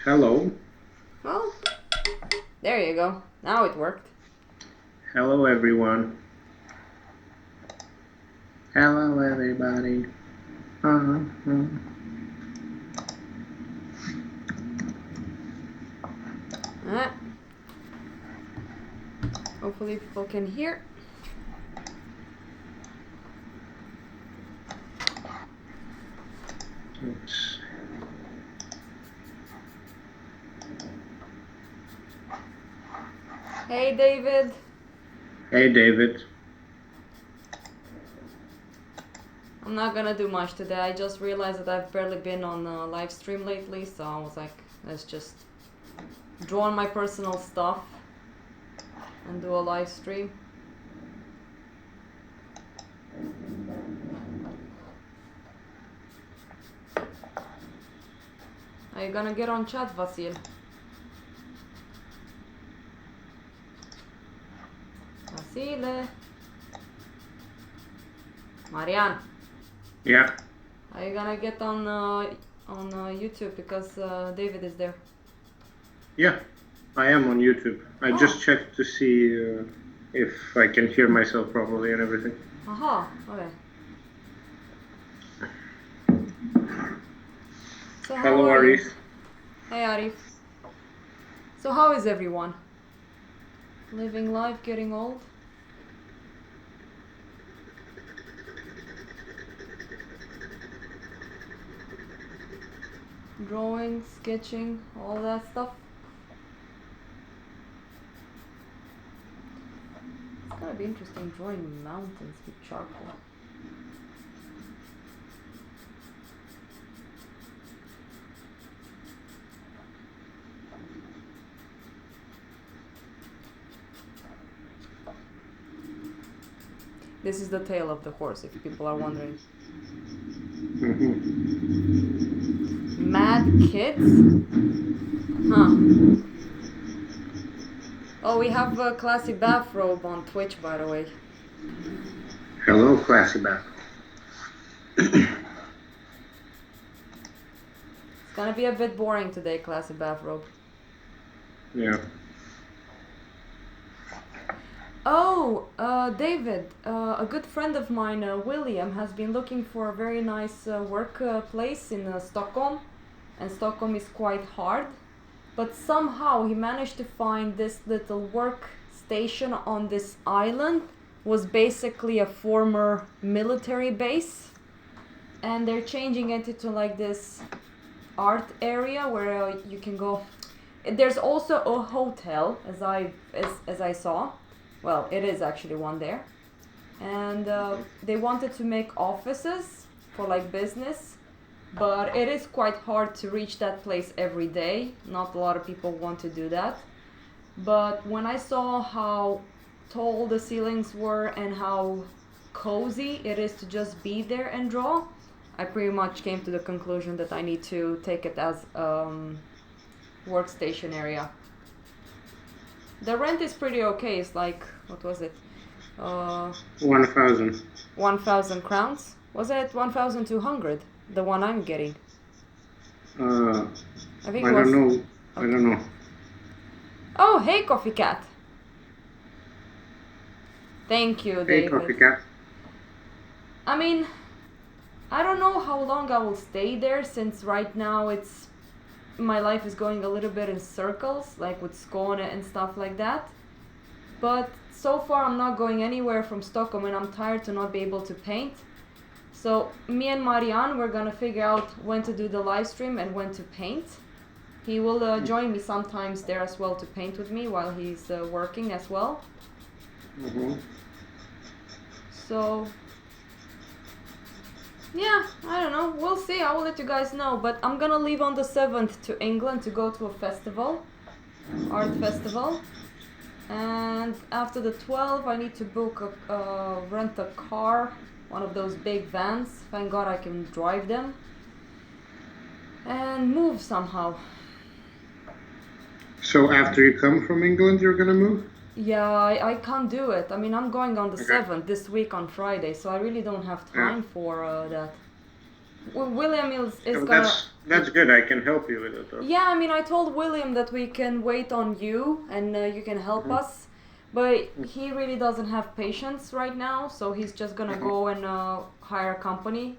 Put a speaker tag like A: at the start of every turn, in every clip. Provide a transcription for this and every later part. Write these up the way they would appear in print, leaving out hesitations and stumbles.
A: Hello.
B: Well, there you go. Now it worked.
A: Hello, everyone. Hello, everybody. Uh-huh.
B: Hopefully people can hear.
A: Oops.
B: Hey, David.
A: Hey, David.
B: I'm not gonna do much today. I just realized that I've barely been on a live stream lately, so I was like, let's just draw on my personal stuff and do a live stream. Are you gonna get on chat, Vasil? Vasile. Marian.
A: Yeah.
B: Are you gonna get on YouTube because David is there?
A: Yeah, I am on YouTube. I just checked to see if I can hear myself properly and everything.
B: Aha, okay. So
A: Hello, Arif.
B: Hey, Arif. So how is everyone? Living life, getting old? Drawing, sketching, all that stuff? It's gonna be interesting drawing mountains with charcoal. This is the tail of the horse, if people are wondering. Mad kids? Huh. Oh, we have a Classy Bathrobe on Twitch, by the way.
A: Hello, Classy Bath.
B: It's gonna be a bit boring today, Classy Bathrobe.
A: Yeah.
B: Oh, David, a good friend of mine, William, has been looking for a very nice workplace in Stockholm, and Stockholm is quite hard, but somehow he managed to find this little work station on this island. Was basically a former military base, and they're changing it into like this art area where you can go. There's also a hotel, as I saw. Well, it is actually one there. And they wanted to make offices for like business, but it is quite hard to reach that place every day. Not a lot of people want to do that. But when I saw how tall the ceilings were and how cozy it is to just be there and draw, I pretty much came to the conclusion that I need to take it as workstation area. The rent is pretty okay. It's like, what was it?
A: 1,000.
B: 1,000 crowns? Was it 1,200? The one I'm getting.
A: I
B: think
A: don't know. Okay. I don't know.
B: Oh, hey, Coffee Cat. Thank you, David.
A: Hey, Coffee Cat.
B: I mean, I don't know how long I will stay there, since right now my life is going a little bit in circles, like with Skåne and stuff like that. But so far I'm not going anywhere from Stockholm, and I'm tired to not be able to paint. So me and Marian, we're gonna figure out when to do the live stream and when to paint. He will join me sometimes there as well to paint with me while he's working as well. So yeah, I don't know. We'll see. I will let you guys know. But I'm gonna leave on the 7th to England to go to a festival, art festival. And after the 12th, I need to book rent a car, one of those big vans. Thank God I can drive them. And move somehow.
A: So after you come from England, you're gonna move?
B: Yeah, I can't do it. I mean, I'm going on the 7th this week on Friday, so I really don't have time for that. William is
A: Oh,
B: gonna.
A: that's good. I can help you with it. Though.
B: Yeah, I mean, I told William that we can wait on you and you can help
A: Mhm.
B: us, but he really doesn't have patience right now, so he's just gonna
A: Mhm.
B: go and hire a company.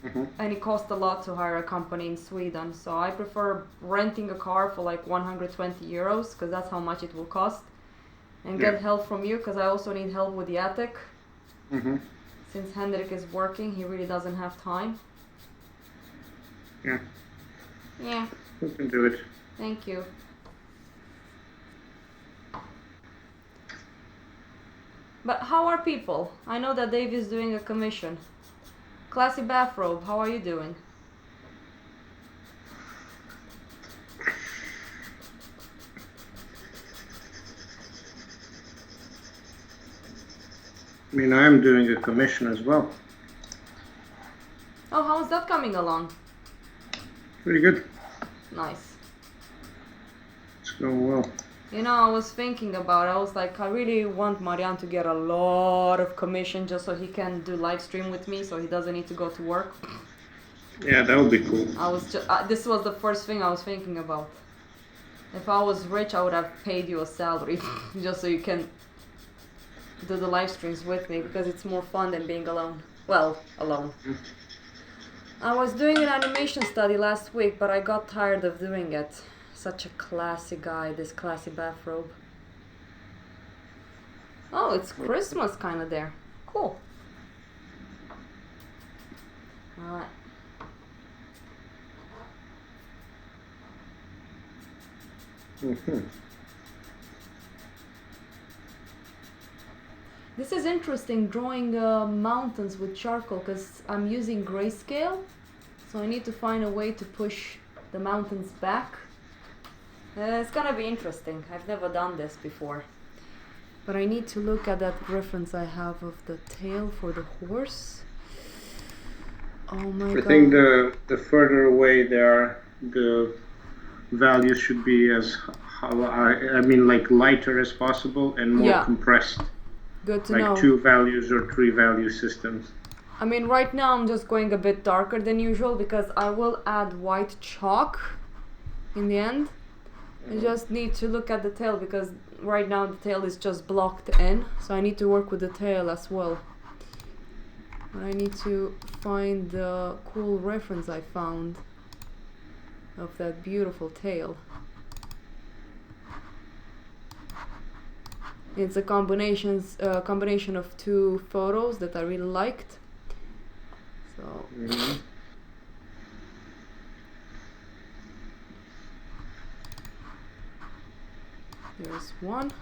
A: Mhm.
B: And it costs a lot to hire a company in Sweden, so I prefer renting a car for like 120 euros because that's how much it will cost, and
A: Yeah.
B: get help from you because I also need help with the attic.
A: Mhm.
B: Since Hendrik is working, he really doesn't have time.
A: Yeah.
B: Yeah,
A: We can do it.
B: thank you. But how are people? I know that Dave is doing a commission. Classy bathrobe, how are you doing?
A: I mean, I'm doing a commission as well.
B: Oh, how's that coming along?
A: Pretty good.
B: Nice.
A: It's going well.
B: You know, I was thinking about it. I was like, I really want Marian to get a lot of commission just so he can do live stream with me, so he doesn't need to go to work.
A: Yeah, that would be cool.
B: I was just, this was the first thing I was thinking about. If I was rich, I would have paid you a salary just so you can do the live streams with me because it's more fun than being alone. Well, alone. I was doing an animation study last week, but I got tired of doing it. Such a classy guy, this classy bathrobe. Oh, it's Christmas kind of there. Cool. Alright.
A: Mhm.
B: This is interesting, drawing mountains with charcoal, because I'm using grayscale. So I need to find a way to push the mountains back. It's gonna be interesting. I've never done this before. But I need to look at that reference I have of the tail for the horse. Oh my god.
A: I think the further away they are, the values should be as I mean like lighter as possible and more
B: Yeah.
A: compressed.
B: Good to
A: Like
B: know.
A: 2 values or 3 value systems.
B: I mean, right now I'm just going a bit darker than usual because I will add white chalk in the end. I just need to look at the tail because right now the tail is just blocked in, so I need to work with the tail as well. I need to find the cool reference I found of that beautiful tail. It's a combination of 2 photos that I really liked. So
A: Mhm.
B: there's one.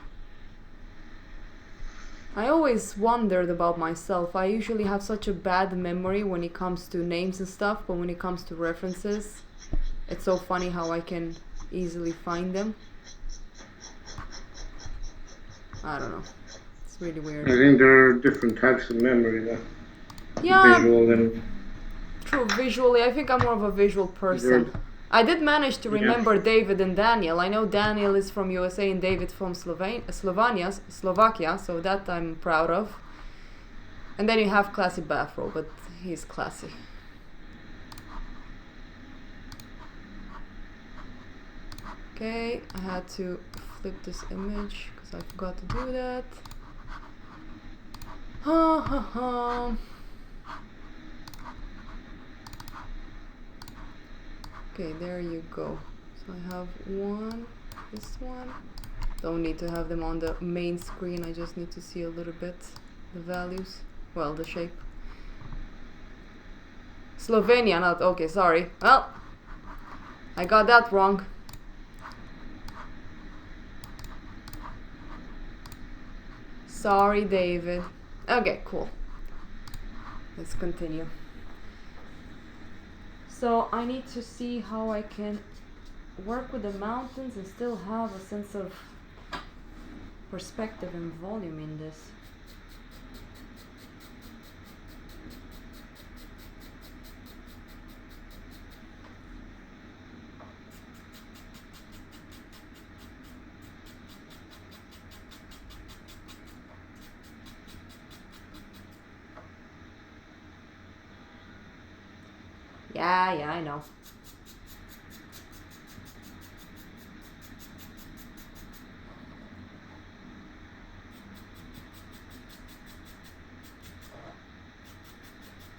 B: I always wondered about myself. I usually have such a bad memory when it comes to names and stuff, but when it comes to references, it's so funny how I can easily find them. I don't know. It's really
A: I
B: weird.
A: think there are different types of memory though.
B: Yeah,
A: Visual and
B: true. Visually, I think I'm more of a visual person. I did manage to remember David and Daniel. I know Daniel is from USA and David from Slovakia, so that I'm proud of. And then you have Classy Bathrobe, but he's classy. Okay, I had to flip this image because I forgot to do that. Ha ha ha. Okay, there you go. So I have this one. Don't need to have them on the main screen, I just need to see a little bit the values. Well, the shape. Slovenia, not okay, sorry. Well, I got that wrong. Sorry, David. Okay, cool. Let's continue. So I need to see how I can work with the mountains and still have a sense of perspective and volume in this. Yeah, I know.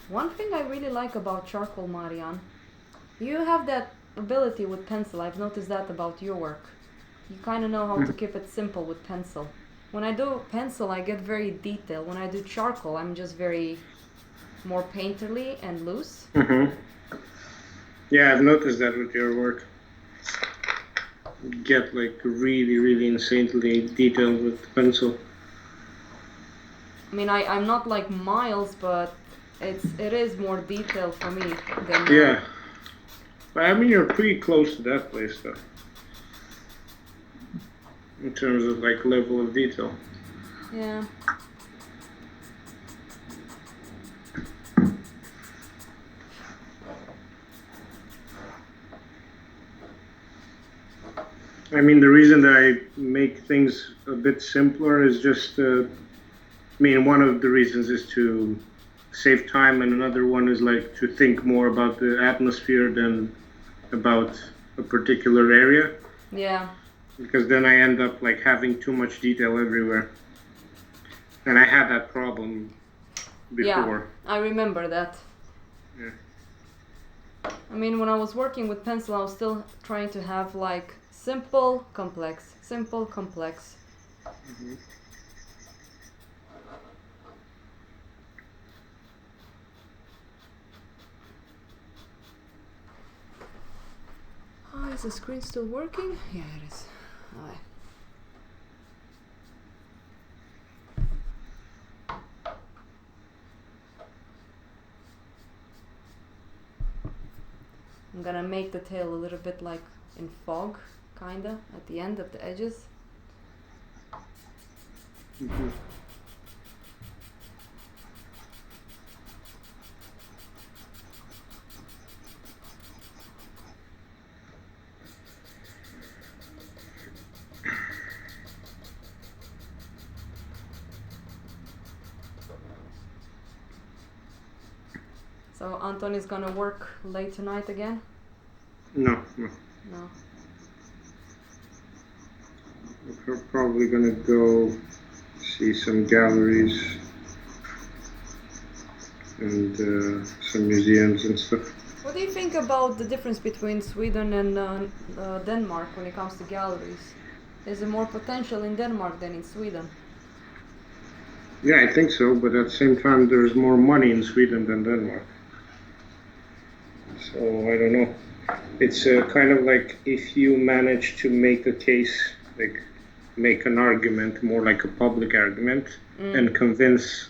B: One thing I really like about charcoal, Marian, you have that ability with pencil. I've noticed that about your work. You kind of know how to keep it simple with pencil. When I do pencil, I get very detailed. When I do charcoal, I'm just very more painterly and loose.
A: Yeah, I've noticed that with your work. You get like really, really insanely detailed with pencil.
B: I mean, I'm not like Miles, but it is more detailed for me than
A: Yeah. But I mean, you're pretty close to that place, though. In terms of like level of detail.
B: Yeah.
A: I mean, the reason that I make things a bit simpler is just, I mean, one of the reasons is to save time, and another one is like to think more about the atmosphere than about a particular area.
B: Yeah.
A: Because then I end up like having too much detail everywhere. And I had that problem before.
B: Yeah, I remember that.
A: Yeah.
B: I mean, when I was working with pencil, I was still trying to have like simple, complex, simple, complex. Oh, is the screen still working? Yeah, it is. Alright. I'm gonna make the tail a little bit like in fog, kinda, at the end of the edges. So Anton is gonna work late tonight again?
A: No.
B: No.
A: We're probably gonna go see some galleries and some museums and stuff.
B: What do you think about the difference between Sweden and Denmark when it comes to galleries? Is there more potential in Denmark than in Sweden?
A: Yeah, I think so, but at the same time, there's more money in Sweden than Denmark. So I don't know. It's kind of like if you manage to make a case, like make an argument, more like a public argument, and convince,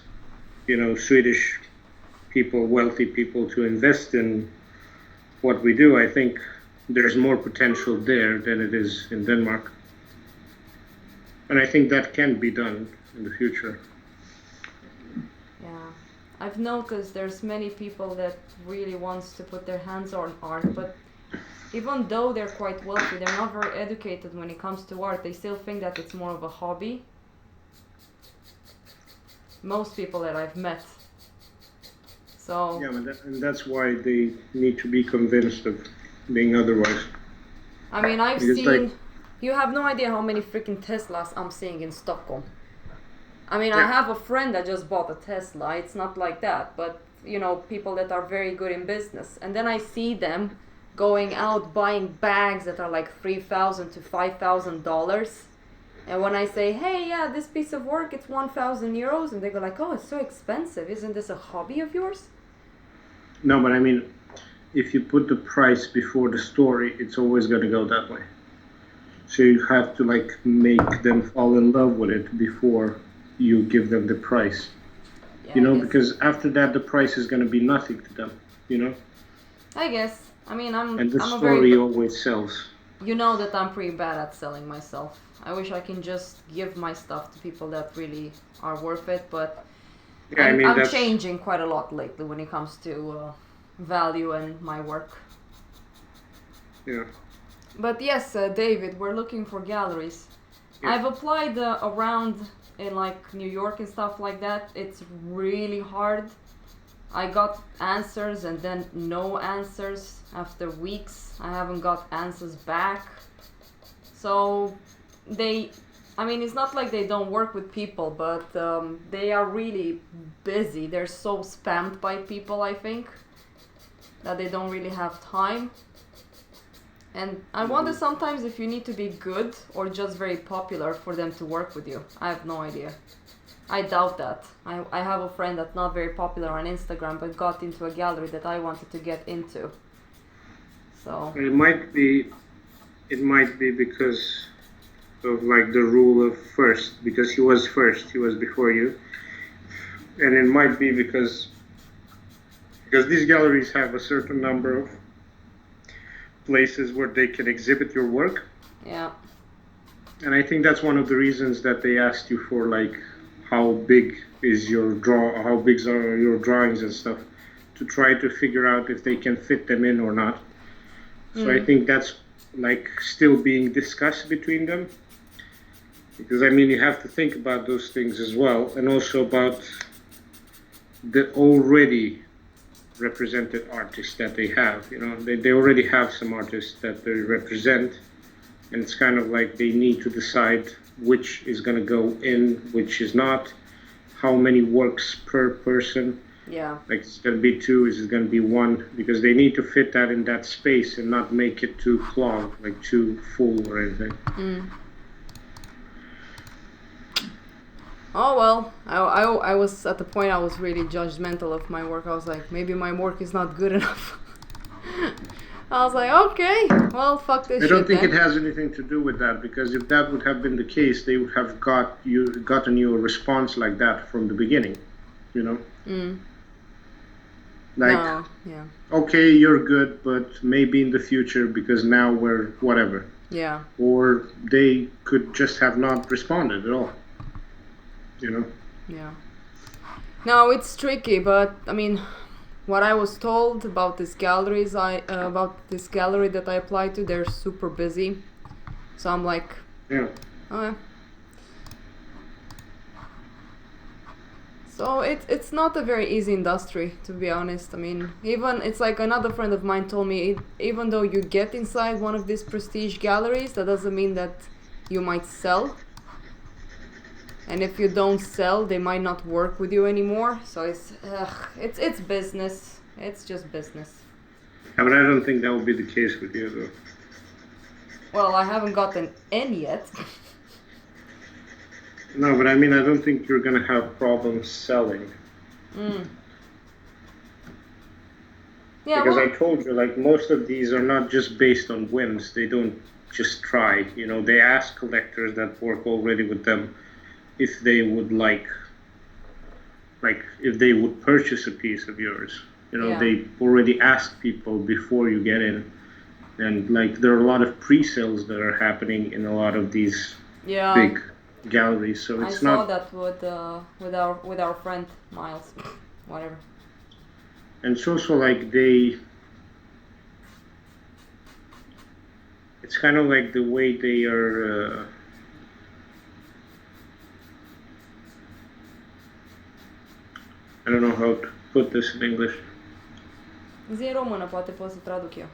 A: Swedish people, wealthy people, to invest in what we do, I think there's more potential there than it is in Denmark. And I think that can be done in the future.
B: Yeah, I've noticed there's many people that really wants to put their hands on art, but even though they're quite wealthy, they're not very educated when it comes to art. They still think that it's more of a hobby. Most people that I've met. So
A: yeah, and that's why they need to be convinced of being otherwise.
B: I mean, I've
A: Because,
B: seen. You have no idea how many freaking Teslas I'm seeing in Stockholm. I mean, I
A: Yeah.
B: have a friend that just bought a Tesla. It's not like that, but people that are very good in business. And then I see them going out buying bags that are like $3,000 to $5,000. And when I say, hey, yeah, this piece of work, it's 1,000 euros, and they go like, oh, it's so expensive. Isn't this a hobby of yours?
A: No, but I mean, if you put the price before the story, it's always going to go that way. So you have to like make them fall in love with it before you give them the price.
B: Yeah, I guess.
A: Because after that, the price is going to be nothing to them.
B: I guess. I mean,
A: And the
B: I'm a
A: story
B: very.
A: always sells.
B: You know that I'm pretty bad at selling myself. I wish I can just give my stuff to people that really are worth it, but
A: Yeah,
B: I'm
A: that's
B: changing quite a lot lately when it comes to value and my work.
A: yeah.
B: But yes, David, we're looking for galleries.
A: Yeah.
B: I've applied around in like New York and stuff like that. It's really hard. I got answers and then no answers after weeks. I haven't got answers back. So I mean, it's not like they don't work with people, but they are really busy. They're so spammed by people, I think, that they don't really have time. And I wonder sometimes if you need to be good or just very popular for them to work with you. I have no idea. I doubt that. I have a friend that's not very popular on Instagram but got into a gallery that I wanted to get into. So
A: It might be because of like the rule of first, because he was before you, and it might be because these galleries have a certain number of places where they can exhibit your work.
B: yeah.
A: And I think that's one of the reasons that they asked you for like how big are your drawings and stuff, to try to figure out if they can fit them in or not. So I think that's like still being discussed between them, because I mean you have to think about those things as well, and also about the already represented artists that they have. You know, they already have some artists that they represent, and it's kind of like they need to decide which is going to go in, which is not, how many works per person.
B: Yeah.
A: Like, it's going to be 2, is it going to be 1? Because they need to fit that in that space and not make it too clogged, like too full or anything.
B: Oh well, I was at the point I was really judgmental of my work. I was like, maybe my work is not good enough. I was like, okay, well, fuck this shit.
A: I don't think
B: then.
A: it has anything to do with that, because if that would have been the case, they would have gotten you a response like that from the beginning, you know? Like,
B: No, yeah.
A: okay, you're good, but maybe in the future, because now we're whatever.
B: Yeah.
A: Or they could just have not responded at all, you know?
B: Yeah. No, it's tricky, but I mean, what I was told about these galleries, about this gallery that I applied to, they're super busy. So I'm like,
A: Yeah.
B: okay. So it's not a very easy industry, to be honest. I mean, even it's like another friend of mine told me, even though you get inside one of these prestige galleries, that doesn't mean that you might sell. And if you don't sell, they might not work with you anymore. So it's business. It's just business.
A: Yeah, but I don't think that will be the case with you, though.
B: Well, I haven't gotten any yet.
A: No, but I mean, I don't think you're gonna have problems selling.
B: Yeah,
A: Because
B: well,
A: I told you, like, most of these are not just based on whims. They don't just try. You know, they ask collectors that work already with them if they would like if they would purchase a piece of yours. You know,
B: Yeah.
A: they already ask people before you get in. And, like, there are a lot of pre-sales that are happening in a lot of these
B: yeah.
A: big galleries. So
B: I
A: it's
B: saw
A: not...
B: that with our friend Miles, whatever.
A: And it's also like it's kind of like the way they are, I don't know how to put this in English.
B: Zi în română, poate pot să traduc eu.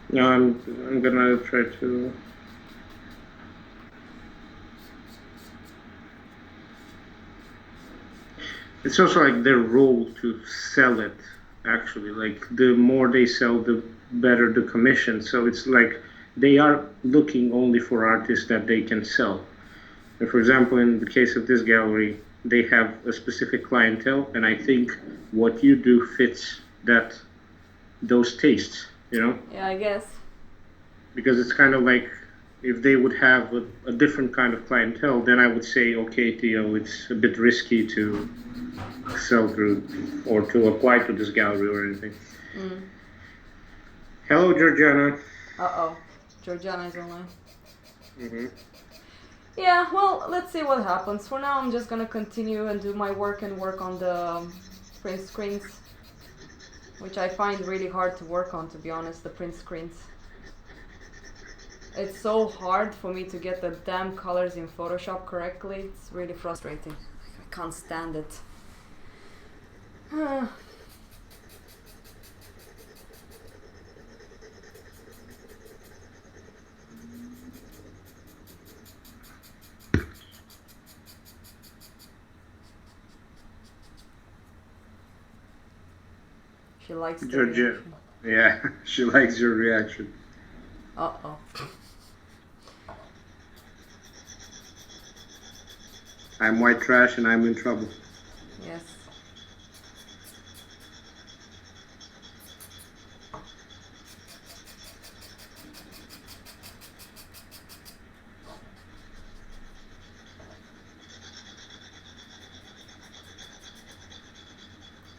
A: No, I'm gonna try to... It's also like their role to sell it, actually. Like, the more they sell, the better the commission. So it's like they are looking only for artists that they can sell. And for example, in the case of this gallery, they have a specific clientele, and I think what you do fits those tastes, you know?
B: Yeah, I guess.
A: Because it's kind of like, if they would have a different kind of clientele, then I would say, okay, Theo, it's a bit risky to sell through or to apply to this gallery or anything. Hello, Georgiana.
B: Uh-oh. Georgiana is online.
A: Mm-hmm.
B: Yeah, well, let's see what happens. For now, I'm just gonna continue and do my work and work on the print screens, which I find really hard to work on, to be honest, the print screens. It's so hard for me to get the damn colors in Photoshop correctly. It's really frustrating. I can't stand it. She likes the
A: Georgia.
B: reaction.
A: Yeah, she likes your reaction.
B: Uh-oh.
A: I'm white trash and I'm in trouble.
B: Yes.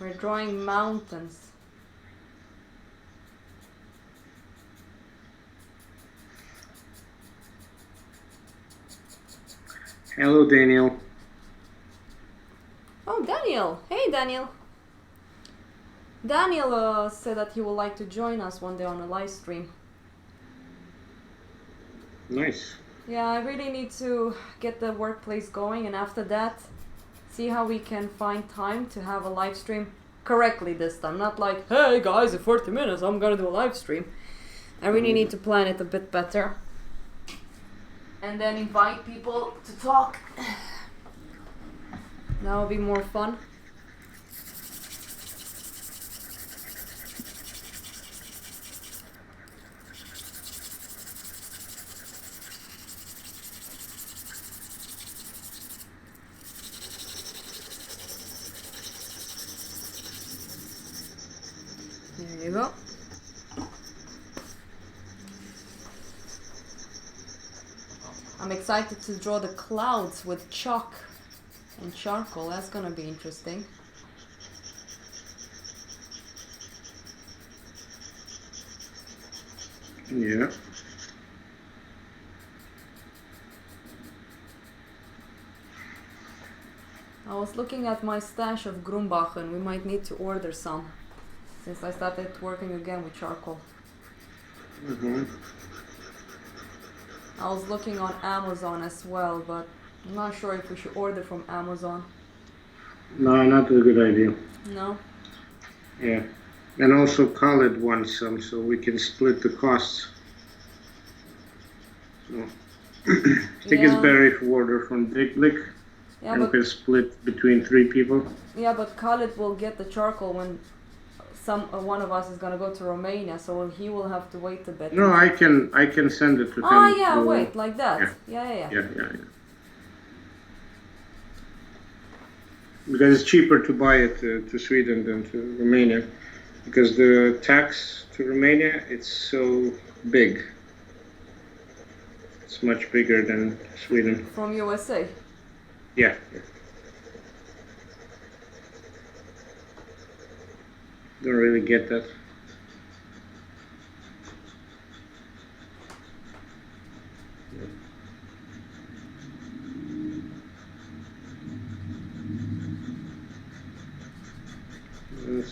B: We're drawing mountains.
A: Hello, Daniel.
B: Oh, Daniel! Hey, Daniel! Daniel said that he would like to join us one day on a live stream.
A: Nice.
B: Yeah, I really need to get the workplace going, and after that, see how we can find time to have a live stream correctly this time. Not like, hey guys, in 40 minutes I'm gonna do a live stream. I really need to plan it a bit better. And then invite people to talk. That would be more fun. There you go. I'm excited to draw the clouds with chalk and charcoal. That's gonna be interesting.
A: Yeah.
B: I was looking at my stash of Grumbachen. We might need to order some since I started working again with charcoal.
A: Mm-hmm.
B: I was looking on Amazon as well, but I'm not sure if we should order from Amazon.
A: No, not a good idea.
B: No?
A: Yeah. And also Khaled wants some, so we can split the costs. So I think it's
B: Yeah.
A: better if we order from Big Lick
B: Yeah,
A: and we
B: but
A: can split between 3 people.
B: Khalid will get the charcoal when one of us is gonna go to Romania, so he will have to wait a bit.
A: No, I can send it to him.
B: Oh yeah,
A: through-
B: wait, like that.
A: Yeah.
B: Yeah.
A: Yeah. Because it's cheaper to buy it to Sweden than to Romania, because the tax to Romania it's so big. It's much bigger than Sweden.
B: From USA.
A: Yeah. Don't really get that.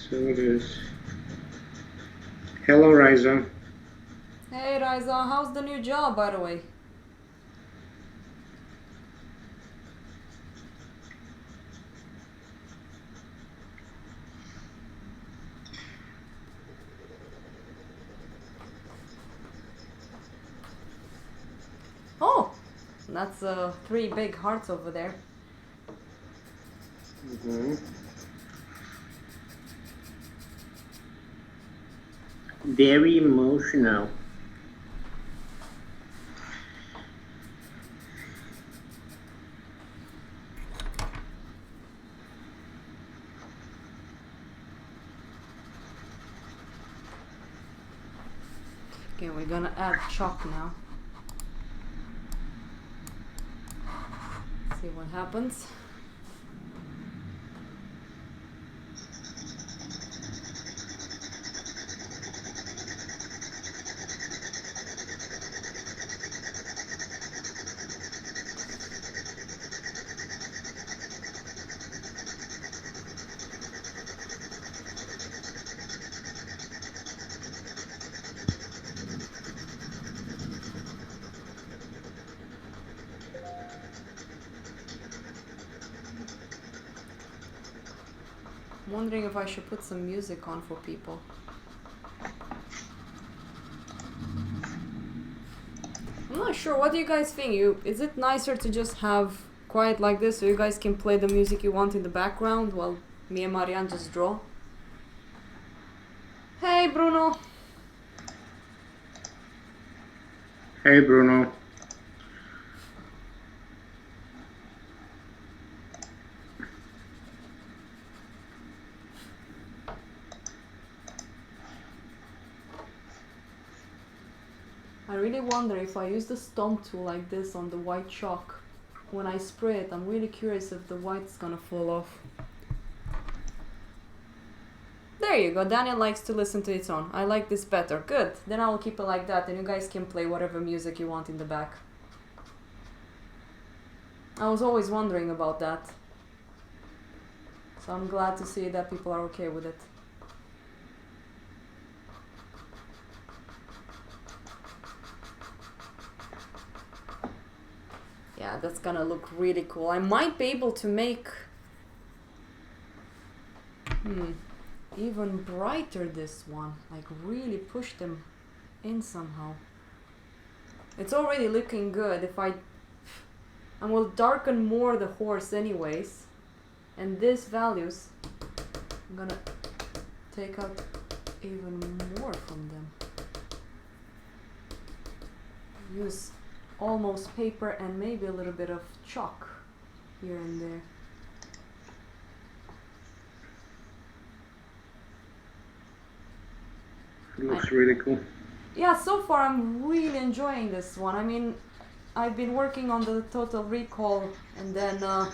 A: So it is. Hello, Riza.
B: Hey Riza, how's the new job, by the way? Oh, that's 3 big hearts over there.
A: Mm-hmm. Very emotional.
B: Okay, we're gonna add chalk now. See what happens. I'm wondering if I should put some music on for people. I'm not sure. What do you guys think? Is it nicer to just have quiet like this so you guys can play the music you want in the background while me and Marianne just draw? Hey, Bruno.
A: Hey, Bruno.
B: I really wonder if I use the stomp tool like this on the white chalk. When I spray it, I'm really curious if the white's gonna fall off. There you go, Daniel likes to listen to its own. I like this better. Good, then I will keep it like that and you guys can play whatever music you want in the back. I was always wondering about that. So I'm glad to see that people are okay with it. Yeah, that's gonna look really cool. I might be able to make even brighter this one, like really push them in somehow. It's already looking good. If I will darken more the horse anyways, and these values I'm gonna take out even more from them. Use almost paper and maybe a little bit of chalk here and there.
A: It looks really cool.
B: Yeah, so far I'm really enjoying this one. I mean, I've been working on the Total Recall and then I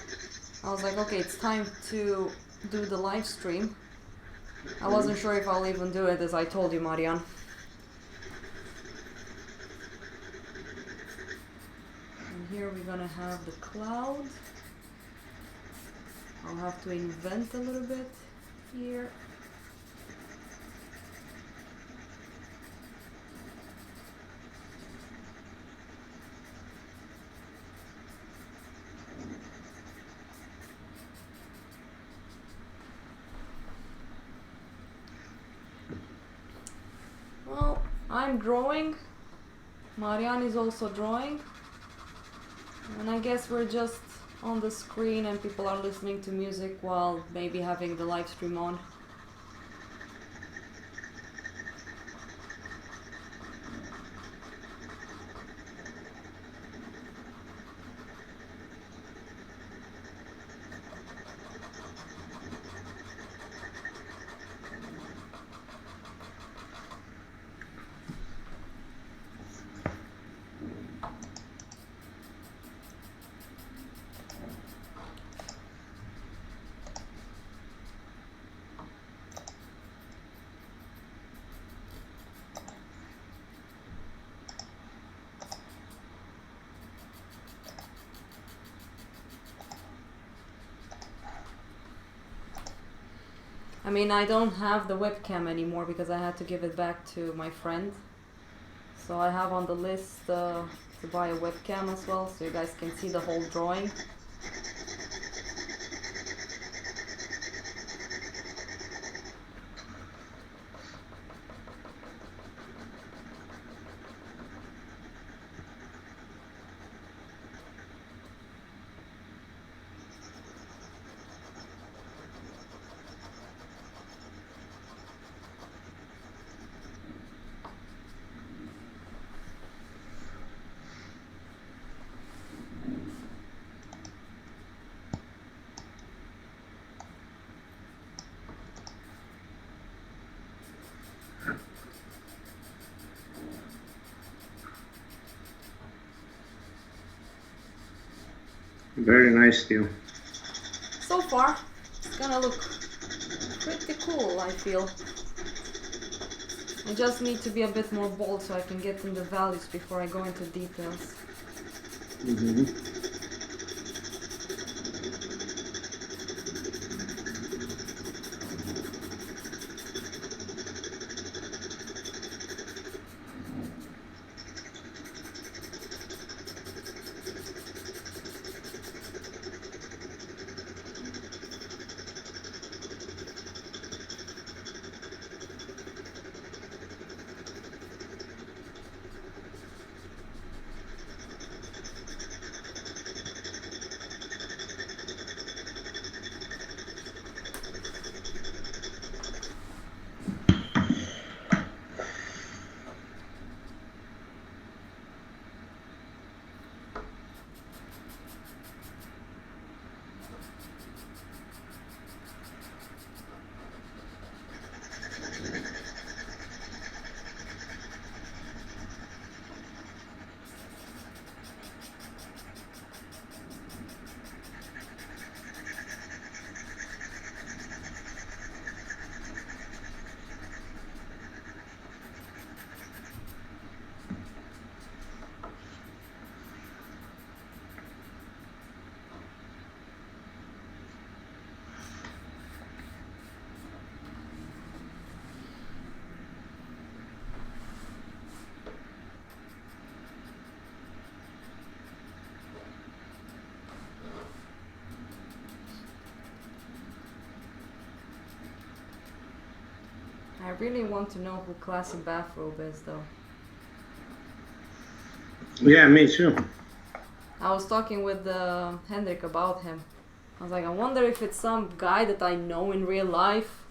B: was like, okay, it's time to do the live stream. I wasn't sure if I'll even do it, as I told you, Marianne. And here we're gonna have the cloud. I'll have to invent a little bit here. Well, I'm drawing, Marianne is also drawing, and I guess we're just on the screen and people are listening to music while maybe having the live stream on. I mean, I don't have the webcam anymore because I had to give it back to my friend. So I have on the list to buy a webcam as well, so you guys can see the whole drawing.
A: Very nice, Theo.
B: So far, it's gonna look pretty cool, I feel. I just need to be a bit more bold so I can get in the values before I go into details. really want to know who Classy Bathrobe is, though.
A: Yeah, me too.
B: I was talking with Hendrik about him. I was like, I wonder if it's some guy that I know in real life,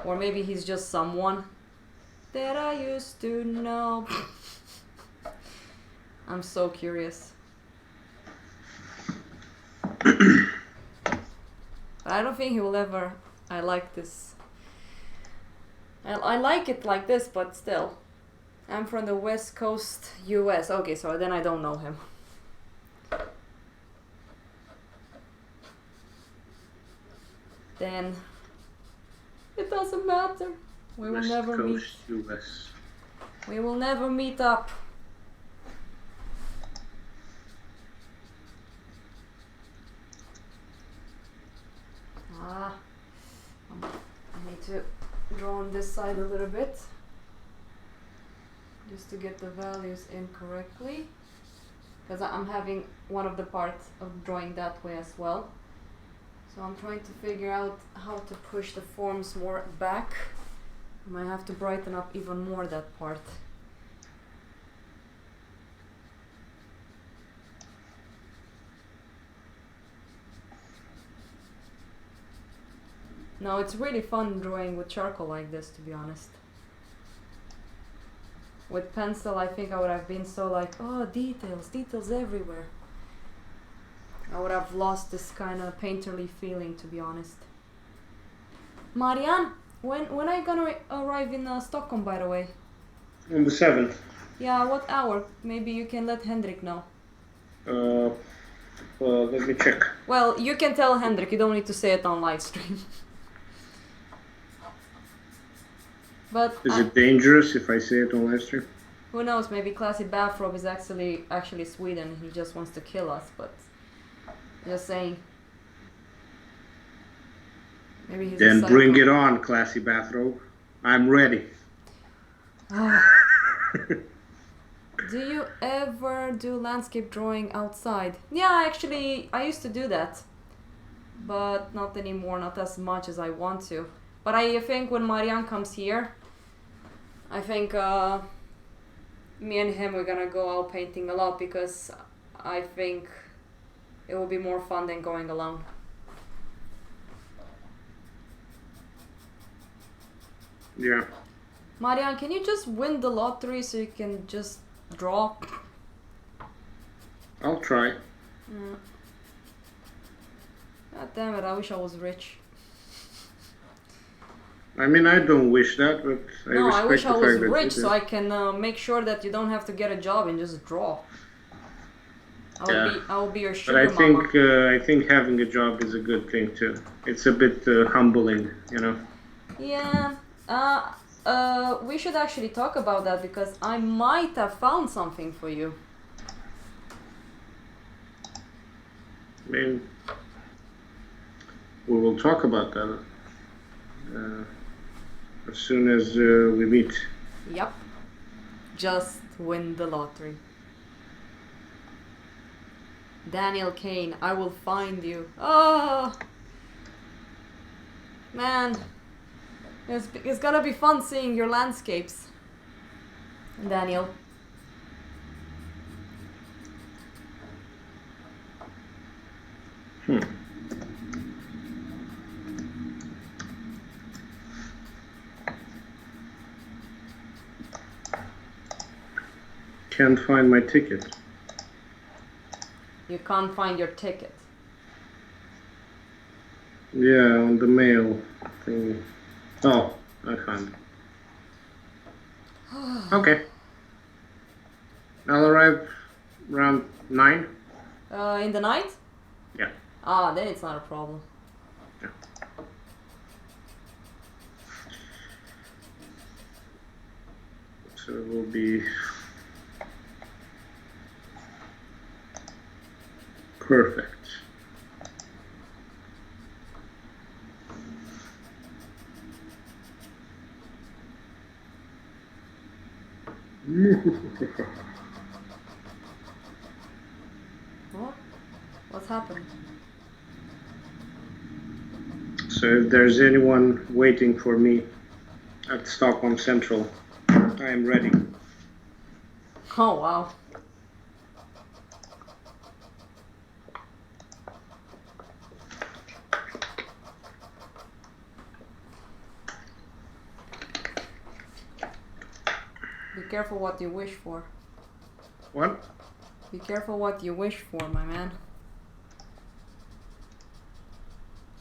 B: or maybe he's just someone that I used to know. I'm so curious. But I don't think he will ever. I like this. I like it like this, but still. I'm from the West Coast, US. Okay, so then I don't know him. Then it doesn't matter. We will
A: West
B: never meet.
A: Coast, US.
B: We will never meet up. I need to draw on this side a little bit, just to get the values in correctly, because I'm having one of the parts of drawing that way as well. So I'm trying to figure out how to push the forms more back. I might have to brighten up even more that part. No, it's really fun drawing with charcoal like this, to be honest. With pencil, I think I would have been so like, oh, details everywhere. I would have lost this kind of painterly feeling, to be honest. Marianne, when are you gonna arrive in Stockholm, by the way?
A: On the 7th.
B: Yeah, what hour? Maybe you can let Hendrik know.
A: Let me check.
B: Well, you can tell Hendrik, you don't need to say it on live stream. But
A: Is it dangerous if I say it on live stream?
B: who knows, maybe Classy Bathrobe is actually Sweden. He just wants to kill us, but just saying. Maybe he's
A: Then
B: a
A: bring
B: psycho.
A: it on, Classy Bathrobe. I'm ready.
B: Do you ever do landscape drawing outside? Yeah, actually, I used to do that. But not anymore, not as much as I want to. But I think when Marianne comes here, I think me and him we're gonna go out painting a lot, because I think it will be more fun than going alone.
A: Yeah.
B: Marianne, can you just win the lottery so you can just draw?
A: I'll try.
B: God damn it, I wish I was rich.
A: I mean, I don't wish that, but
B: No, I
A: respect
B: wish
A: the
B: I was
A: fact that you
B: rich
A: do.
B: so I can make sure that you don't have to get a job and just draw. I will be your
A: But
B: sugar
A: I
B: mama.
A: think I think having a job is a good thing too. It's a bit humbling, you know.
B: Yeah. We should actually talk about that, because I might have found something for you.
A: I mean, we will talk about that as soon as we meet.
B: Yep. Just win the lottery. Daniel Kane, I will find you. Oh! Man. It's gonna be fun seeing your landscapes, Daniel.
A: Can't find my ticket.
B: You can't find your ticket.
A: Yeah, on the mail thing. Oh, I found it. Okay. I'll arrive around 9.
B: In the night?
A: Yeah.
B: Ah, then it's not a problem.
A: Yeah. So it will be perfect.
B: What? What's happened?
A: So if there's anyone waiting for me, at Stockholm Central. I am ready.
B: Oh wow. Be careful what you wish for.
A: What?
B: Be careful what you wish for, my man.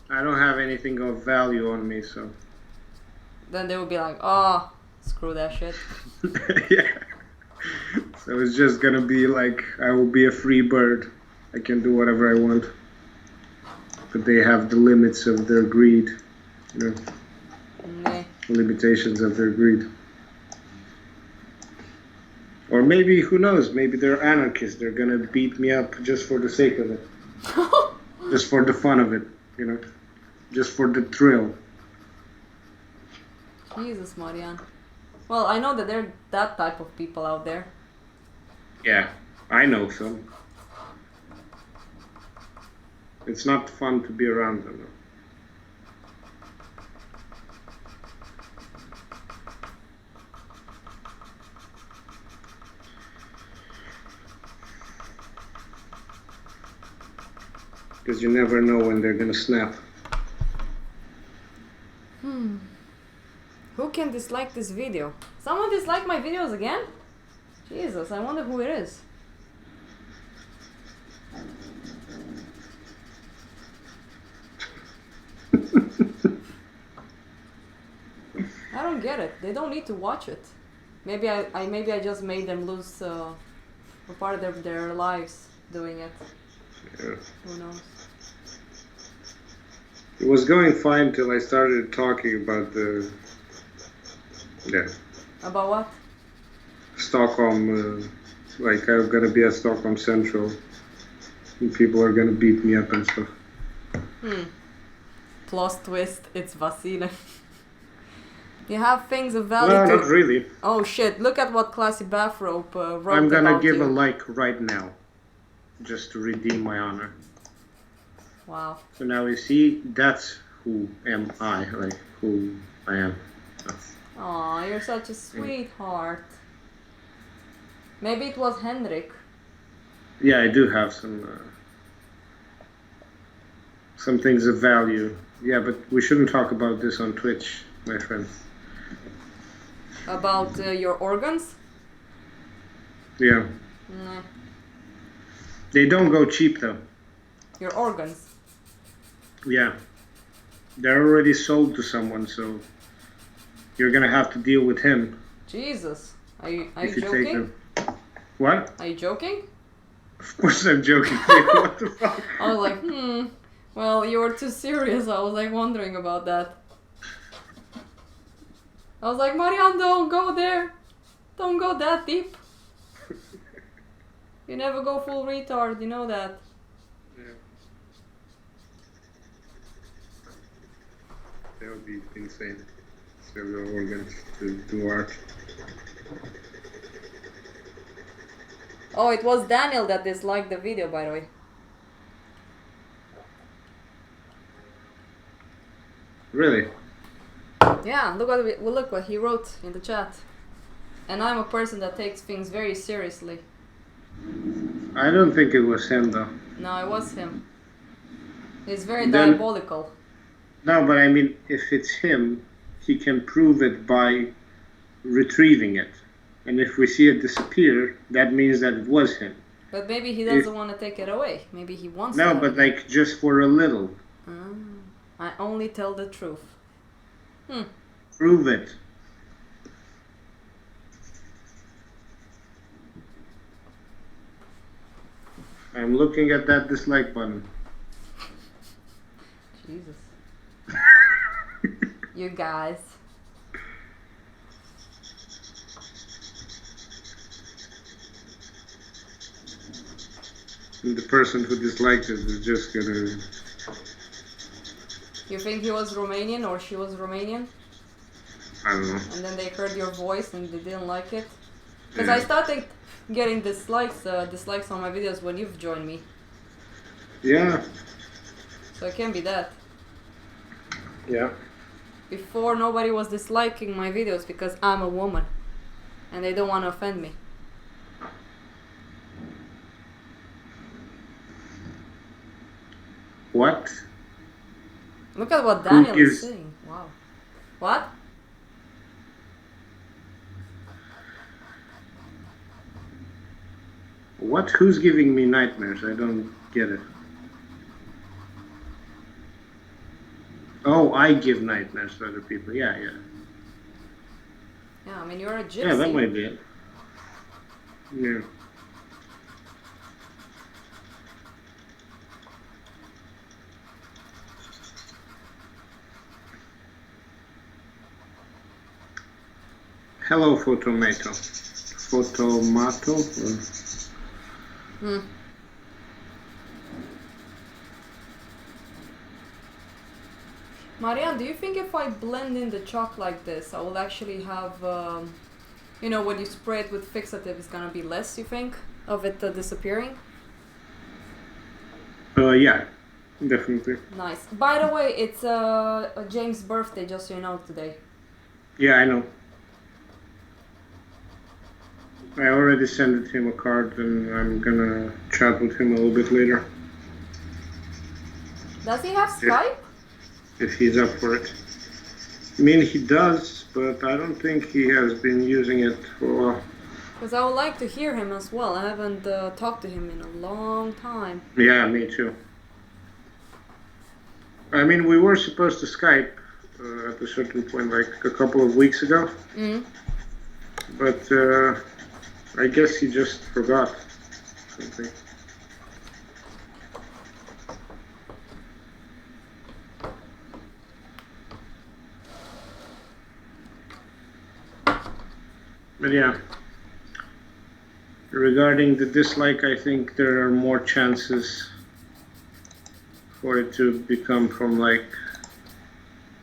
A: I don't have anything of value on me, so.
B: Then they will be like, oh, screw that shit.
A: Yeah. So it's just gonna be like, I will be a free bird. I can do whatever I want. But they have the limits of their greed. You know,
B: Nah.
A: limitations of their greed. Or maybe, who knows, maybe they're anarchists. They're gonna beat me up just for the sake of it. Just for the fun of it, you know? Just for the thrill.
B: Jesus, Marian. Well, I know that there are that type of people out there.
A: Yeah, I know some. It's not fun to be around them. Because you never know when they're gonna snap.
B: Who can dislike this video? Someone dislike my videos again? Jesus, I wonder who it is. I don't get it. They don't need to watch it. Maybe I just made them lose a part of their lives doing it.
A: Yeah.
B: Who knows?
A: It was going fine till I started talking about the
B: About what?
A: Stockholm, like I'm gonna be at Stockholm Central and people are gonna beat me up and stuff.
B: Plot twist, it's Vasile. You have things of value
A: No,
B: to...
A: not really.
B: Oh shit, look at what Classy Bathrobe wrote
A: I'm gonna
B: about
A: give
B: you.
A: a like right now, just to redeem my honor.
B: Wow.
A: So now you see, that's who am I, like who I am.
B: Aw, you're such a sweetheart. Maybe it was Henrik.
A: Yeah, I do have some things of value. Yeah, but we shouldn't talk about this on Twitch, my friend.
B: About your organs?
A: Yeah.
B: Nah.
A: They don't go cheap though.
B: Your organs?
A: Yeah. They're already sold to someone, so you're gonna have to deal with him.
B: Jesus. Are you
A: if you take
B: joking?
A: them. What?
B: Are you joking?
A: Of course I'm joking. What the fuck?
B: I was like, well, you were too serious. I was like wondering about that. I was like, Marianne, don't go there. Don't go that deep. You never go full retard, you know that.
A: Yeah. That would be insane. Sell your organs to do art.
B: Oh, it was Daniel that disliked the video, by the way.
A: Really?
B: Yeah, look what he wrote in the chat. And I'm a person that takes things very seriously.
A: I don't think it was him though.
B: No, it was him. He's very
A: Then-
B: diabolical.
A: No, but I mean, if it's him, he can prove it by retrieving it. And if we see it disappear, that means that it was him.
B: But maybe he doesn't want to take it away. Maybe he wants
A: No,
B: to.
A: but like just for a little.
B: I only tell the truth.
A: Prove it. I'm looking at that dislike button.
B: Jesus. You guys.
A: And the person who disliked it is just gonna...
B: You think he was Romanian or she was Romanian?
A: I don't know.
B: And then they heard your voice and they didn't like it? Because
A: Yeah.
B: I started getting dislikes on my videos when you've joined me.
A: Yeah.
B: So it can be that.
A: Yeah.
B: Before, nobody was disliking my videos because I'm a woman and they don't want to offend me.
A: What?
B: Look at what Daniel
A: gives-
B: is saying. Wow. What?
A: What? Who's giving me nightmares? I don't get it. Oh, I give nightmares to other people. Yeah.
B: Yeah, I mean, you're a gypsy.
A: Yeah, that might be it. Yeah. Hello, Photomato. Photomato?
B: Marianne, do you think if I blend in the chalk like this, I will actually have, you know, when you spray it with fixative, it's gonna be less, you think, of it disappearing?
A: Yeah, definitely.
B: Nice. By the way, it's James' birthday, just so you know, today.
A: Yeah, I know. I already sent him a card and I'm gonna chat with him a little bit later.
B: Does he have Skype?
A: If he's up for it. I mean, he does, but I don't think he has been using it for a while.
B: Because I would like to hear him as well. I haven't talked to him in a long time.
A: Yeah, me too. I mean, we were supposed to Skype at a certain point, like a couple of weeks ago. But I guess he just forgot something. But yeah, regarding the dislike, I think there are more chances for it to become from like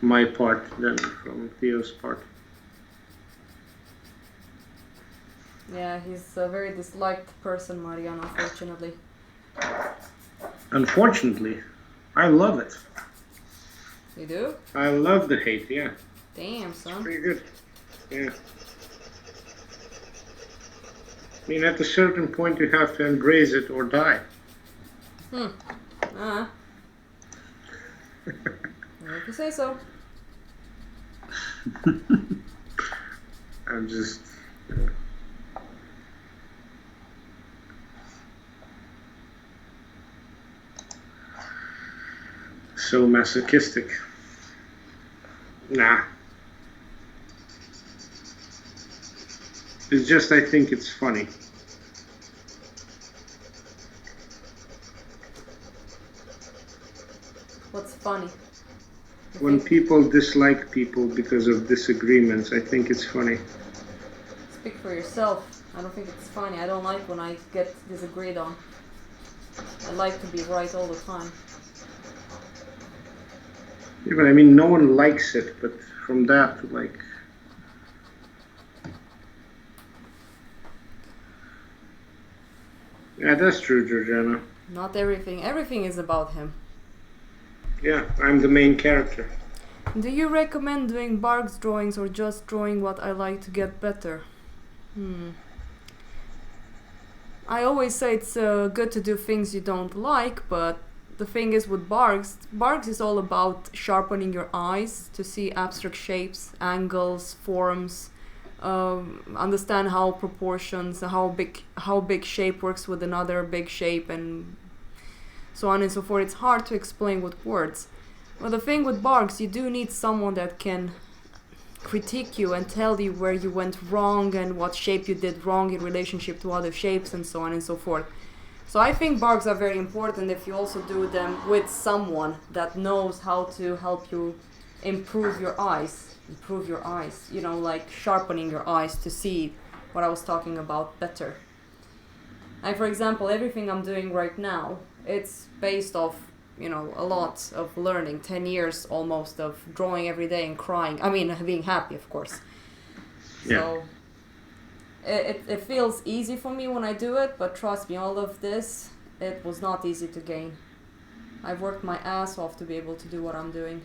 A: my part than from Theo's part.
B: Yeah, he's a very disliked person, Marianne, unfortunately.
A: Unfortunately, I love it.
B: You do?
A: I love the hate, yeah.
B: Damn, son.
A: Pretty good. Yeah. I mean, at a certain point, you have to embrace it or die.
B: If you say so.
A: I'm just. So masochistic. Nah. It's just I think it's funny.
B: What's funny?
A: When people dislike people because of disagreements, I think it's funny.
B: Speak for yourself. I don't think it's funny. I don't like when I get disagreed on. I like to be right all the time.
A: Yeah, but I mean, no one likes it, but from that to like... Yeah, that's true, Georgiana.
B: Not everything. Everything is about him.
A: Yeah, I'm the main character.
B: Do you recommend doing Barks drawings or just drawing what I like to get better? I always say it's good to do things you don't like, but the thing is with Barks is all about sharpening your eyes to see abstract shapes, angles, forms, understand how proportions, how big shape works with another big shape, and so on and so forth. It's hard to explain with words. But the thing with Barks, you do need someone that can critique you and tell you where you went wrong and what shape you did wrong in relationship to other shapes and so on and so forth. So I think Barks are very important if you also do them with someone that knows how to help you improve your eyes, you know, like sharpening your eyes to see what I was talking about better. Like for example, everything I'm doing right now, it's based off, you know, a lot of learning, 10 years almost of drawing every day and crying. I mean, being happy, of course.
A: Yeah.
B: So it feels easy for me when I do it, but trust me, all of this, it was not easy to gain. I've worked my ass off to be able to do what I'm doing.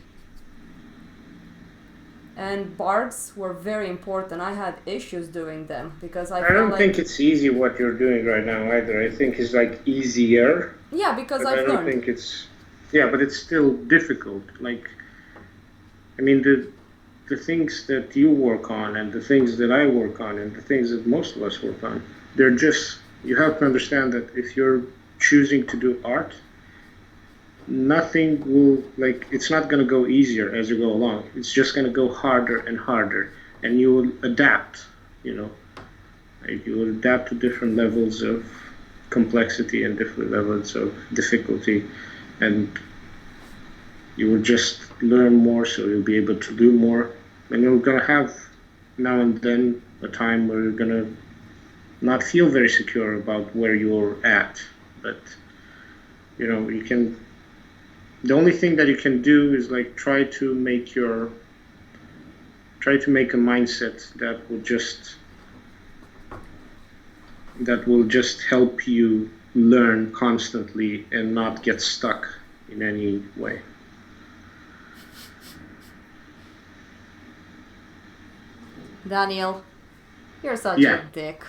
B: And bards were very important. I had issues doing them because I
A: I
B: felt
A: don't
B: like
A: think it's easy what you're doing right now either. I think it's like easier,
B: yeah, because
A: but I
B: I've
A: don't
B: learned.
A: think it's yeah, but it's still difficult. Like I mean the things that you work on and the things that I work on and the things that most of us work on, they're just you have to understand that if you're choosing to do art, nothing will like it's not going to go easier as you go along. It's just going to go harder and harder, and you will adapt. You know, like you will adapt to different levels of complexity and different levels of difficulty, and you will just learn more. So you'll be able to do more, and you're going to have now and then a time where you're going to not feel very secure about where you're at, but you know you can the only thing that you can do is like try to make a mindset that will just help you learn constantly and not get stuck in any way.
B: Daniel, you're such
A: Yeah.
B: a dick.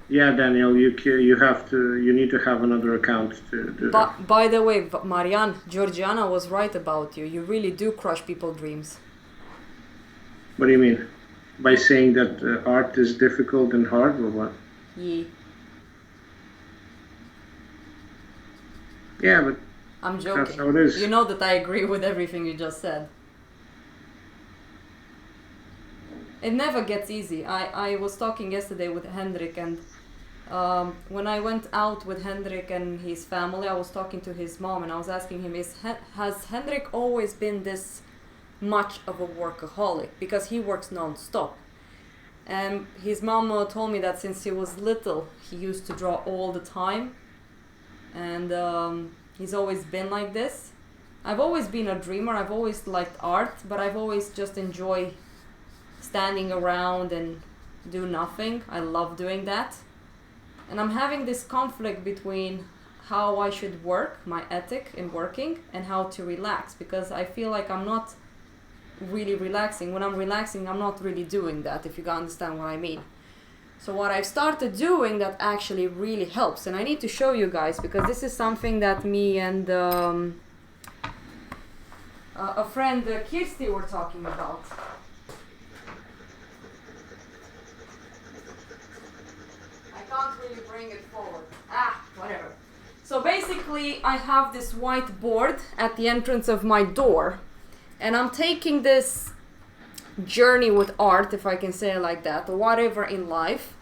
A: Yeah, Daniel, you need to have another account to do that.
B: By the way, Marianne, Georgiana was right about you. You really do crush people's dreams.
A: What do you mean? By saying that art is difficult and hard, or what?
B: Yeah.
A: Yeah, but
B: I'm joking.
A: that's how it is.
B: You know that I agree with everything you just said. It never gets easy. I was talking yesterday with Hendrik, and when I went out with Hendrik and his family, I was talking to his mom and I was asking him, has Hendrik always been this much of a workaholic? Because he works non-stop. And his mom told me that since he was little, he used to draw all the time. And he's always been like this. I've always been a dreamer. I've always liked art, but I've always just enjoyed standing around and do nothing. I love doing that. And I'm having this conflict between how I should work, my ethic in working, and how to relax, because I feel like I'm not really relaxing. When I'm relaxing, I'm not really doing that, if you can understand what I mean. So what I've started doing that actually really helps, and I need to show you guys, because this is something that me and a friend, Kirsty, were talking about. Can't really bring it forward. Whatever. So basically I have this white board at the entrance of my door, and I'm taking this journey with art, if I can say it like that, or whatever in life,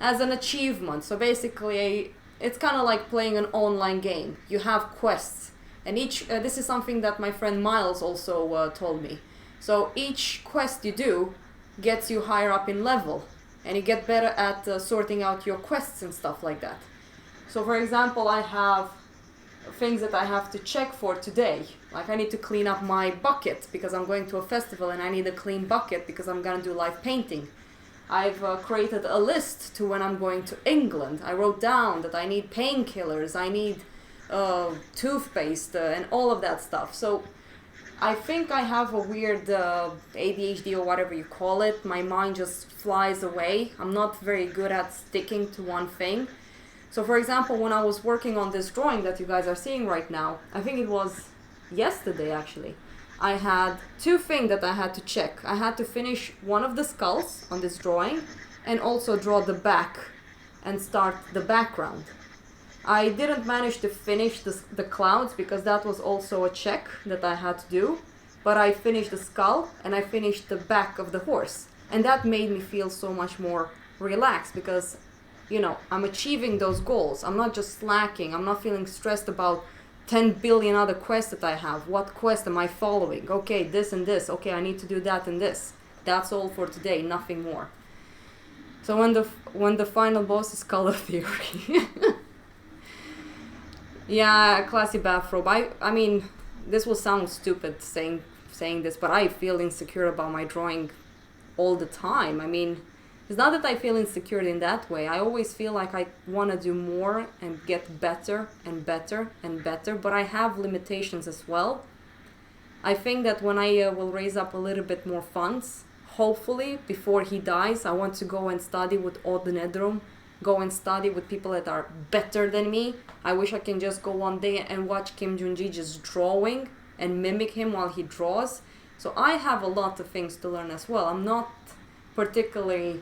B: as an achievement. So basically it's kind of like playing an online game. You have quests, and each this is something that my friend Miles also told me. So each quest you do gets you higher up in level, and you get better at sorting out your quests and stuff like that. So for example, I have things that I have to check for today. Like I need to clean up my bucket because I'm going to a festival and I need a clean bucket because I'm gonna do live painting. I've created a list to when I'm going to England. I wrote down that I need painkillers, I need toothpaste and all of that stuff. So I think I have a weird ADHD or whatever you call it. My mind just flies away. I'm not very good at sticking to one thing. So for example, when I was working on this drawing that you guys are seeing right now, I think it was yesterday actually, I had two things that I had to check. I had to finish one of the skulls on this drawing and also draw the back and start the background. I didn't manage to finish the clouds because that was also a check that I had to do, but I finished the skull and I finished the back of the horse, and that made me feel so much more relaxed because, you know, I'm achieving those goals. I'm not just slacking. I'm not feeling stressed about 10 billion other quests that I have. What quest am I following? Okay, this and this. Okay, I need to do that and this. That's all for today, nothing more. So when the final boss is color theory. Yeah, classy bathrobe. I mean, this will sound stupid saying this, but I feel insecure about my drawing all the time. I mean, it's not that I feel insecure in that way. I always feel like I want to do more and get better and better and better, but I have limitations as well. I think that when I will raise up a little bit more funds, hopefully before he dies, I want to go and study with Odd Nedrum, go and study with people that are better than me. I wish I can just go one day and watch Kim Jong-ji just drawing and mimic him while he draws. So I have a lot of things to learn as well. I'm not particularly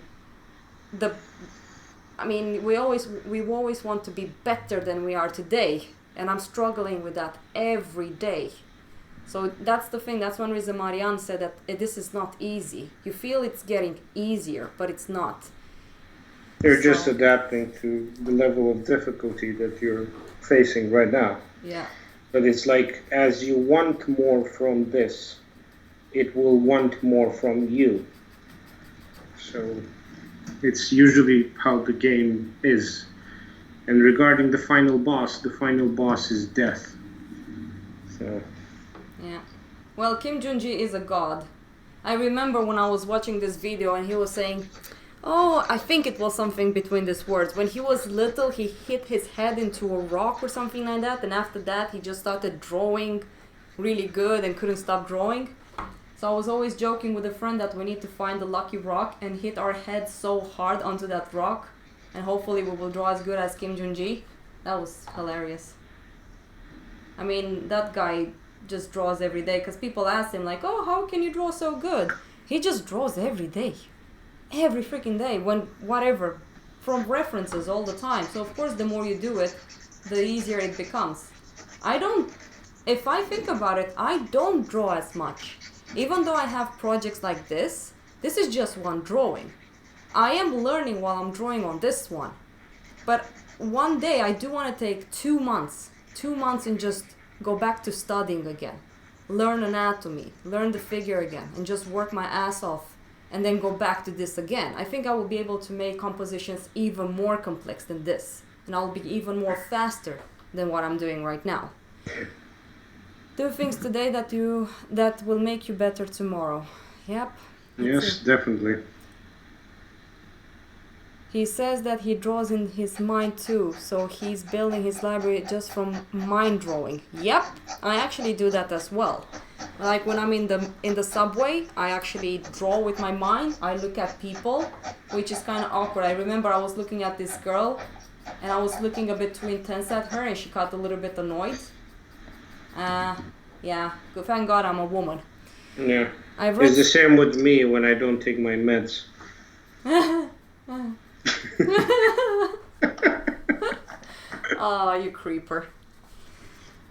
B: we always want to be better than we are today, and I'm struggling with that every day. So that's the thing. That's one reason Marianne said that this is not easy. You feel it's getting easier, but it's not.
A: You're just adapting to the level of difficulty that you're facing right now.
B: Yeah.
A: But it's like, as you want more from this, it will want more from you. So it's usually how the game is. And regarding the final boss is death. So.
B: Yeah. Well, Kim Jong-ji is a god. I remember when I was watching this video and he was saying, oh, I think it was something between these words. When he was little, he hit his head into a rock or something like that. And after that, he just started drawing really good and couldn't stop drawing. So I was always joking with a friend that we need to find the lucky rock and hit our head so hard onto that rock. And hopefully we will draw as good as Kim Jong-ji. That was hilarious. I mean, that guy just draws every day. Because people ask him like, oh, how can you draw so good? He just draws every day. Every freaking day, whatever, from references all the time. So of course the more you do it, the easier it becomes. If I think about it, I don't draw as much. Even though I have projects like this is just one drawing. I am learning while I'm drawing on this one. But one day I do want to take 2 months and just go back to studying again. Learn anatomy, learn the figure again, and just work my ass off. And then go back to this again. I think I will be able to make compositions even more complex than this. And I'll be even more faster than what I'm doing right now. Do things today that will make you better tomorrow. Yep.
A: Yes, definitely.
B: He says that he draws in his mind too, so he's building his library just from mind drawing. Yep, I actually do that as well. Like when I'm in the subway, I actually draw with my mind. I look at people, which is kind of awkward. I remember I was looking at this girl, and I was looking a bit too intense at her, and she got a little bit annoyed. Yeah, thank God I'm a woman.
A: Yeah, it's the same with me when I don't take my meds.
B: Oh, you creeper.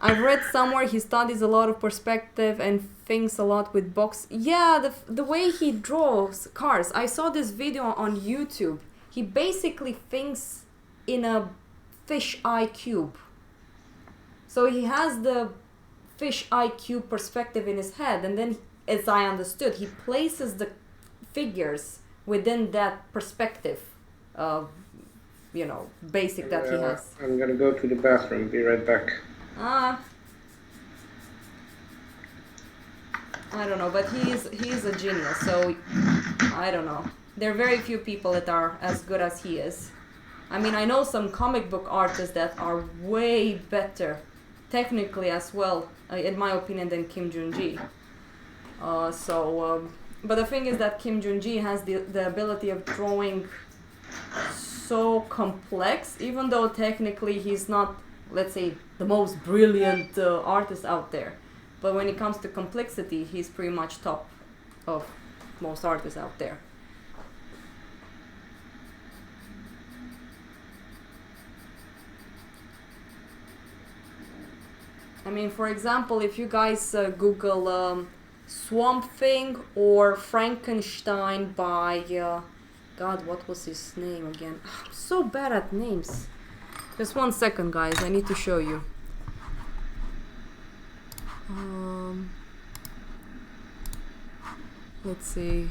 B: I've read somewhere he studies a lot of perspective and thinks a lot with box. Yeah, the way he draws cars. I saw this video on YouTube. He basically thinks in a fish eye cube. So he has the fish eye cube perspective in his head, and then, as I understood, he places the figures within that perspective. Basic that he has.
A: I'm gonna go to the bathroom. Be right back.
B: I don't know, but he's a genius, so I don't know. There are very few people that are as good as he is. I mean, I know some comic book artists that are way better, technically as well, in my opinion, than Kim Jong-ji. But the thing is that Kim Jong-ji has the ability of drawing so complex, even though technically he's not, let's say, the most brilliant artist out there. But when it comes to complexity, he's pretty much top of most artists out there. I mean, for example, if you guys Google Swamp Thing or Frankenstein by... God, what was his name again? I'm so bad at names. Just 1 second, guys. I need to show you. Let's see.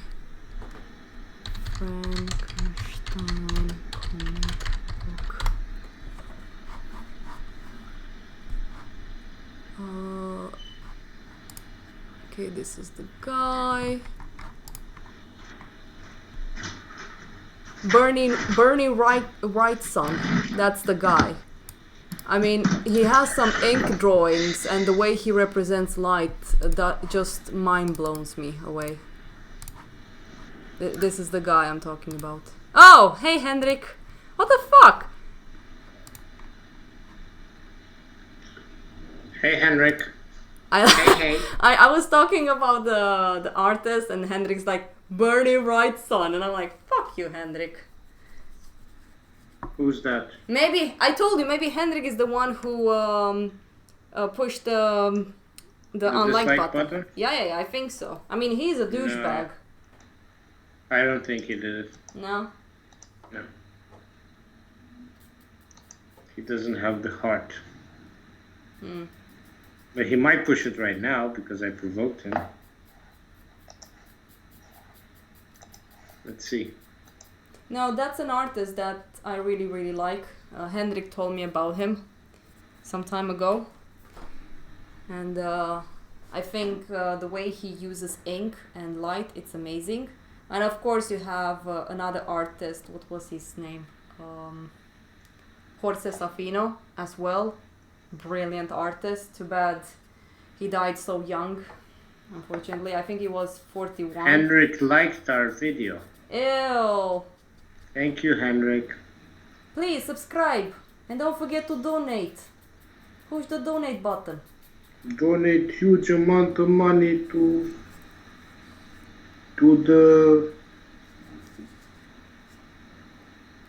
B: Frankenstein comic book. Okay, this is the guy. Bernie Wrightson, that's the guy. I mean, he has some ink drawings, and the way he represents light, that just mind blows me away. This is the guy I'm talking about. Oh, hey Hendrik! What the fuck?
A: Hey, Henrik.
B: I
A: Hey.
B: I was talking about the artist, and Hendrik's like, Bernie Wright son, and I'm like, fuck you, Hendrik.
A: Who's that?
B: Maybe I told you. Maybe Hendrik is the one who pushed the unlike
A: dislike
B: button. Yeah. I think so. I mean, he's a douchebag.
A: I don't think he did it.
B: No.
A: No. He doesn't have the heart. But he might push it right now because I provoked him. Let's see.
B: No, that's an artist that I really, really like. Hendrik told me about him some time ago. And I think the way he uses ink and light, it's amazing. And of course you have another artist, what was his name? Jorge Safino as well. Brilliant artist. Too bad he died so young, unfortunately. I think he was 41.
A: Henrik liked our video.
B: Ew!
A: Thank you, Henrik.
B: Please subscribe and don't forget to donate. Push the donate button.
A: Donate huge amount of money to the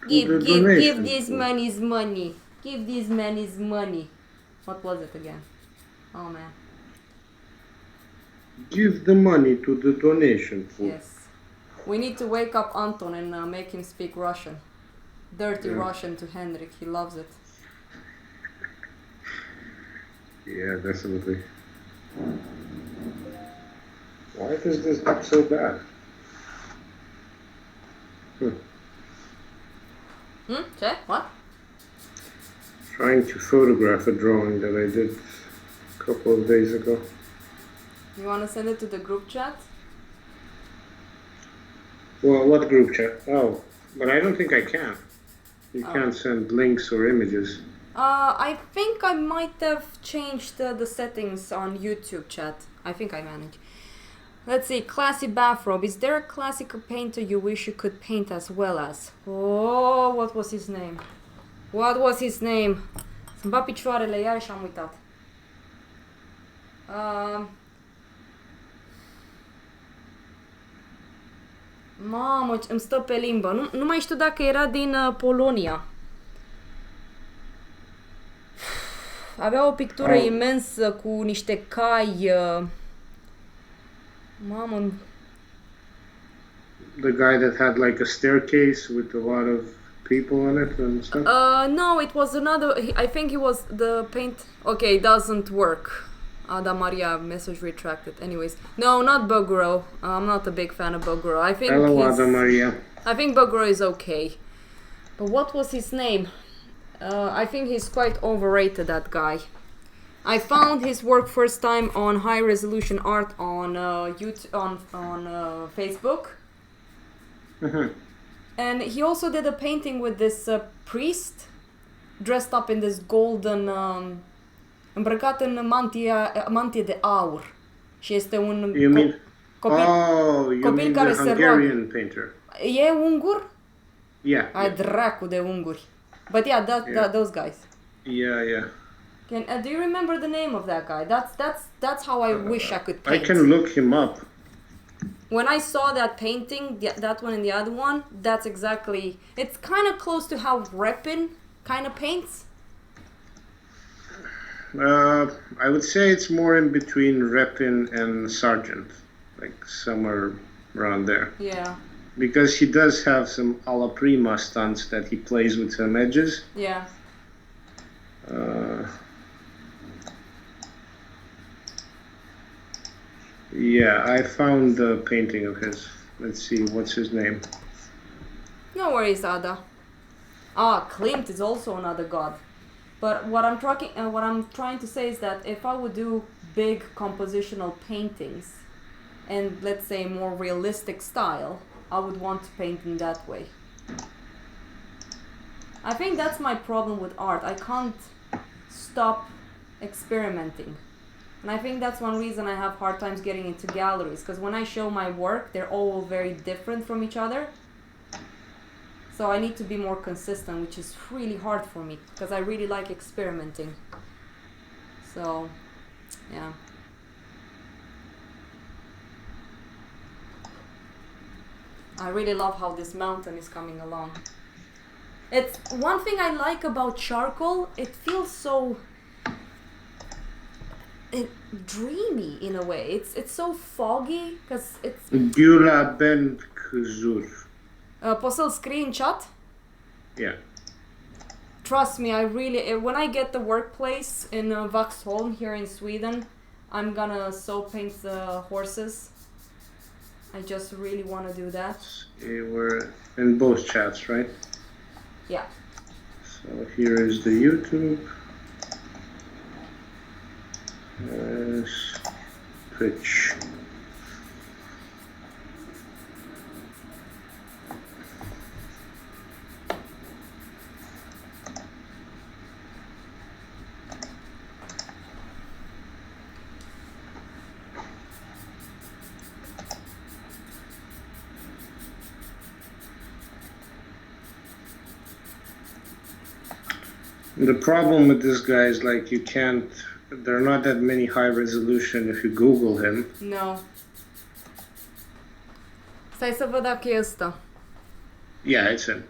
B: Give these money's money. Give these man his money. What was it again? Oh man.
A: Give the money to the donation pool.
B: Yes. We need to wake up Anton and make him speak Russian. Dirty Russian to Henrik. He loves it.
A: Yeah, definitely. Why does this look so bad?
B: Che? What?
A: Trying to photograph a drawing that I did a couple of days ago.
B: You wanna send it to the group chat?
A: Well, what group chat? Oh, but I don't think I can. You can't send links or images.
B: I think I might have changed the settings on YouTube chat. I think I managed. Let's see, classy bathrobe. Is there a classical painter you wish you could paint as well as? Oh, what was his name? What was his name? Să-mi bat picioarele iar și am uitat. Mamă, îmi stă pe limbă. Nu mai știu dacă era din Polonia. Avea o pictură imensă cu niște cai. Mamă.
A: The guy that had like a staircase with a lot of people on it and stuff?
B: No, it was another. I think it was the paint. Okay, it doesn't work. Ada Maria message retracted. Anyways, no, not Bogoro. I'm not a big fan of Bogoro. I think
A: Hello, Ada Maria.
B: I think Bogoro is okay. But what was his name? I think he's quite overrated, that guy. I found his work first time on High Resolution Art on YouTube, on Facebook. And he also did a painting with this priest dressed up in this golden îmbrăcat în mantie de aur. Și este un copil care se roagă.
A: Painter.
B: E ungur?
A: Yeah.
B: Ai dracu de unguri. But yeah, those guys.
A: Yeah.
B: Do you remember the name of that guy? That's how I wish I could paint.
A: I can look him up.
B: When I saw that painting, that one and the other one, that's exactly... It's kind of close to how Repin kind of paints.
A: I would say it's more in between Repin and Sargent. Like somewhere around there.
B: Yeah.
A: Because he does have some alla prima stunts that he plays with some edges.
B: Yeah.
A: Yeah, I found the painting of his. Let's see, what's his name?
B: No worries, Ada. Klimt is also another god. But what I'm trying to say is that if I would do big compositional paintings and let's say more realistic style, I would want to paint in that way. I think that's my problem with art. I can't stop experimenting. And I think that's one reason I have hard times getting into galleries, because when I show my work, they're all very different from each other. So I need to be more consistent, which is really hard for me, because I really like experimenting. So, yeah. I really love how this mountain is coming along. It's one thing I like about charcoal, it feels so dreamy in a way. It's so foggy, because it's...
A: Gyula Ben Kuzur.
B: Poți să-l scrii în chat?
A: Yeah.
B: Trust me, I really... When I get the workplace in Vaxholm here in Sweden, I'm gonna paint the horses. I just really want to do that.
A: We're in both chats, right?
B: Yeah.
A: So here is the YouTube. Twitch. The problem with this guy is like you can't, there are not that many high resolution if you Google him.
B: No. Stai să văd dacă e ăsta.
A: Yeah, it's him.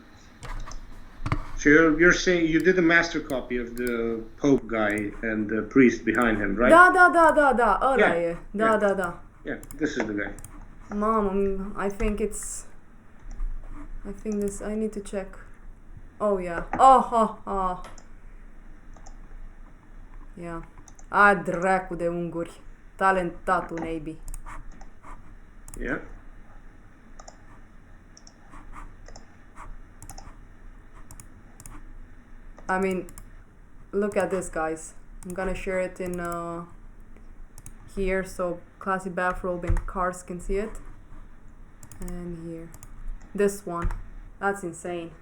A: So you're saying you did a master copy of the Pope guy and the priest behind him, right?
B: Da, ăla
A: Yeah.
B: e.
A: Yeah.
B: Da.
A: Yeah, this is the guy.
B: Mamă, I think this, I need to check. Oh, yeah. Oh. Yeah. Dracu de unguri. Talentatul neighbie.
A: Yeah.
B: I mean, look at this, guys. I'm gonna share it in here so classy bathrobe and cars can see it. And here. This one. That's insane.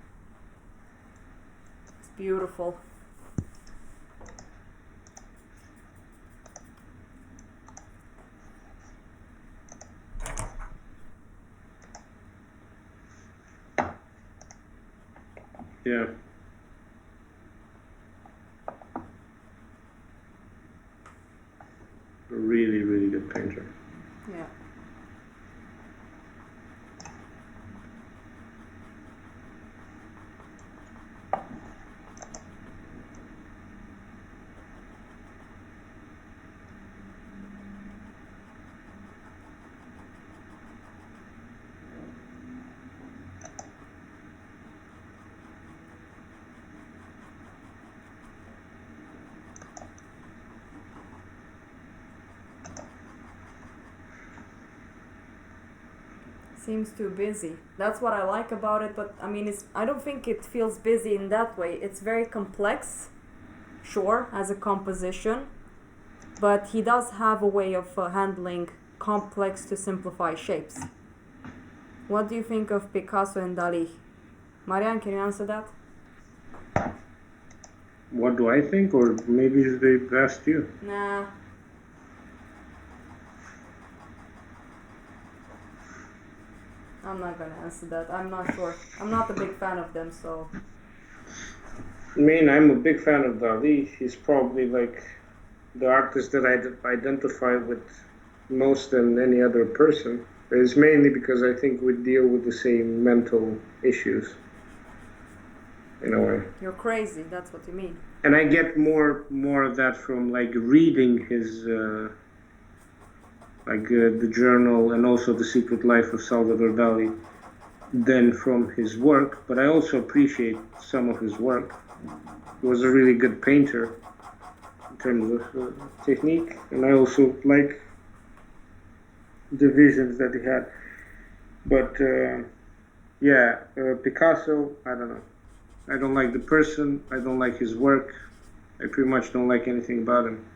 B: It's beautiful.
A: Yeah. A really, really good painter.
B: Yeah. Seems too busy. That's what I like about it, but I mean, I don't think it feels busy in that way. It's very complex, sure, as a composition, but he does have a way of handling complex to simplified shapes. What do you think of Picasso and Dali? Marian, can you answer that?
A: What do I think, or maybe they've asked you?
B: Nah. I'm not gonna answer that. I'm not sure. I'm not a big fan of them, so...
A: I mean, I'm a big fan of Dali. He's probably like the artist that I identify with most than any other person. It's mainly because I think we deal with the same mental issues, in a way.
B: You're crazy, that's what you mean.
A: And I get more of that from like reading his the journal and also The Secret Life of Salvador Dali than from his work, but I also appreciate some of his work. He was a really good painter in terms of technique, and I also like the visions that he had. But Picasso, I don't know. I don't like the person, I don't like his work, I pretty much don't like anything about him.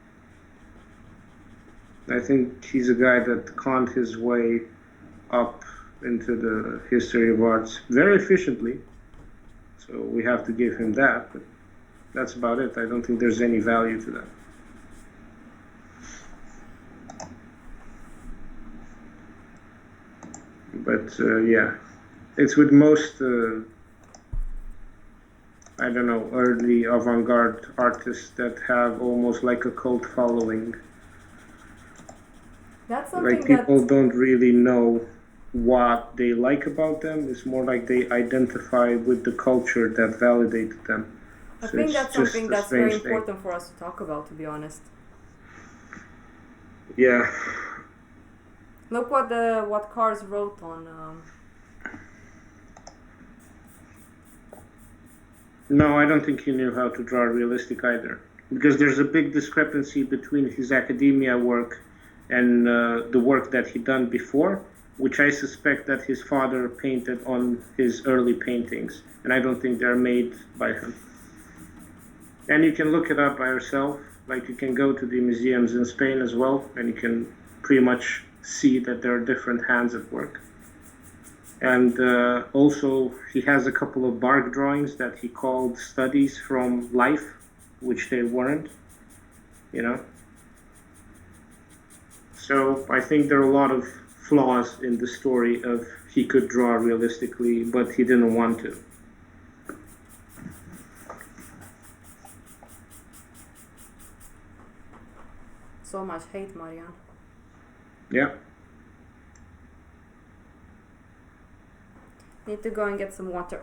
A: I think he's a guy that conned his way up into the history of arts very efficiently, So we have to give him that, but that's about it. I don't think there's any value to that. But yeah, it's with most, I don't know, early avant-garde artists that have almost like a cult following.
B: That's something
A: Like people don't really know what they like about them. It's more like they identify with the culture that validated them.
B: I
A: So
B: think
A: it's
B: that's
A: just
B: something
A: a
B: that's very
A: strange thing.
B: important for us to talk about, to be honest.
A: Yeah.
B: Look what Cars wrote on.
A: No, I don't think he knew how to draw realistic either. Because there's a big discrepancy between his academia work and the work that he done before, which I suspect that his father painted on his early paintings, and I don't think they're made by him. And you can look it up by yourself. Like you can go to the museums in Spain as well, and you can pretty much see that there are different hands at work. And also, he has a couple of bark drawings that he called studies from life, which they weren't, you know. So I think there are a lot of flaws in the story of he could draw realistically, but he didn't want to.
B: So much hate, Marian.
A: Yeah.
B: Need to go and get some water.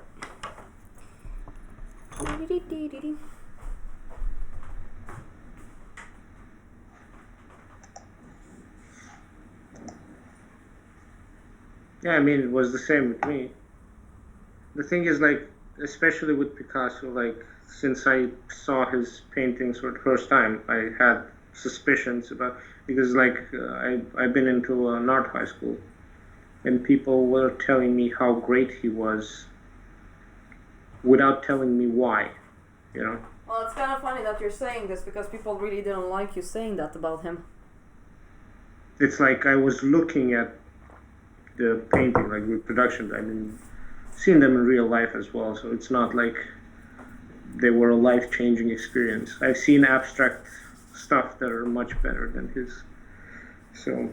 A: Yeah, I mean, it was the same with me. The thing is, like, especially with Picasso, like, since I saw his paintings for the first time, I had suspicions about, because, like, I've been into an art high school, and people were telling me how great he was without telling me why, you know?
B: Well, it's kind of funny that you're saying this because people really didn't like you saying that about him.
A: It's like I was looking at the painting, like reproductions. I mean, seen them in real life as well, so it's not like they were a life-changing experience. I've seen abstract stuff that are much better than his. So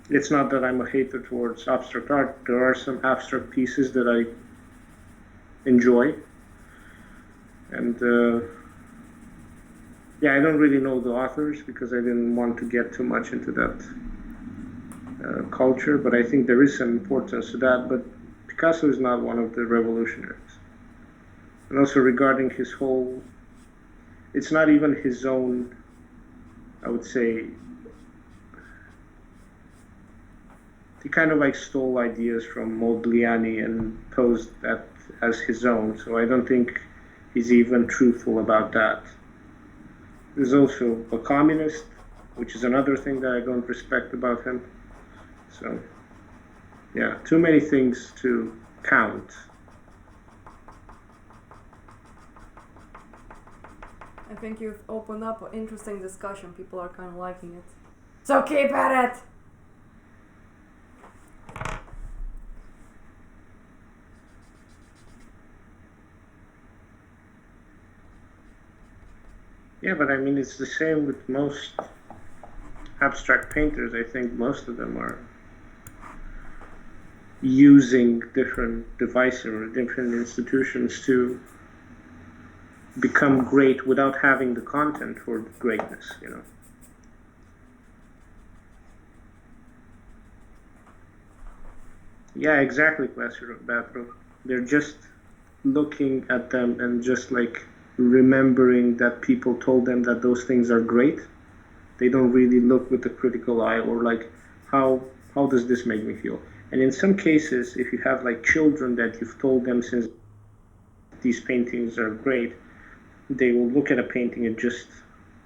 A: it's not that I'm a hater towards abstract art. There are some abstract pieces that I enjoy. And yeah, I don't really know the authors because I didn't want to get too much into that culture, but I think there is some importance to that. But Picasso is not one of the revolutionaries. And also regarding his whole, it's not even his own, I would say, he kind of like stole ideas from Modigliani and posed that as his own, so I don't think he's even truthful about that. He's also a communist, which is another thing that I don't respect about him. So, yeah, too many things to count.
B: I think you've opened up an interesting discussion. People are kind of liking it. So keep at it!
A: Yeah, but I mean, it's the same with most abstract painters. I think most of them are using different devices or different institutions to become great without having the content for greatness, you know. Yeah, exactly, Bathroom. They're just looking at them and just like remembering that people told them that those things are great. They don't really look with a critical eye or like how does this make me feel? And in some cases, if you have like children that you've told them since these paintings are great, they will look at a painting and just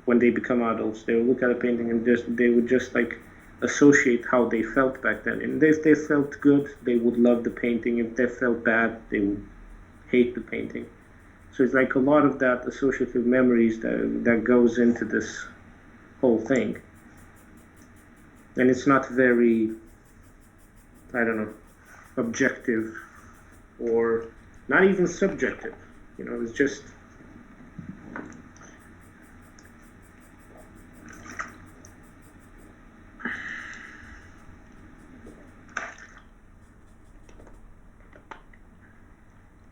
A: when they become adults, they will look at a painting and they would just like associate how they felt back then. And if they felt good, they would love the painting. If they felt bad, they would hate the painting. So it's like a lot of that associative memories that goes into this whole thing. And it's not very, I don't know, objective or not even subjective. It's just.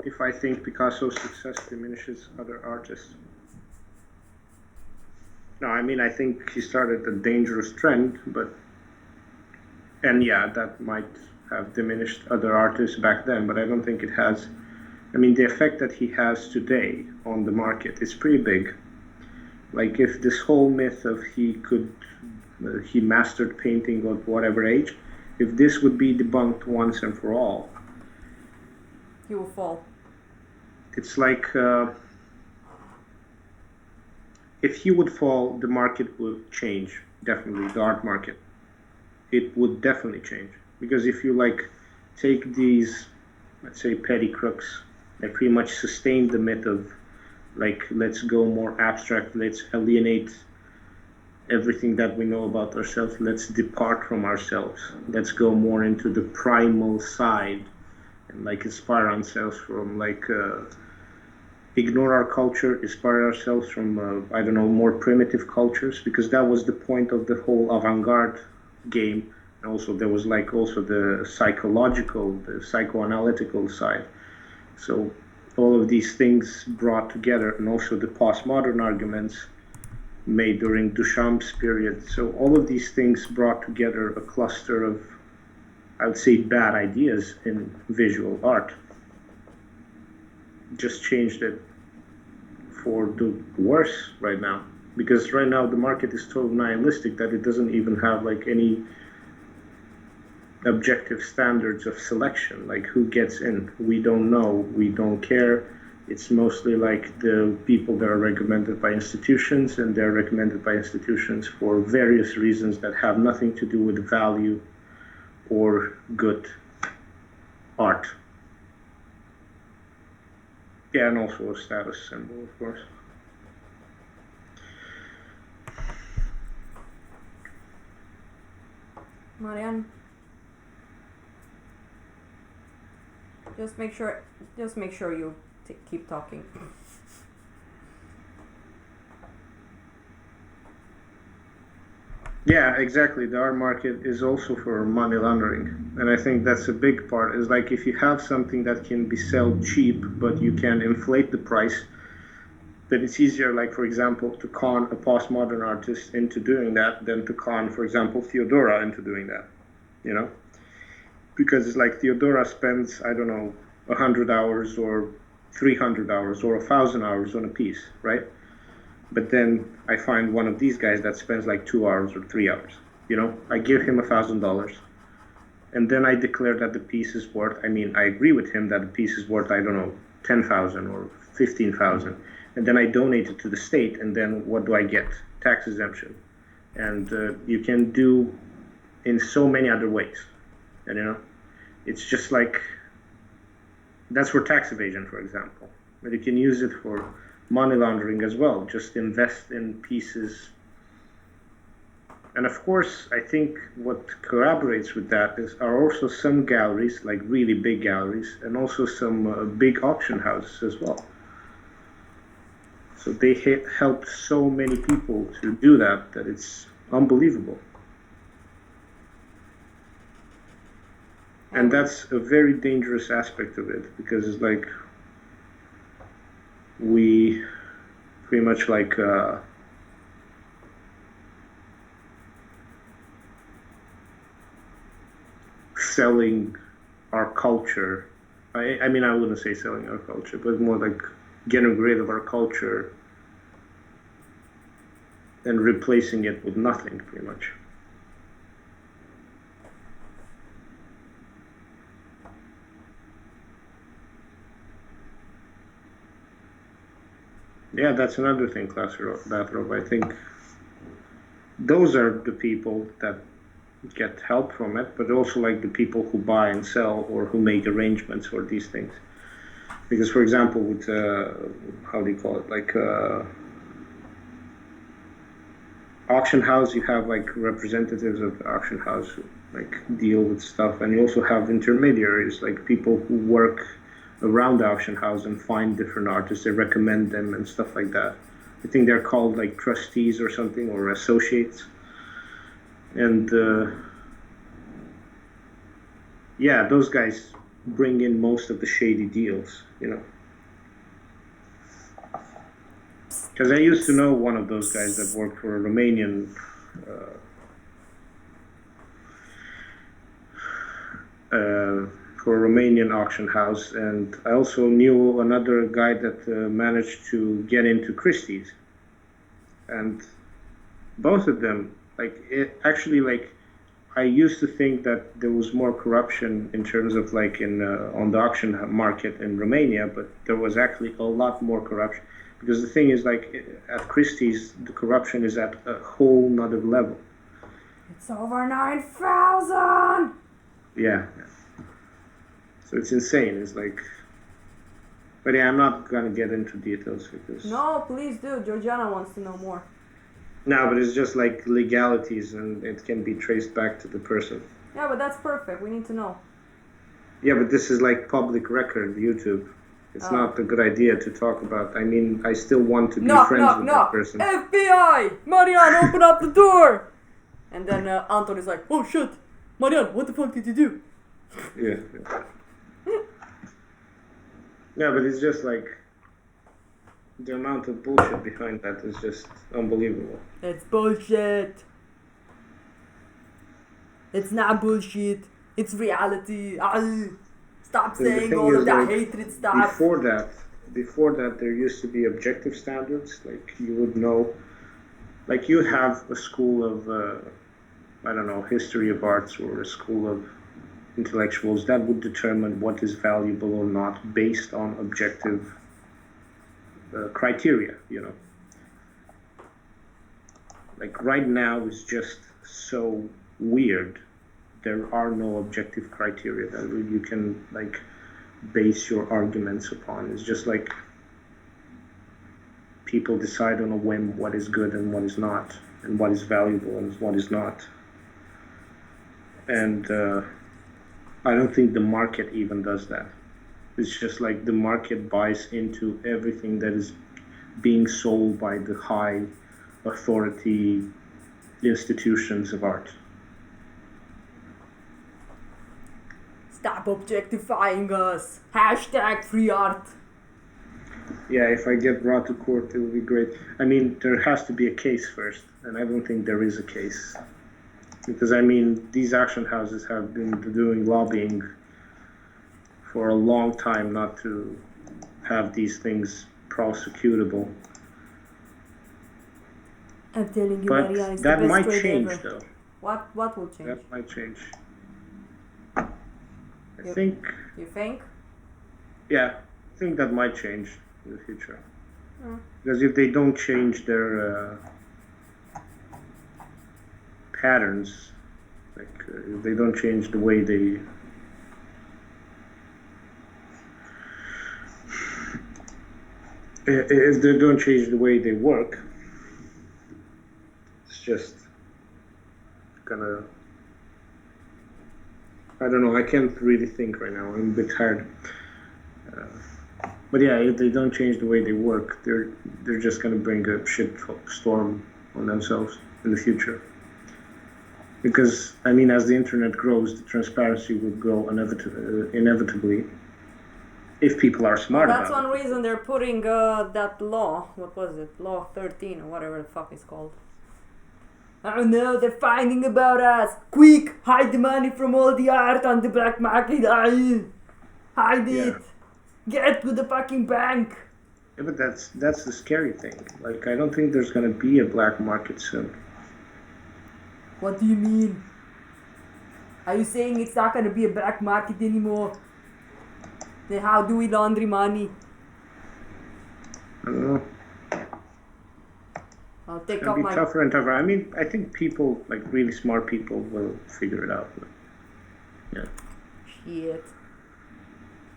A: If I think Picasso's success diminishes other artists. No, I mean, I think he started a dangerous trend, and yeah, that might have diminished other artists back then, but I don't think it has. I mean, the effect that he has today on the market is pretty big. Like, if this whole myth of he mastered painting at whatever age, if this would be debunked once and for all,
B: he will fall.
A: It's like if he would fall, the market would change. Definitely, the art market. It would definitely change, because if you like take these, let's say, petty crooks that pretty much sustain the myth of like, let's go more abstract, let's alienate everything that we know about ourselves, let's depart from ourselves, let's go more into the primal side, and like inspire ourselves from like ignore our culture, inspire ourselves from I don't know, more primitive cultures, because that was the point of the whole avant-garde game. And also there was like also the psychoanalytical side. So all of these things brought together, and also the postmodern arguments made during Duchamp's period. So all of these things brought together a cluster of, I would say, bad ideas in visual art. Just changed it for the worse right now, because right now the market is so nihilistic that it doesn't even have like any objective standards of selection, like who gets in. We don't know, we don't care. It's mostly like the people that are recommended by institutions, and they're recommended by institutions for various reasons that have nothing to do with value or good art. Yeah, and also a status symbol, of course.
B: Marianne, just make sure you keep talking.
A: Yeah, exactly. The art market is also for money laundering, and I think that's a big part. Is like if you have something that can be sold cheap, but you can inflate the price, then it's easier, like for example, to con a postmodern artist into doing that than to con, for example, Theodora into doing that. Because it's like Theodora spends, I don't know, 100 hours or 300 hours or 1,000 hours on a piece, right? But then I find one of these guys that spends like 2 hours or 3 hours. I give him $1,000, and then I declare that the piece is worth. I mean, I agree with him that the piece is worth, I don't know, 10,000 or 15,000, and then I donate it to the state. And then what do I get? Tax exemption, and you can do in so many other ways. And it's just like that's for tax evasion, for example. But you can use it for money laundering as well. Just invest in pieces. And of course, I think what corroborates with that are also some galleries, like really big galleries, and also some big auction houses as well. So they helped so many people to do that it's unbelievable. And that's a very dangerous aspect of it, because it's like we pretty much like selling our culture. I mean, I wouldn't say selling our culture, but more like getting rid of our culture and replacing it with nothing, pretty much. Yeah, that's another thing, Klaus Bathrobe. I think those are the people that get help from it, but also like the people who buy and sell or who make arrangements for these things. Because, for example, with how do you call it, like auction house, you have like representatives of the auction house who like deal with stuff, and you also have intermediaries, like people who work around the auction house and find different artists. They recommend them and stuff like that. I think they're called like trustees or something, or associates. And yeah, those guys bring in most of the shady deals, you know. Because I used to know one of those guys that worked for a Romanian auction house, and I also knew another guy that managed to get into Christie's, and both of them, like, it actually, like, I used to think that there was more corruption in terms of like in on the auction market in Romania, but there was actually a lot more corruption, because the thing is, like, at Christie's the corruption is at a whole nother level.
B: It's over 9,000.
A: Yeah. So it's insane. It's like, but yeah, I'm not gonna get into details because.
B: No, please do. Georgiana wants to know more.
A: No, but it's just like legalities, and it can be traced back to the person.
B: Yeah, but that's perfect. We need to know.
A: Yeah, but this is like public record, YouTube. It's not a good idea to talk about. I mean, I still want to be friends with that person.
B: FBI! Marian, open up the door! And then Anton is like, oh shit! Marian, what the fuck did you do?
A: Yeah. Yeah, but it's just like, the amount of bullshit behind that is just unbelievable.
B: It's bullshit. It's not bullshit. It's reality. Stop saying all of that hatred stuff.
A: Before that, there used to be objective standards. Like, you would know, like, you have a school of, I don't know, history of arts, or a school of intellectuals that would determine what is valuable or not based on objective criteria, you know. Like, right now is just so weird. There are no objective criteria that you can, like, base your arguments upon. It's just like people decide on a whim what is good and what is not, and what is valuable and what is not. And I don't think the market even does that. It's just like the market buys into everything that is being sold by the high authority institutions of art.
B: Stop objectifying us. Hashtag free art.
A: Yeah, if I get brought to court, it will be great. I mean, there has to be a case first, and I don't think there is a case. Because, I mean, these auction houses have been doing lobbying for a long time not to have these things prosecutable.
B: I'm telling you,
A: but
B: Maria, it's
A: that
B: the best
A: might
B: trade
A: change,
B: ever.
A: though.
B: What will change?
A: That might change. I think.
B: You think?
A: Yeah, I think that might change in the future. Because if they don't change their patterns, like if they don't change the way they if they don't change the way they work, it's just gonna, I don't know, I can't really think right now, I'm a bit tired. But yeah, if they don't change the way they work, they're just gonna bring a shit storm on themselves in the future. Because, I mean, as the internet grows, the transparency will grow inevitably, if people are smart about it.
B: That's one reason they're putting that law, what was it, Law 13 or whatever the fuck it's called. Oh no, they're finding about us! Quick, hide the money from all the art on the black market! Hide it! Get to the fucking bank!
A: Yeah, but that's the scary thing. Like, I don't think there's gonna be a black market soon.
B: What do you mean? Are you saying it's not gonna be a black market anymore? Then how do we launder money?
A: I don't know.
B: I'll take
A: It'll
B: off
A: be
B: my...
A: tougher and tougher. I mean, I think people, like really smart people, will figure it out. Yeah.
B: Shit.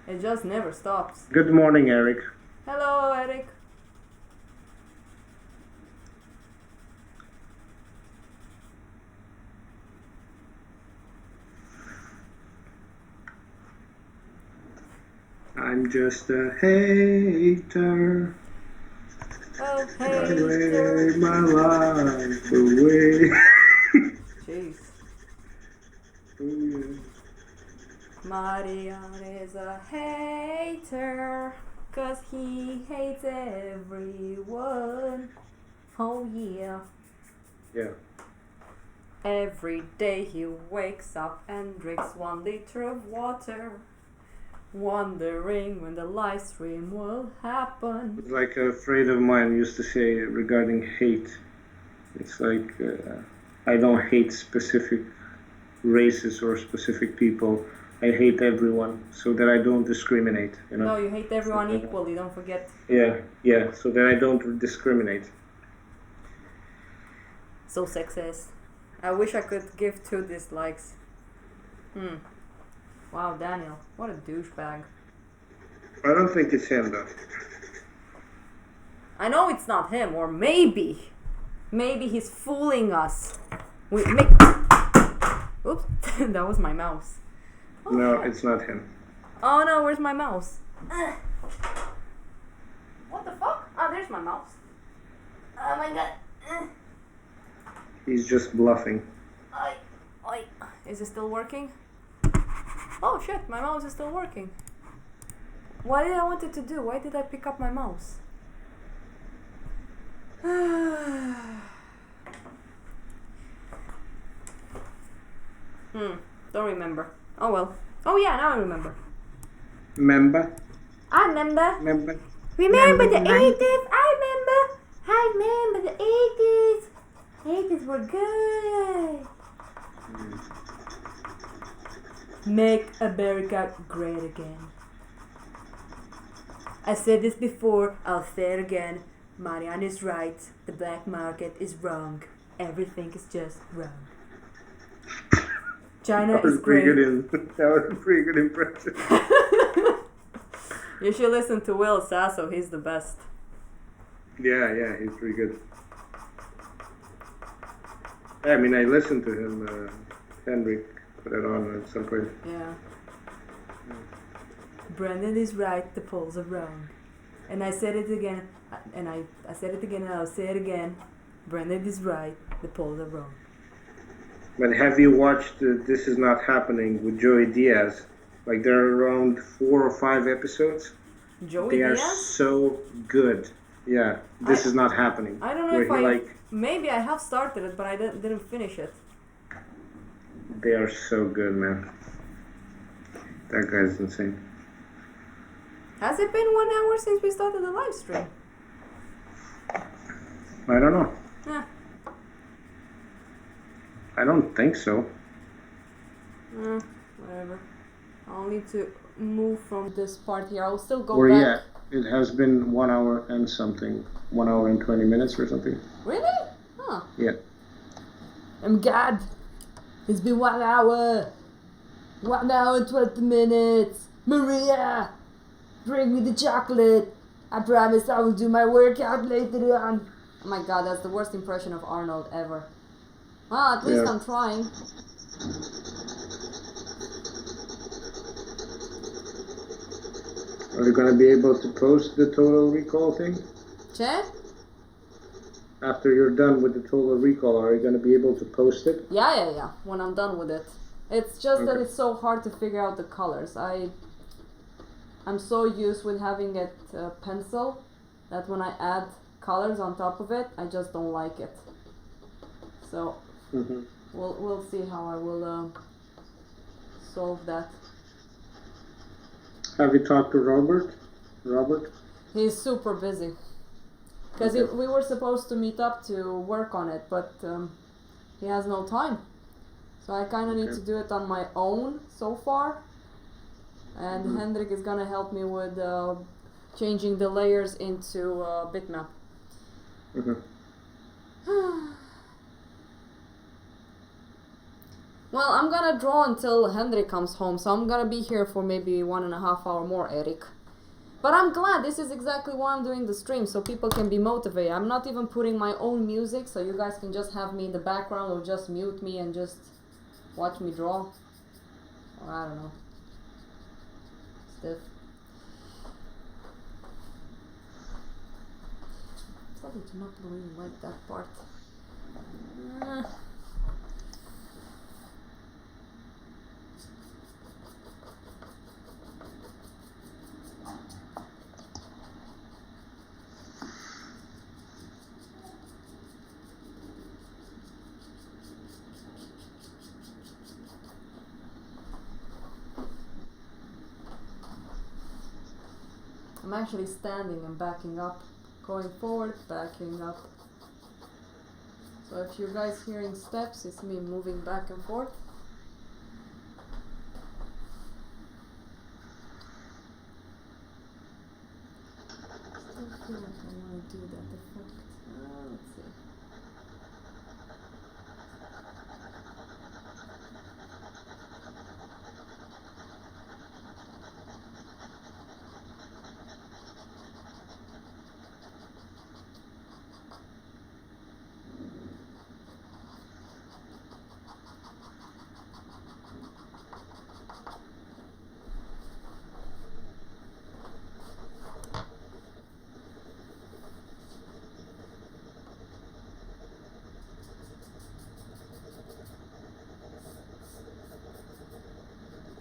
B: It just never stops.
A: Good morning, Eric.
B: Hello, Eric.
A: I'm just a hater.
B: Oh,
A: I
B: hater.
A: lay my life away.
B: Jeez.
A: Oh, yeah.
B: Marian is a hater, 'cause he hates everyone. Oh yeah.
A: Yeah.
B: Every day he wakes up and drinks 1 liter of water, wondering when the live stream will happen.
A: Like a friend of mine used to say regarding hate. It's like I don't hate specific races or specific people. I hate everyone so that I don't discriminate.
B: No, you hate everyone equally, don't forget.
A: Yeah, so that I don't discriminate.
B: So sexist. I wish I could give 2 dislikes. Wow, Daniel, what a douchebag.
A: I don't think it's him though.
B: I know it's not him, or maybe he's fooling us. Oops, that was my mouse. Oh,
A: No,
B: shit.
A: it's not him.
B: Oh no, where's my mouse? What the fuck? Oh, there's my mouse. Oh my god.
A: He's just bluffing.
B: Is it still working? Oh shit, my mouse is still working. What did I want it to do? Why did I pick up my mouse? Don't remember. Oh well. Oh yeah, now I remember.
A: Remember?
B: I remember.
A: Remember?
B: Remember the
A: Remember.
B: 80s? I remember the 80s. 80s were good. Make America great again. I said this before, I'll say it again. Marianne is right. The black market is wrong. Everything is just wrong. China
A: That was
B: is
A: pretty
B: great.
A: good. That was a pretty good impression.
B: You should listen to Will Sasso. He's the best.
A: Yeah, he's pretty good. I mean, I listened to him. Henrik put it on at some point.
B: Yeah. Brendan is right, the polls are wrong. And I said it again, and I said it again, and I'll say it again. Brendan is right, the polls are wrong.
A: But have you watched This Is Not Happening with Joey Diaz? Like, there are around 4 or 5 episodes.
B: Joey
A: They are
B: Diaz?
A: so good. Yeah, This Is Not Happening.
B: I don't know
A: where
B: if maybe I have started it, but I didn't finish it.
A: They are so good, man. That guy's insane.
B: Has it been 1 hour since we started the live stream?
A: I don't know.
B: Yeah.
A: I don't think so.
B: Whatever. I'll need to move from this part here. I'll still go
A: Or
B: back.
A: yeah, it has been 1 hour and something. 1 hour and 20 minutes or something.
B: Really? Huh.
A: Yeah.
B: God. It's been 1 hour. 1 hour and 20 minutes. Maria, bring me the chocolate. I promise I will do my workout later on. Oh my god, that's the worst impression of Arnold ever. Well, at least
A: Yeah.
B: I'm trying.
A: Are you going to be able to post the Total Recall thing?
B: Che?
A: After you're done with the Total Recall, are you going to be able to post it?
B: Yeah. When I'm done with it. It's just that
A: Okay.
B: it's so hard to figure out the colors. I'm so used with having it pencil that when I add colors on top of it, I just don't like it. So
A: Mm-hmm.
B: we'll see how I will solve that.
A: Have you talked to Robert? Robert?
B: He's super busy. Because
A: Okay.
B: we were supposed to meet up to work on it, but he has no time. So I kind of need
A: Okay.
B: to do it on my own so far. And
A: Mhm.
B: Hendrik is gonna help me with changing the layers into bitmap.
A: Mm-hmm.
B: Well, I'm gonna draw until Hendrik comes home, so I'm gonna be here for maybe 1.5 hours more, Eric. But I'm glad this is exactly why I'm doing the stream, so people can be motivated. I'm not even putting my own music, so you guys can just have me in the background or just mute me and just watch me draw. Or I don't know. Stiff. Starting to not really like that part. I'm actually standing and backing up, going forward, backing up. So if you guys hearing steps, it's me moving back and forth. Still feel like I want to do that effect. Let's see.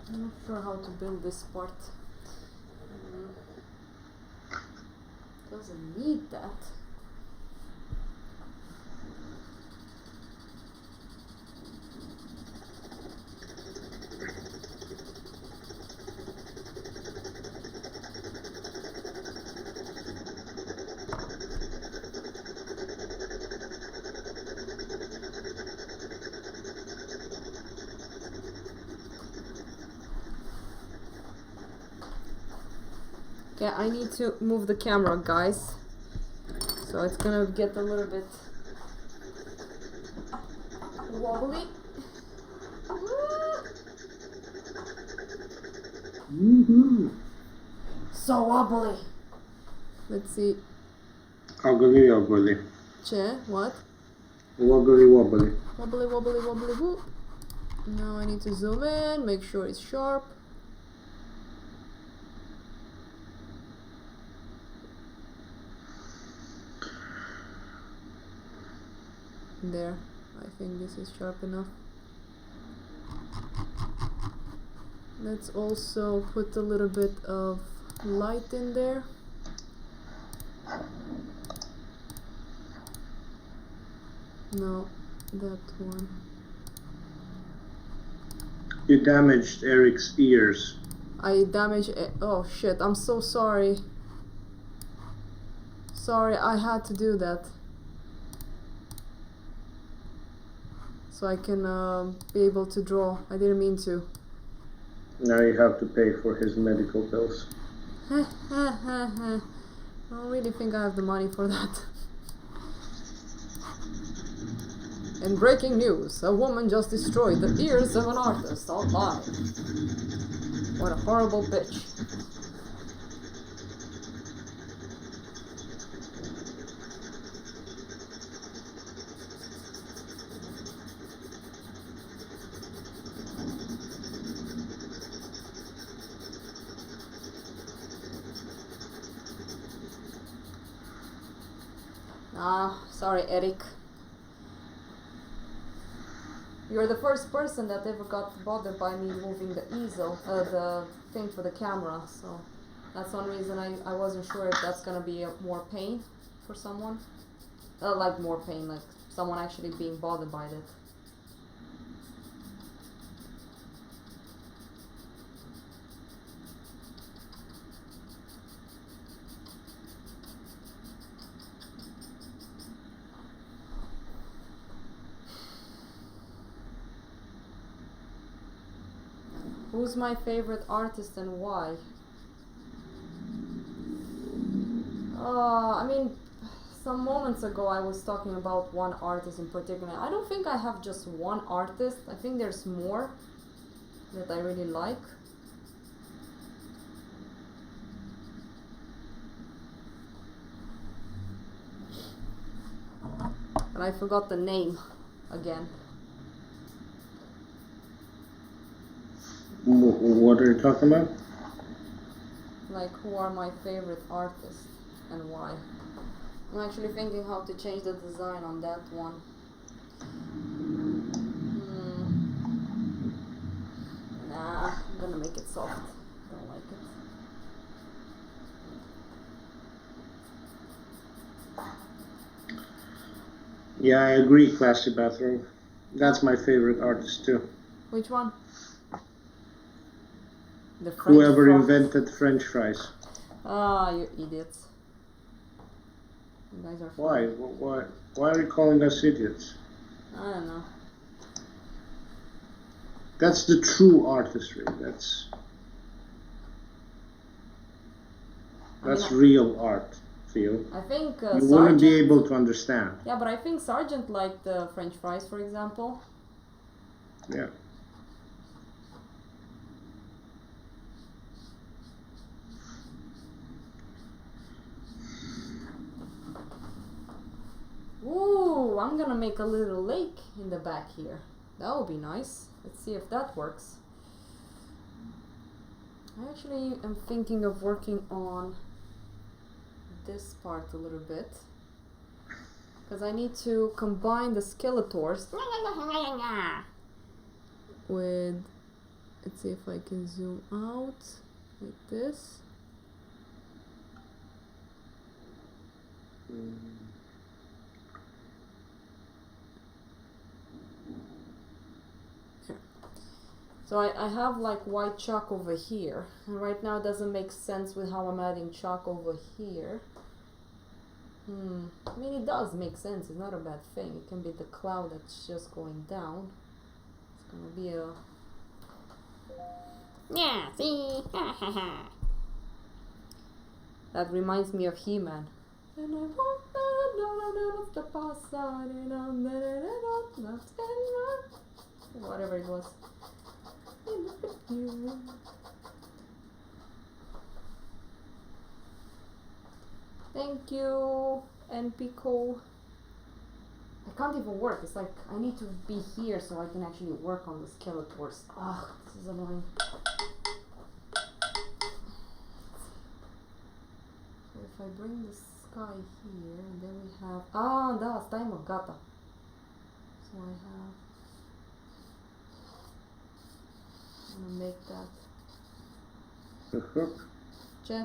B: I'm not sure how to build this part. Doesn't need that. Okay, I need to move the camera, guys. So it's gonna get a little bit wobbly. So wobbly. Let's see.
A: Ugly, ugly.
B: Che, what?
A: Wobbly, wobbly.
B: Wobbly, wobbly, wobbly, whoop. Now I need to zoom in, make sure it's sharp. There, I think this is sharp enough. Let's also put a little bit of light in there. No, that one.
A: You damaged Eric's ears.
B: I damaged it. Oh shit, I'm so sorry. Sorry, I had to do that. So I can be able to draw. I didn't mean to.
A: Now you have to pay for his medical bills.
B: I don't really think I have the money for that. In breaking news, a woman just destroyed the ears of an artist online. What a horrible bitch. Ah, sorry, Eric. You're the first person that ever got bothered by me moving the easel, the thing for the camera, so that's one reason I wasn't sure if that's gonna be more pain for someone. Like more pain, like someone actually being bothered by it. Who's my favorite artist and why? I mean, some moments ago I was talking about one artist in particular. I don't think I have just one artist. I think there's more that I really like. But I forgot the name again.
A: What are you talking about?
B: Like, who are my favorite artists and why? I'm actually thinking how to change the design on that one. Nah, I'm gonna make it soft. Don't like it.
A: Yeah, I agree, Classy Bathrobe. That's my favorite artist too.
B: Which one? The French
A: Whoever
B: fries.
A: invented French fries.
B: Ah, you idiots. You guys are
A: Why?
B: funny.
A: Why are you calling us idiots?
B: I don't know.
A: That's the true artistry. That's real art, Theo.
B: I think
A: you wouldn't be able to understand.
B: Yeah, but I think Sargent liked the French fries, for example.
A: Yeah.
B: Ooh, I'm gonna make a little lake in the back here. That would be nice. Let's see if that works. I actually am thinking of working on this part a little bit, because I need to combine the Skeletors with, let's see if I can zoom out like this. So I have like white chalk over here, and right now it doesn't make sense with how I'm adding chalk over here. I mean, it does make sense, it's not a bad thing. It can be the cloud that's just going down. It's gonna be a... Yeah, see? That reminds me of He-Man. And I walk the the past side and I'm whatever it was. Thank you, NPCO. I can't even work. It's like I need to be here so I can actually work on the Skeletors. Ugh, this is annoying. So if I bring the sky here, and then we have... Ah, da, stajemo, gata. So I have... I'm gonna make that.
A: The hook.
B: Che.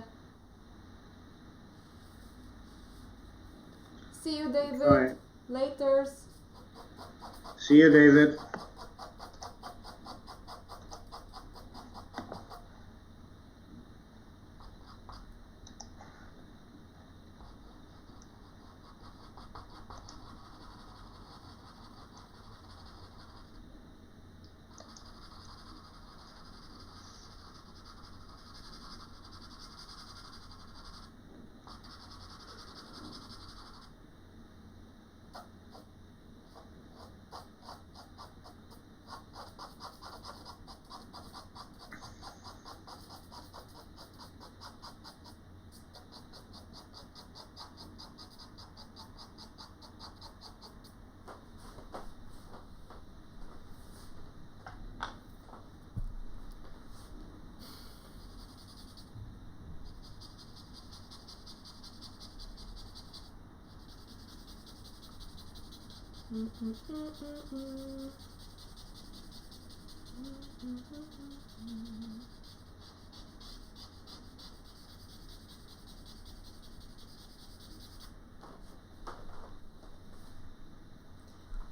B: See you, David.
A: Bye.
B: Laters.
A: See you, David.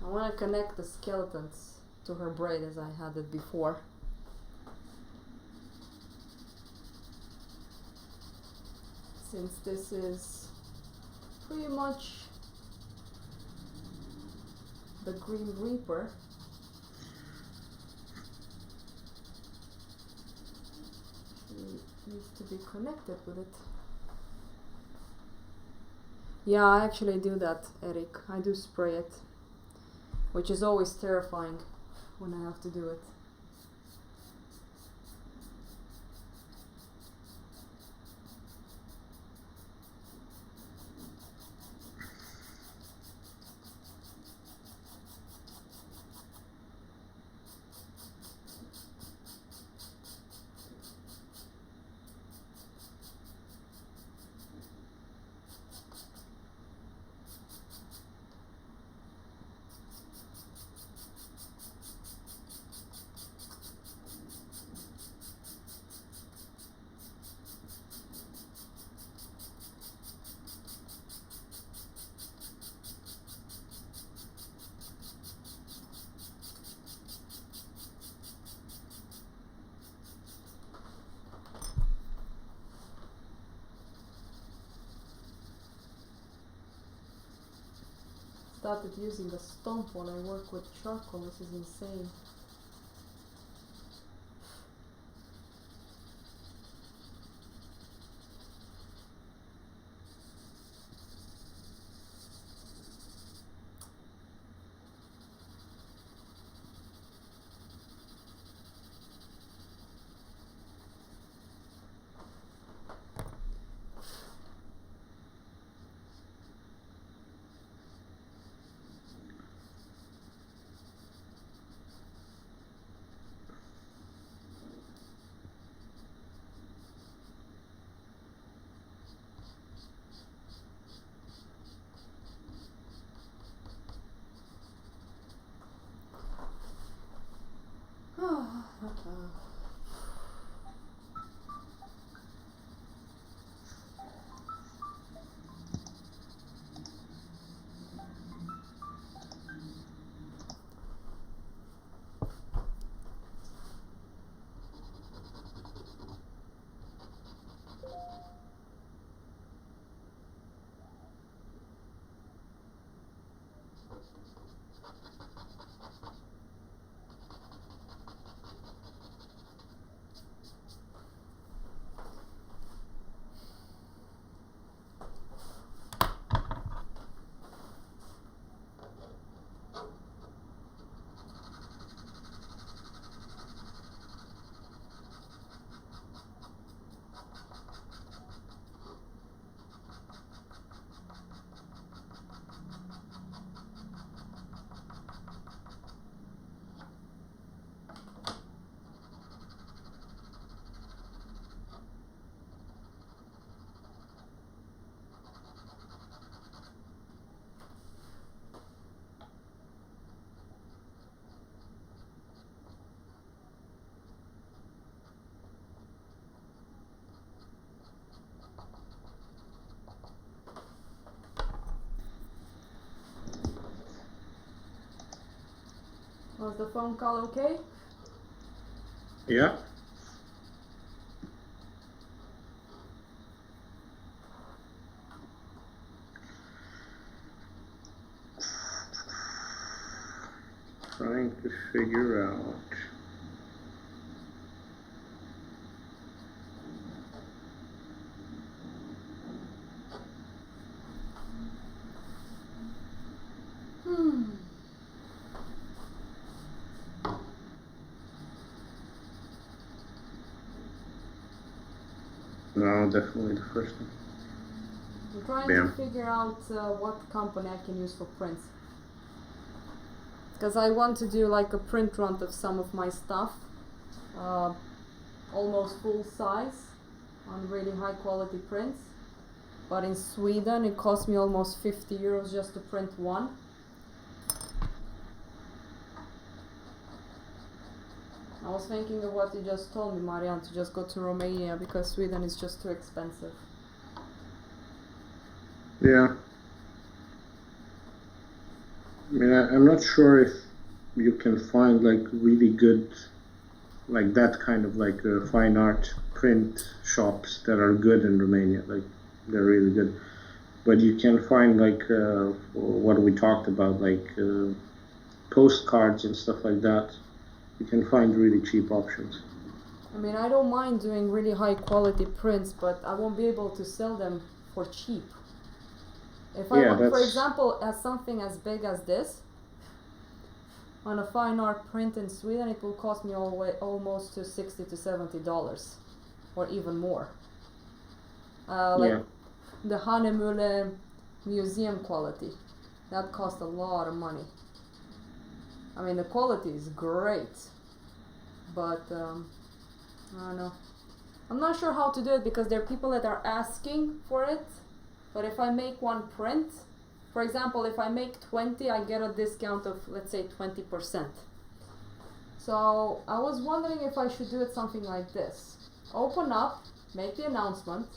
B: I want to connect the skeletons to her braid as I had it before. Since this is pretty much the Green Reaper, she needs to be connected with it. Yeah, I actually do that, Eric. I do spray it, which is always terrifying when I have to do it. started using the stomp when I work with charcoal. This is insane. Was the phone call okay?
A: Yeah. Trying to figure out. No, definitely the first one.
B: I'm trying
A: Bam.
B: to figure out what company I can use for prints. Because I want to do like a print run of some of my stuff, almost full size, on really high quality prints. But in Sweden it cost me almost 50 euros just to print one. I was thinking of what you just told me, Marianne, to just go to Romania because Sweden is just too expensive.
A: Yeah. I mean, I'm not sure if you can find like really good, like that kind of like fine art print shops that are good in Romania. Like they're really good, but you can find like what we talked about, like postcards and stuff like that. You can find really cheap options.
B: I mean, I don't mind doing really high quality prints, but I won't be able to sell them for cheap. If I want, for example, as something as big as this, on a fine art print in Sweden, it will cost me almost to $60 to $70, or even more. Like the Hannemühle museum quality, that cost a lot of money. I mean, the quality is great, but I don't know. I'm not sure how to do it because there are people that are asking for it. But if I make one print, for example, if I make 20, I get a discount of, let's say, 20%. So I was wondering if I should do it something like this. Open up, make the announcement,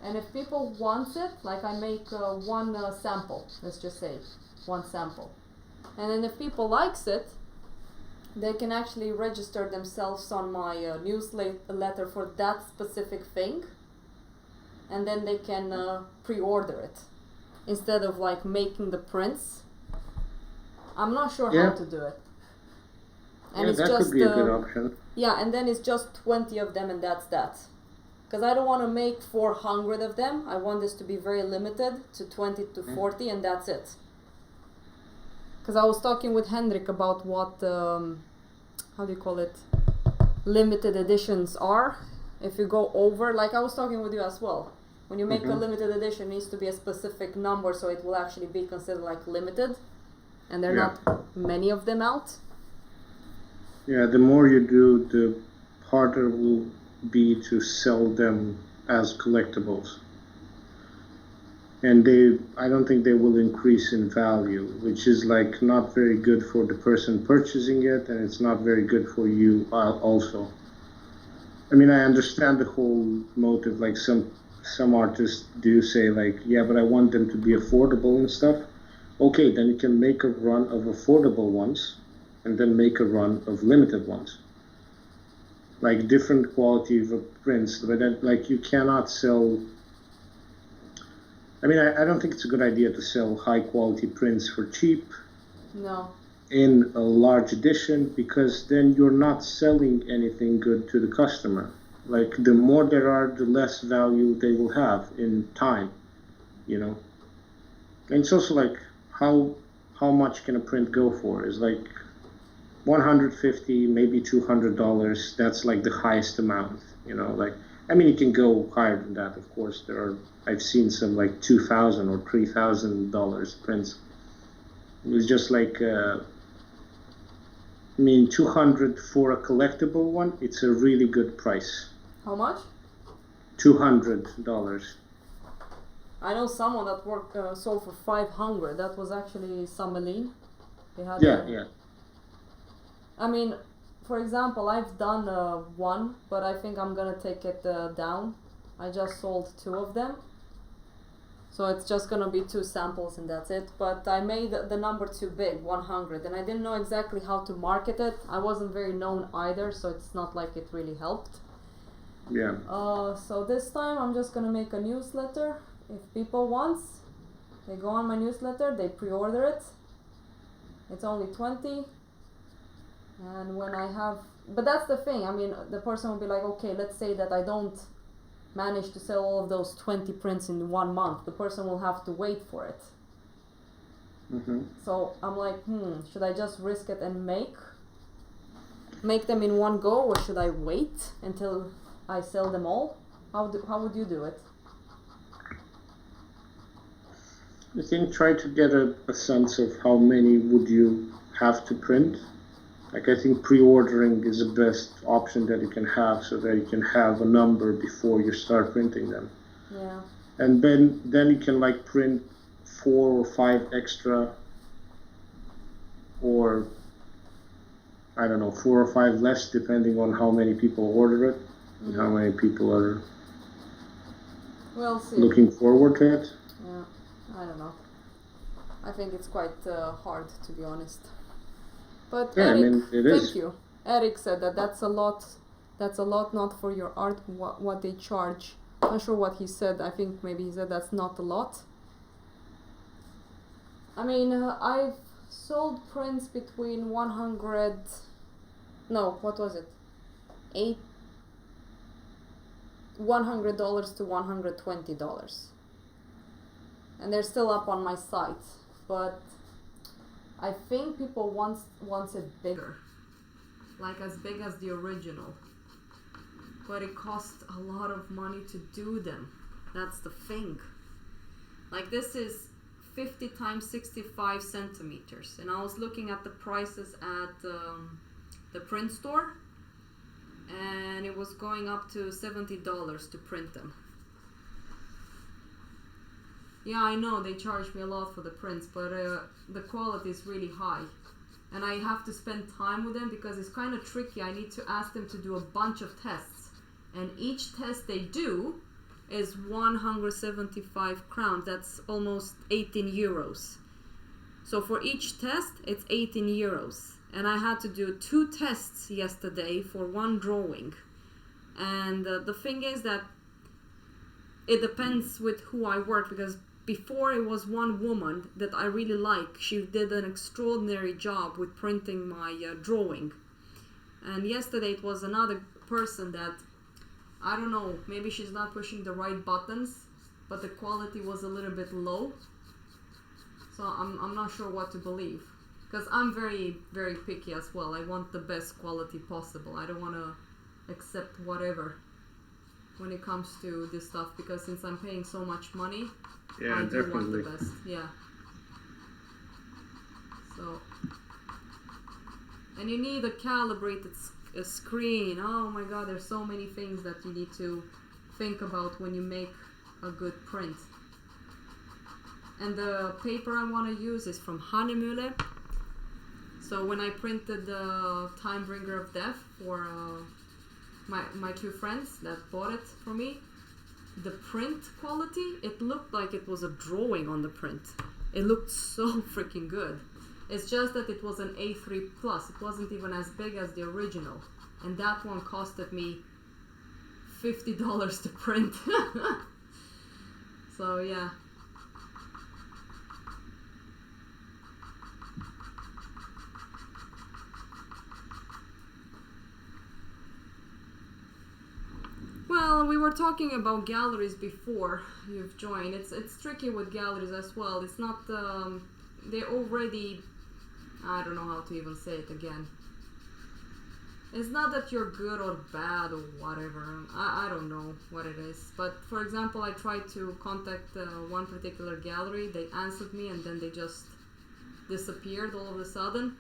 B: and if people want it, like I make one sample, let's just say, one sample. And then if people likes it, they can actually register themselves on my newsletter for that specific thing. And then they can pre-order it. Instead of like making the prints, I'm not sure
A: Yeah.
B: how to do it. And
A: Yeah,
B: it's
A: that
B: just
A: could be a good option.
B: yeah, and then it's just 20 of them, and that's that. Because I don't want to make 400 of them. I want this to be very limited to 20 to 40, and that's it. Because I was talking with Hendrik about what, how do you call it, limited editions are. If you go over, like I was talking with you as well, when you make a limited edition, it needs to be a specific number so it will actually be considered like limited, and there are not many of them out.
A: Yeah, the more you do, the harder it will be to sell them as collectibles. And I don't think they will increase in value, which is like not very good for the person purchasing it, and it's not very good for you also. I mean, I understand the whole motive, like some artists do say like, yeah, but I want them to be affordable and stuff. Okay, then you can make a run of affordable ones and then make a run of limited ones. Like different quality of prints, but then, like you cannot sell. I mean, I don't think it's a good idea to sell high quality prints for cheap.
B: No.
A: In a large edition, because then you're not selling anything good to the customer. Like the more there are, the less value they will have in time, you know. And it's also like how much can a print go for? Is like $150, maybe $200. That's like the highest amount, you know. Like I mean, it can go higher than that, of course. I've seen some like $2,000 or $3,000 prints. It's just like. I mean, $200 for a collectible one, it's a really good price.
B: How much?
A: $200.
B: I know someone that sold for 500. That was actually Samelin.
A: Yeah.
B: I mean, for example, I've done one, but I think I'm gonna take it down. I just sold 2 of them. So it's just gonna be 2 samples and that's it. But I made the number too big, 100, and I didn't know exactly how to market it. I wasn't very known either, so it's not like it really helped.
A: Yeah.
B: So this time I'm just gonna make a newsletter. If people want, they go on my newsletter, they pre-order it. It's only 20. And when I have, but that's the thing. I mean, the person will be like, okay, let's say that I don't manage to sell all of those 20 prints in 1 month. The person will have to wait for it. So I'm like, should I just risk it and make them in one go, or should I wait until I sell them all? How would you do it?
A: I think try to get a sense of how many would you have to print. Like I think pre-ordering is the best option that you can have, so that you can have a number before you start printing them.
B: Yeah.
A: And then you can like print 4 or 5 extra, or I don't know, 4 or 5 less, depending on how many people order it and how many people are
B: We'll see.
A: looking forward to it.
B: Yeah, I don't know. I think it's quite hard, to be honest. But
A: Yeah,
B: Eric,
A: I mean, it is.
B: thank you. Eric said that that's a lot not for your art, what they charge. Not sure what he said. I think maybe he said that's not a lot. I mean, I've sold prints between $100 to $120. And they're still up on my site. But I think people wants it bigger. Like as big as the original. But it costs a lot of money to do them. That's the thing. Like this is 50 times 65 centimeters. And I was looking at the prices at the print store. And it was going up to $70 to print them. Yeah, I know they charge me a lot for the prints, but the quality is really high. And I have to spend time with them because it's kind of tricky. I need to ask them to do a bunch of tests. And each test they do is 175 crowns. That's almost 18 euros. So for each test, it's 18 euros. And I had to do 2 tests yesterday for 1 drawing. And the thing is that it depends with who I work, because before it was one woman that I really like. She did an extraordinary job with printing my drawing. And yesterday it was another person that, I don't know, maybe she's not pushing the right buttons, but the quality was a little bit low. So I'm not sure what to believe. Because I'm very, very picky as well. I want the best quality possible. I don't want to accept whatever when it comes to this stuff, because since I'm paying so much money,
A: Yeah,
B: I do
A: definitely.
B: want the best. Yeah. So, and you need a calibrated screen. Oh my god, there's so many things that you need to think about when you make a good print. And the paper I want to use is from Hanemühle. So when I printed the Timebringer of Death for my two friends that bought it for me, the print quality, it looked like it was a drawing on the print. It looked so freaking good. It's just that it was an A3 plus. It wasn't even as big as the original. And that one costed me $50 to print. So yeah. Well, we were talking about galleries before you've joined. It's tricky with galleries as well. It's not they already, I don't know how to even say it again. It's not that you're good or bad or whatever. I don't know what it is. But for example, I tried to contact one particular gallery. They answered me and then they just disappeared all of a sudden.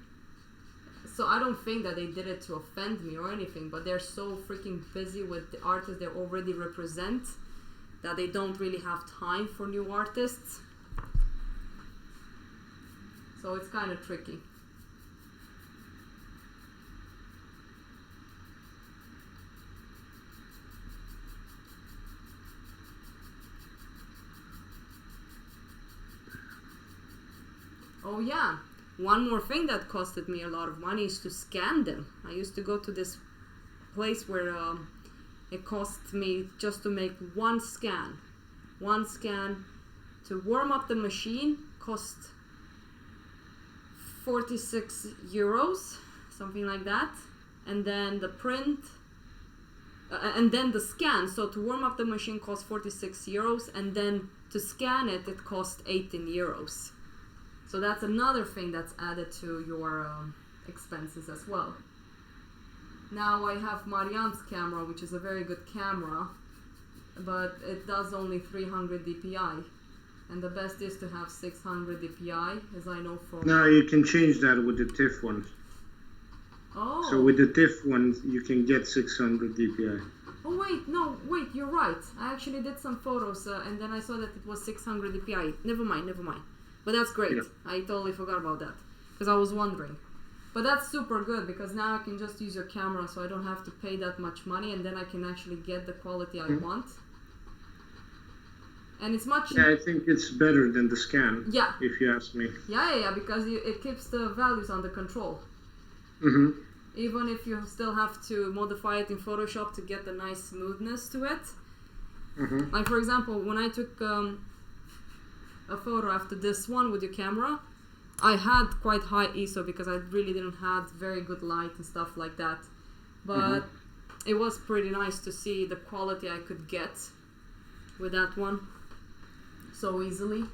B: So I don't think that they did it to offend me or anything, but they're so freaking busy with the artists they already represent that they don't really have time for new artists. So it's kind of tricky. Oh yeah. One more thing that costed me a lot of money is to scan them. I used to go to this place where it cost me just to make one scan. One scan to warm up the machine cost 46 euros, something like that. And then the print, and then the scan. So to warm up the machine cost 46 euros, and then to scan it, it cost 18 euros. So that's another thing that's added to your expenses as well. Now I have Marianne's camera, which is a very good camera, but it does only 300 dpi. And the best is to have 600 dpi, as I know from...
A: No, you can change that with the TIFF one.
B: Oh.
A: So with the TIFF one, you can get 600 dpi.
B: Oh wait, you're right. I actually did some photos and then I saw that it was 600 dpi. Never mind. But that's great.
A: Yeah.
B: I totally forgot about that because I was wondering. But that's super good because now I can just use your camera, so I don't have to pay that much money, and then I can actually get the quality I want. And it's much...
A: Yeah, I think it's better than the scan.
B: Yeah.
A: If you ask me.
B: Yeah, because it keeps the values under control.
A: Mm-hmm.
B: Even if you still have to modify it in Photoshop to get the nice smoothness to it.
A: Mm-hmm.
B: Like for example, when I took a photo after this one with your camera, I had quite high ISO because I really didn't have very good light and stuff like that. But it was pretty nice to see the quality I could get with that one so easily.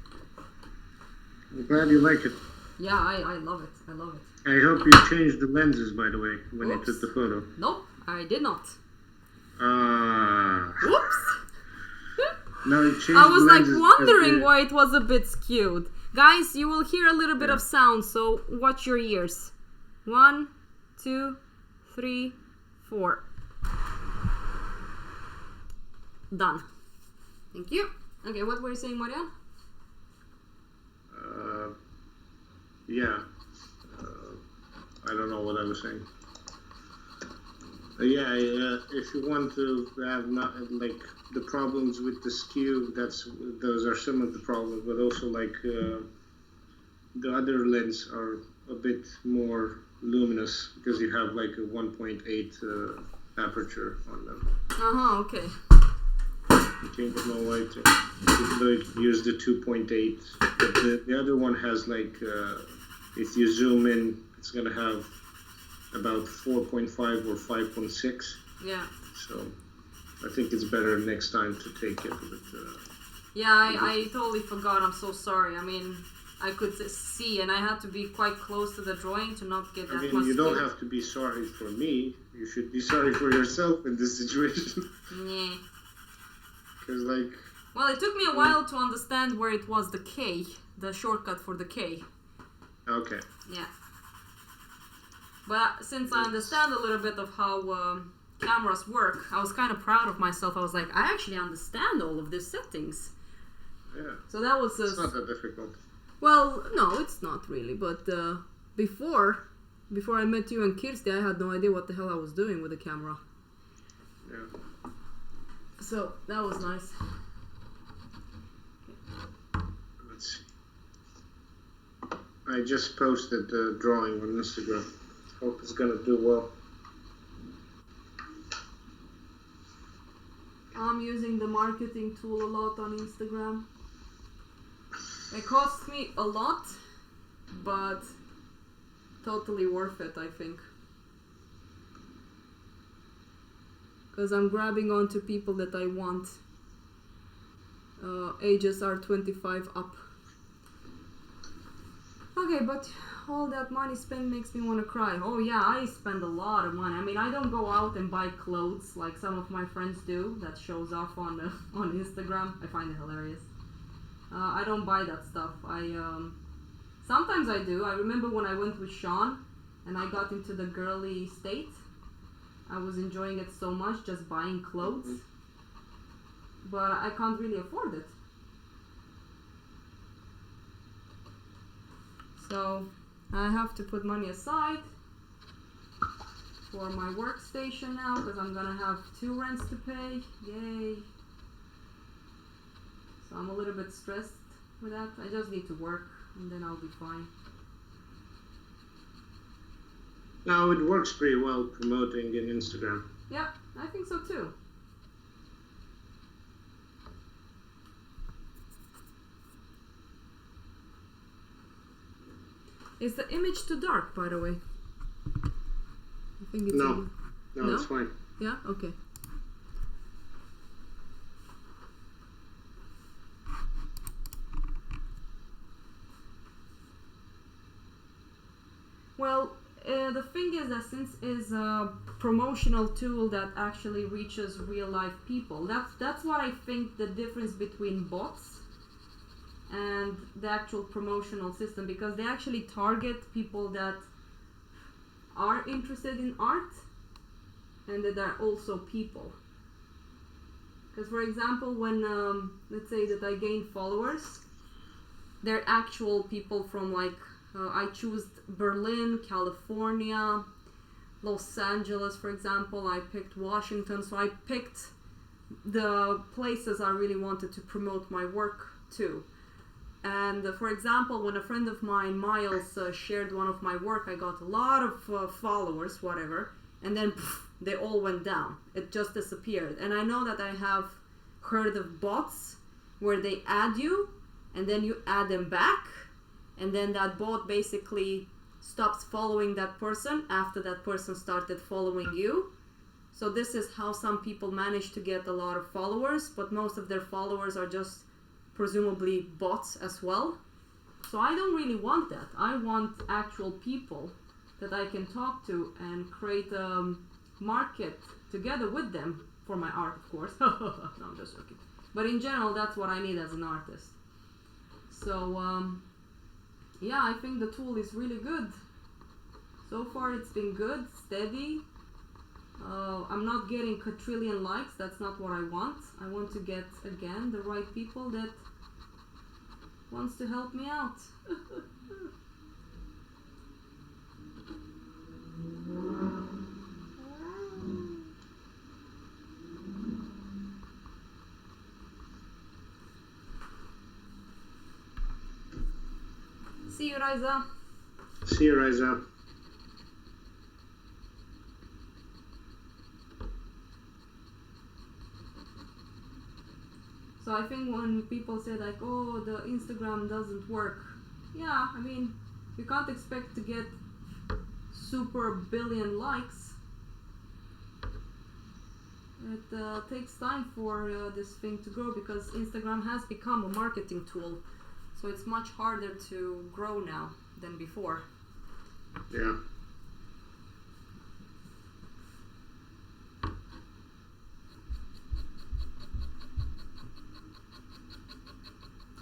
A: I'm glad you like it.
B: Yeah, I love it. I love it.
A: I hope you changed the lenses, by the way, when you took the photo.
B: Nope, I did not.
A: Ah.
B: Whoops.
A: No, you changed
B: I was
A: the
B: like
A: lenses
B: wondering why it was a bit skewed. Guys, you will hear a little bit of sound, so watch your ears. 1, 2, 3, 4. Done. Thank you. Okay, what were you saying, Marianne?
A: Yeah. I don't know what I was saying. Yeah, if you want to have not like the problems with the skew, those are some of the problems, but also like the other lens are a bit more luminous because you have like a 1.8 aperture on them.
B: Okay.
A: painting with no light, even though it used the 2.8. But the other one has like, if you zoom in, it's gonna have about 4.5 or 5.6.
B: Yeah.
A: So I think it's better next time to take it with.
B: Yeah, I totally forgot. I'm so sorry. I mean, I could see, and I had to be quite close to the drawing to not get that much.
A: I mean, you don't have to be sorry for me. You should be sorry for yourself in this situation.
B: Yeah.
A: Because, like...
B: Well, it took me a while to understand where it was the K, the shortcut for the K.
A: Okay.
B: Yeah. But since I understand a little bit of how cameras work, I was kind of proud of myself. I was like, I actually understand all of these settings.
A: Yeah.
B: So that was...
A: It's not that difficult.
B: Well, no, it's not really, but before I met you and Kirsty, I had no idea what the hell I was doing with the camera.
A: Yeah.
B: So, that was nice.
A: Let's see. I just posted the drawing on Instagram. Hope it's gonna do well.
B: I'm using the marketing tool a lot on Instagram. It cost me a lot, but totally worth it, I think. Because I'm grabbing onto people that I want. Ages are 25 up. Okay, but all that money spent makes me want to cry. Oh yeah, I spend a lot of money. I mean, I don't go out and buy clothes like some of my friends do. That shows off on Instagram. I find it hilarious. I don't buy that stuff. Sometimes I do. I remember when I went with Sean and I got into the girly state. I was enjoying it so much, just buying clothes. But I can't really afford it. So I have to put money aside for my workstation now because I'm gonna have 2 rents to pay. Yay! So I'm a little bit stressed with that. I just need to work and then I'll be fine.
A: No, it works pretty well promoting in Instagram.
B: Yeah, I think so too. Is the image too dark, by the way? I think it's
A: No, it's fine.
B: Yeah? Okay. Well, the thing is that since it's a promotional tool that actually reaches real life people, that's what I think the difference between bots and the actual promotional system, because they actually target people that are interested in art and that are also people. Because for example, when let's say that I gain followers, they're actual people from like I choose Berlin, California, Los Angeles, for example. I picked Washington, so I picked the places I really wanted to promote my work to. And for example, when a friend of mine, Miles, shared one of my work, I got a lot of followers, whatever, and then they all went down. It just disappeared. And I know that I have heard of bots where they add you and then you add them back, and then that bot basically stops following that person after that person started following you. So this is how some people manage to get a lot of followers, but most of their followers are just presumably bots as well. So I don't really want that. I want actual people that I can talk to and create a market together with them for my art, of course. No, I'm just joking. But in general, that's what I need as an artist. So yeah, I think the tool is really good. So far it's been good, steady. I'm not getting quadrillion likes, that's not what I want. I want to get, again, the right people that wants to help me out. See you, Raiza.
A: See you, Raiza.
B: So I think when people say like, oh, the Instagram doesn't work, yeah, I mean, you can't expect to get super billion likes. It takes time for this thing to grow because Instagram has become a marketing tool. So it's much harder to grow now than before.
A: Yeah.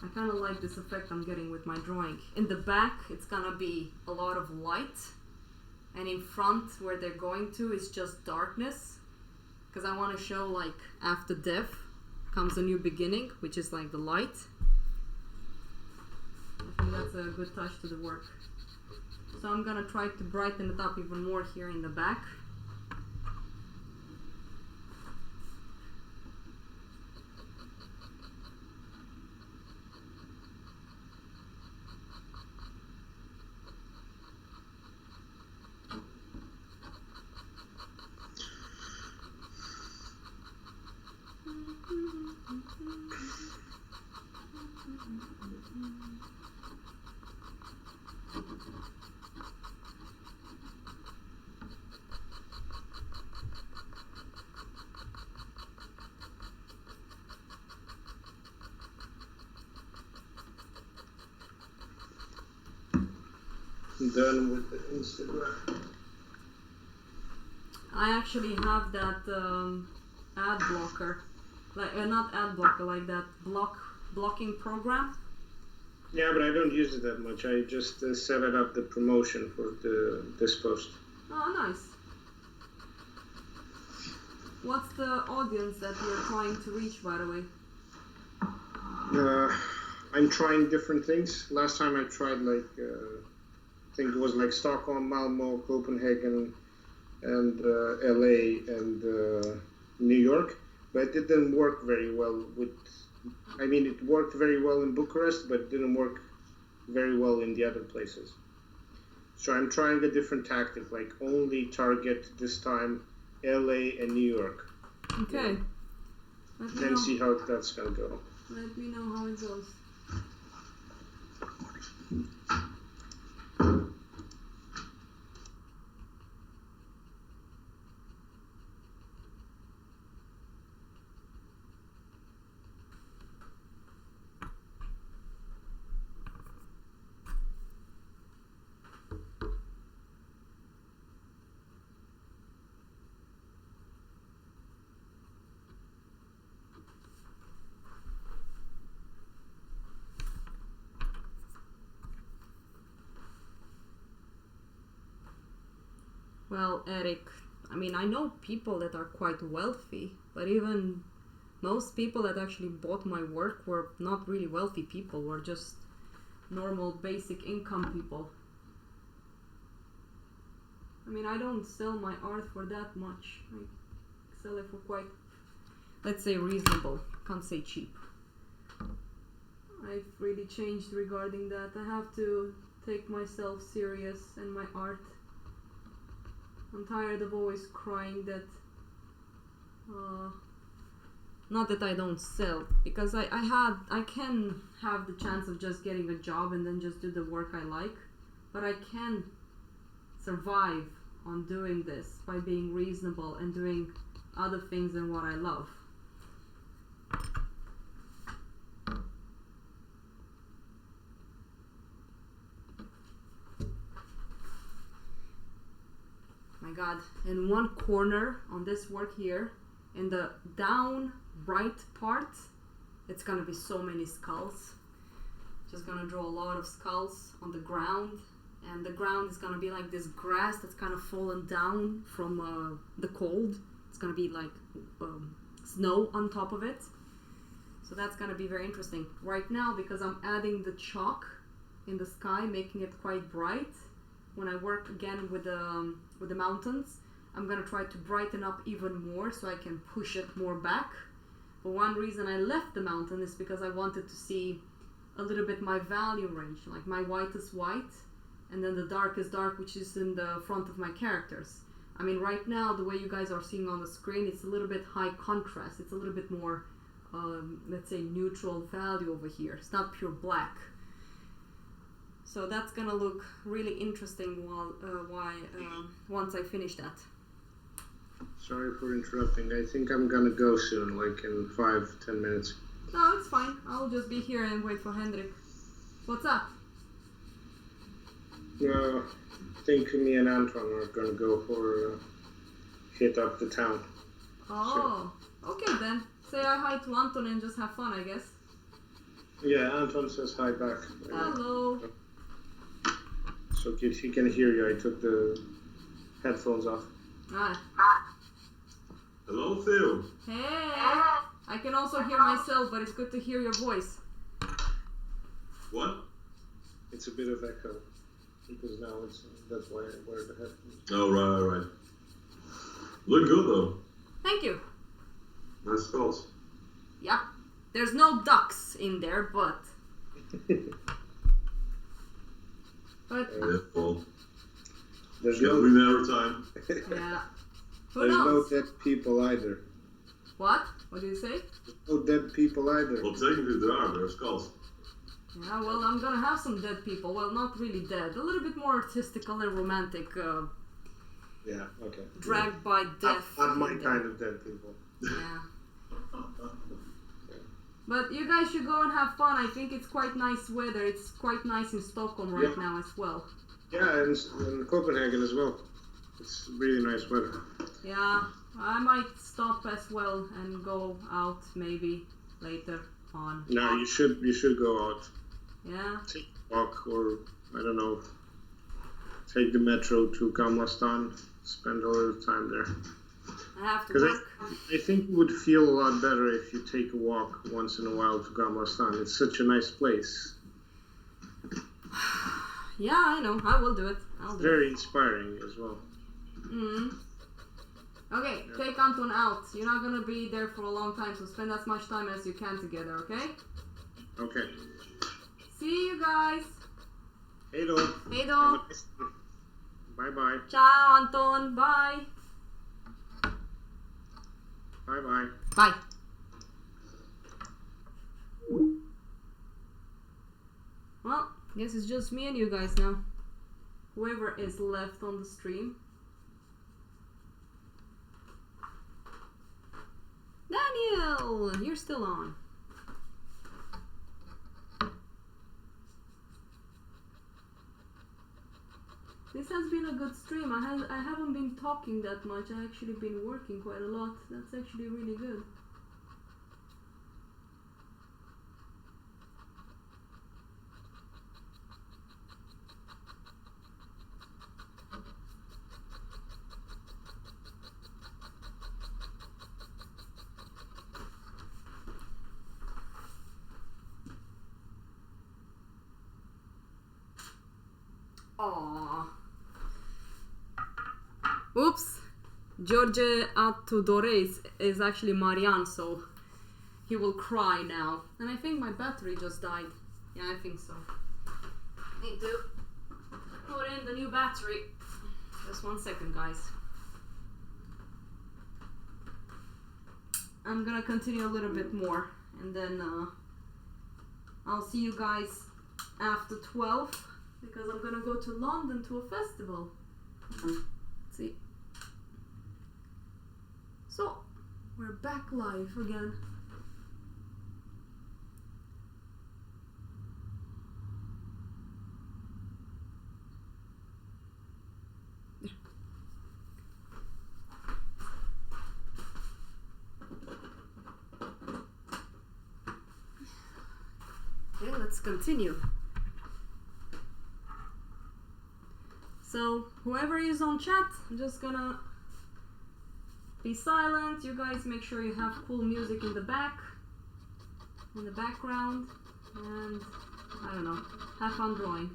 B: I kind of like this effect I'm getting with my drawing. In the back, it's gonna be a lot of light, and in front, where they're going to, is just darkness. Because I want to show like after death comes a new beginning, which is like the light. I think that's a good touch to the work. So I'm gonna try to brighten it up even more here in the back.
A: Done with the Instagram.
B: I actually have that ad blocker, like not ad blocker, like that blocking program.
A: Yeah, but I don't use it that much. I just set it up the promotion for this post.
B: Oh, nice. What's the audience that you're trying to reach, by the way?
A: I'm trying different things. Last time I tried like I think it was like Stockholm, Malmo, Copenhagen, and LA and New York, but it didn't work very well with. I mean, it worked very well in Bucharest, but it didn't work very well in the other places. So I'm trying a different tactic, like only target this time LA and New York.
B: Okay.
A: Then see how that's gonna go.
B: Let me know how it goes. Well, Eric, I mean, I know people that are quite wealthy, but even most people that actually bought my work were not really wealthy people, were just normal basic income people. I mean, I don't sell my art for that much. I sell it for quite, let's say, reasonable. Can't say cheap. I've really changed regarding that. I have to take myself serious and my art. I'm tired of always crying that not that I don't sell, because I can have the chance of just getting a job and then just do the work I like, but I can survive on doing this by being reasonable and doing other things than what I love. My god, in one corner on this work here, in the down right part, it's gonna be so many skulls. Just gonna draw a lot of skulls on the ground, and the ground is gonna be like this grass that's kind of fallen down from the cold. It's gonna be like snow on top of it. So that's gonna be very interesting. Right now, because I'm adding the chalk in the sky, making it quite bright, when I work again with the mountains, I'm gonna try to brighten up even more so I can push it more back. But one reason I left the mountain is because I wanted to see a little bit my value range, like my whitest white and then the darkest dark, which is in the front of my characters. I mean, right now, the way you guys are seeing on the screen, it's a little bit high contrast. It's a little bit more let's say, neutral value over here. It's not pure black. So that's gonna look really interesting once I finish that.
A: Sorry for interrupting. I think I'm gonna go soon, like in 5-10 minutes.
B: No, it's fine. I'll just be here and wait for Hendrik. What's up?
A: I think me and Anton are gonna go for hit up the town.
B: Oh, okay then. Say hi to Anton and just have fun, I guess.
A: Yeah, Anton says hi back.
B: Hello.
A: So he can hear you. I took the headphones off.
B: Ah.
C: Hello, Phil.
B: Hey. I can also hear myself, but it's good to hear your voice.
C: What?
A: It's a bit of echo because now that's why I wear the headphones.
C: Oh, right. Look good though.
B: Thank you.
C: Nice skulls.
B: Yeah. There's no ducks in there, but.
C: Yeah, well.
A: There's
C: no green every time.
B: Yeah. Who
A: There's
B: knows?
A: no dead people either.
B: What? What did you say?
A: No dead people either.
C: Well, technically there are skulls.
B: Yeah, well, I'm gonna have some dead people. Well, not really dead. A little bit more artistical and romantic.
A: Yeah, okay.
B: Dragged by death.
A: Not my kind of dead people.
B: Yeah. But you guys should go and have fun. I think it's quite nice weather. It's quite nice in Stockholm right now as well.
A: Yeah, and in Copenhagen as well. It's really nice weather.
B: Yeah, I might stop as well and go out maybe later on.
A: No, you should go out.
B: Yeah.
A: Take a walk or, I don't know, take the metro to Gamla Stan. Spend a little time there.
B: I have to
A: Because
B: work.
A: I think you would feel a lot better if you take a walk once in a while to Gamla Stan. It's such a nice place.
B: Yeah, I know. I will do it. I'll do
A: Very inspiring as well.
B: it. Okay, take Anton out. You're not gonna be there for a long time, so spend as much time as you can together, okay?
A: Okay.
B: See you guys.
A: Hey då.
B: Hej då.
A: Bye bye.
B: Ciao, Anton. Bye.
A: Bye bye.
B: Bye. Well, guess it's just me and you guys now. Whoever is left on the stream. Daniel, you're still on. This has been a good stream. I haven't been talking that much. I actually been working quite a lot. That's actually really good. Aww. Oops. George Atudore is actually Marian, so he will cry now. And I think my battery just died. Yeah, I think so. Need to put in the new battery. Just 1 second, guys. I'm gonna continue a little bit more, and then I'll see you guys after 12, because I'm gonna go to London to a festival. Let's see. So, we're back live again. Okay, let's continue. So, whoever is on chat, I'm just gonna be silent. You guys make sure you have cool music in the background, and I don't know, have fun drawing.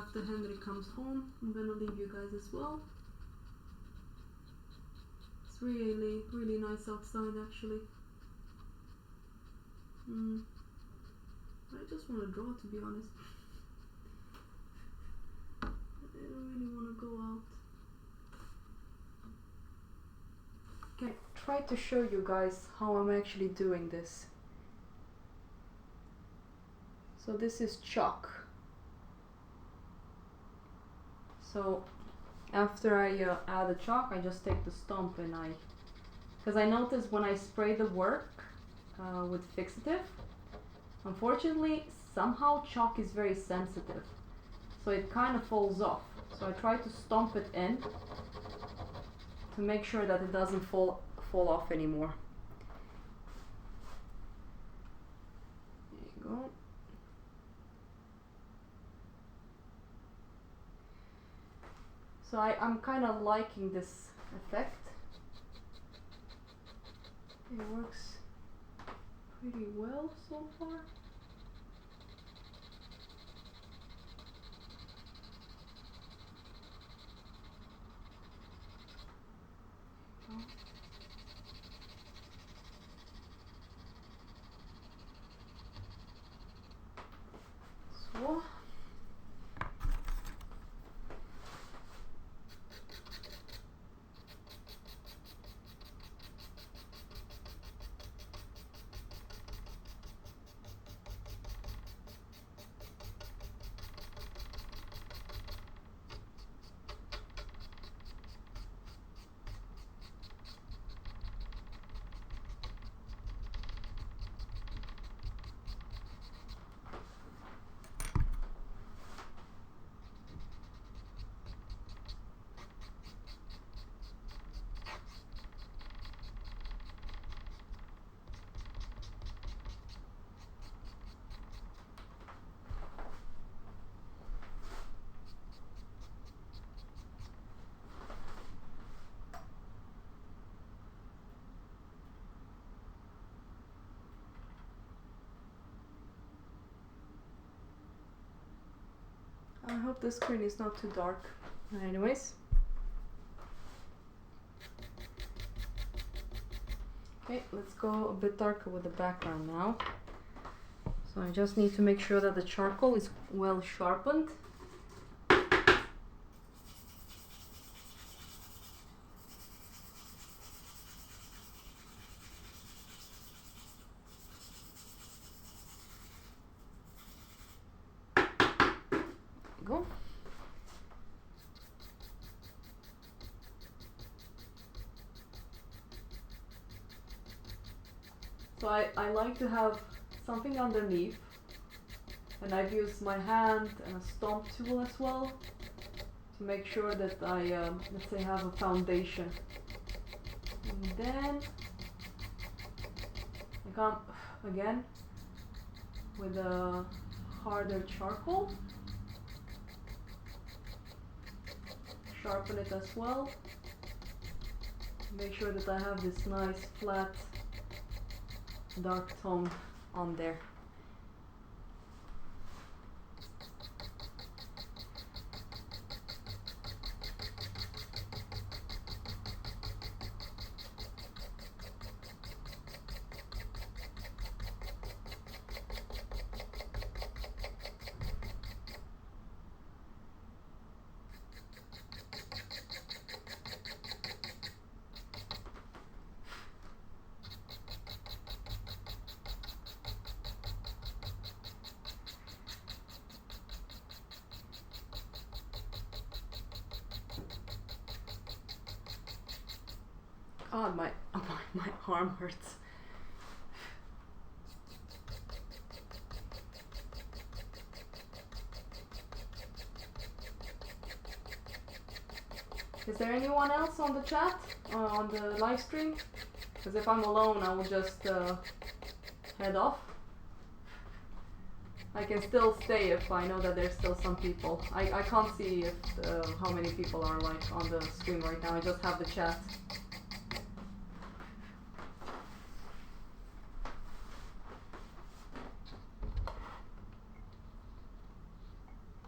B: after Henry comes home, I'm gonna leave you guys as well. It's really, really nice outside actually. I just want to draw, to be honest. I don't really want to go out. Okay, try to show you guys how I'm actually doing this. So this is chalk. So after I add the chalk, I just take the stump and because I noticed when I spray the work with fixative, unfortunately somehow chalk is very sensitive, so it kind of falls off. So I try to stomp it in to make sure that it doesn't fall off anymore. There you go. So I'm kind of liking this effect. It works pretty well so far. Så. I hope the screen is not too dark. Anyways. Okay, let's go a bit darker with the background now. So I just need to make sure that the charcoal is well sharpened. Go. So I like to have something underneath, and I've used my hand and a stomp tool as well to make sure that I let's say have a foundation. And then I come again with a harder charcoal. Sharpen it as well. Make sure that I have this nice flat dark tone on there. God, my arm hurts. Is there anyone else on the chat or on the live stream? Because if I'm alone, I will just head off. I can still stay if I know that there's still some people. I can't see if, how many people are like on the stream right now. I just have the chat.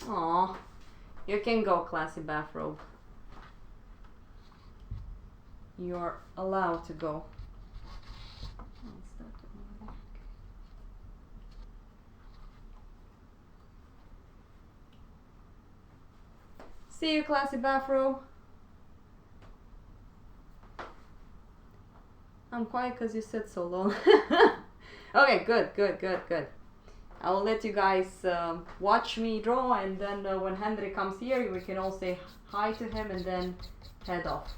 B: Aww. You can go, classy bathrobe. You're allowed to go. See you, classy bathrobe. I'm quiet because you said so long. Okay, good. I will let you guys watch me draw, and then when Henry comes here, we can all say hi to him and then head off.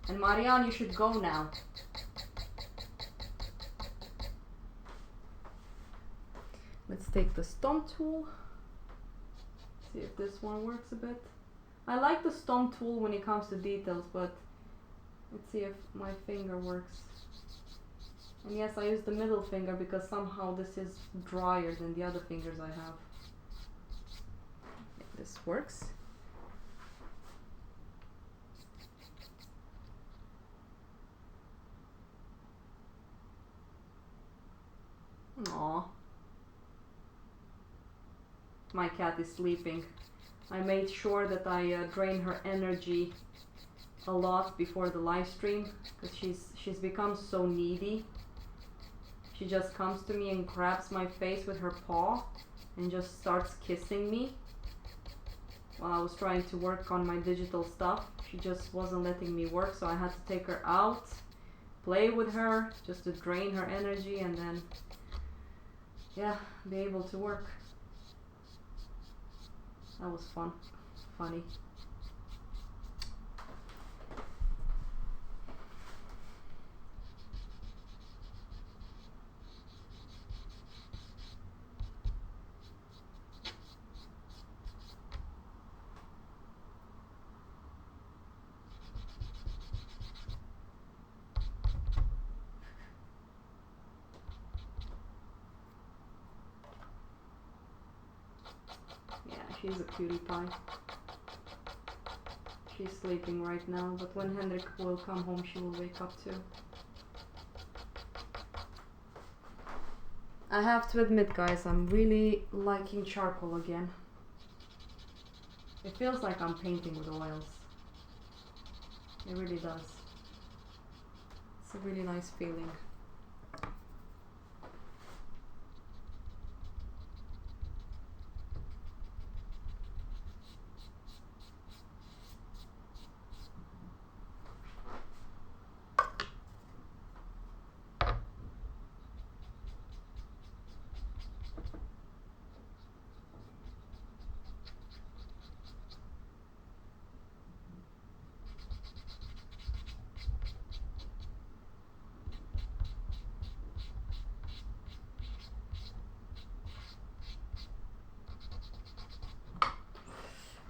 B: And Marianne, you should go now. Let's take the stomp tool. See if this one works a bit. I like the stomp tool when it comes to details, but let's see if my finger works. And yes, I use the middle finger because somehow this is drier than the other fingers I have. Okay, this works. Aww. My cat is sleeping. I made sure that I drain her energy a lot before the live stream because she's become so needy. She just comes to me and grabs my face with her paw and just starts kissing me while I was trying to work on my digital stuff. She just wasn't letting me work, so I had to take her out, play with her just to drain her energy, and then yeah, be able to work. That was funny. She's a cutie pie. She's sleeping right now, but when Hendrik will come home, she will wake up too. I have to admit, guys, I'm really liking charcoal again. It feels like I'm painting with oils. It really does. It's a really nice feeling.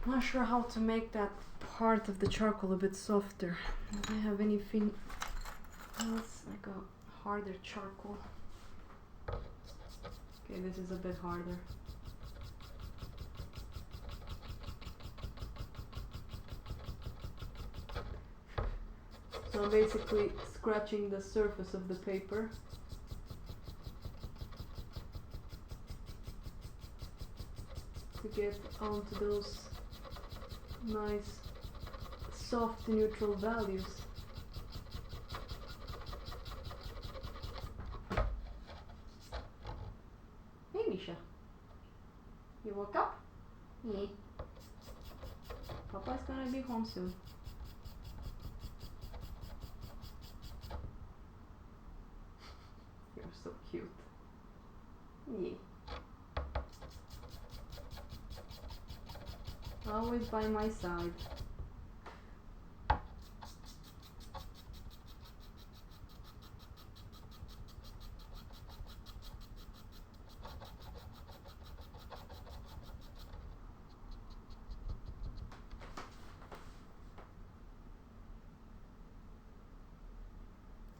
B: Not sure how to make that part of the charcoal a bit softer. Do I have anything else, like a harder charcoal? Okay, this is a bit harder. So I'm basically scratching the surface of the paper. To get onto those nice soft neutral values. Hey Misha, you woke up? Yeah. Papa's gonna be home soon. You're so cute. Yeah. Always by my side.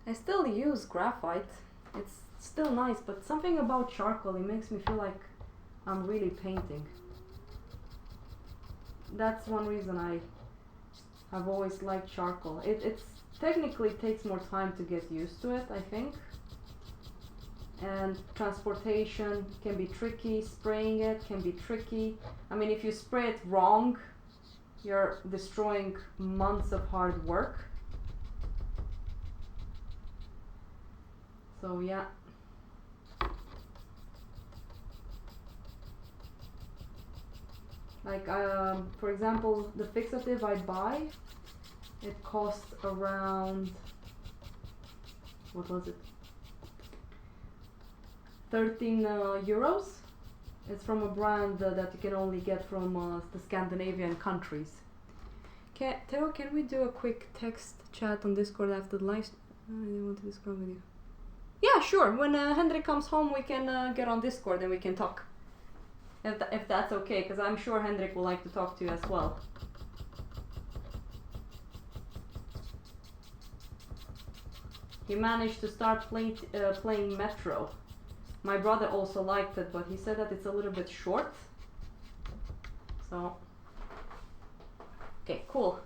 B: I still use graphite. It's still nice, but something about charcoal, it makes me feel like I'm really painting. That's one reason I've always liked charcoal. It's technically takes more time to get used to it, I think. And transportation can be tricky, spraying it can be tricky. I mean, if you spray it wrong, You're destroying months of hard work. So yeah. Like for example, the fixative I buy, it costs around, what was it? 13 euros. It's from a brand that you can only get from the Scandinavian countries. Theo, can we do a quick text chat on Discord after the live? I didn't want to Discord with you. Yeah, sure. When Hendrik comes home, we can get on Discord and we can talk. If that's okay, because I'm sure Hendrik will like to talk to you as well. He managed to start playing Metro. My brother also liked it, but he said that it's a little bit short. So, okay, cool.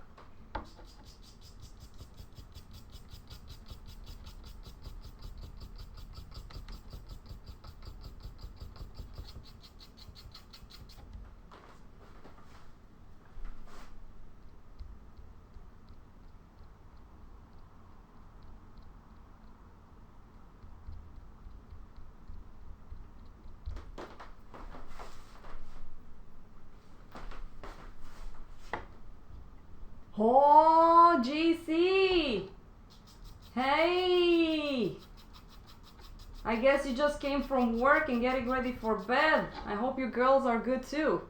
B: Oh, GC! Hey! I guess you just came from work and getting ready for bed. I hope you girls are good too.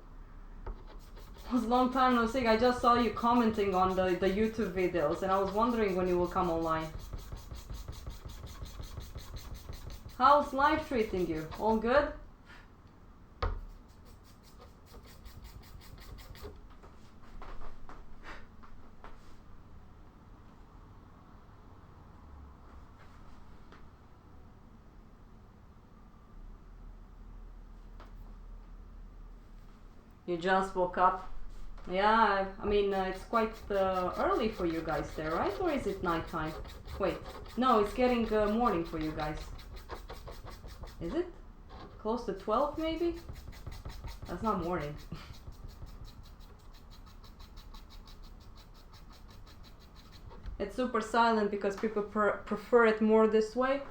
B: It was a long time no see. I just saw you commenting on the YouTube videos and I was wondering when you will come online. How's life treating you? All good? You just woke up. Yeah, I mean, it's quite early for you guys there, right? Or is it nighttime? Wait, no, it's getting morning for you guys. Is it? Close to 12 maybe? That's not morning. It's super silent because people prefer it more this way.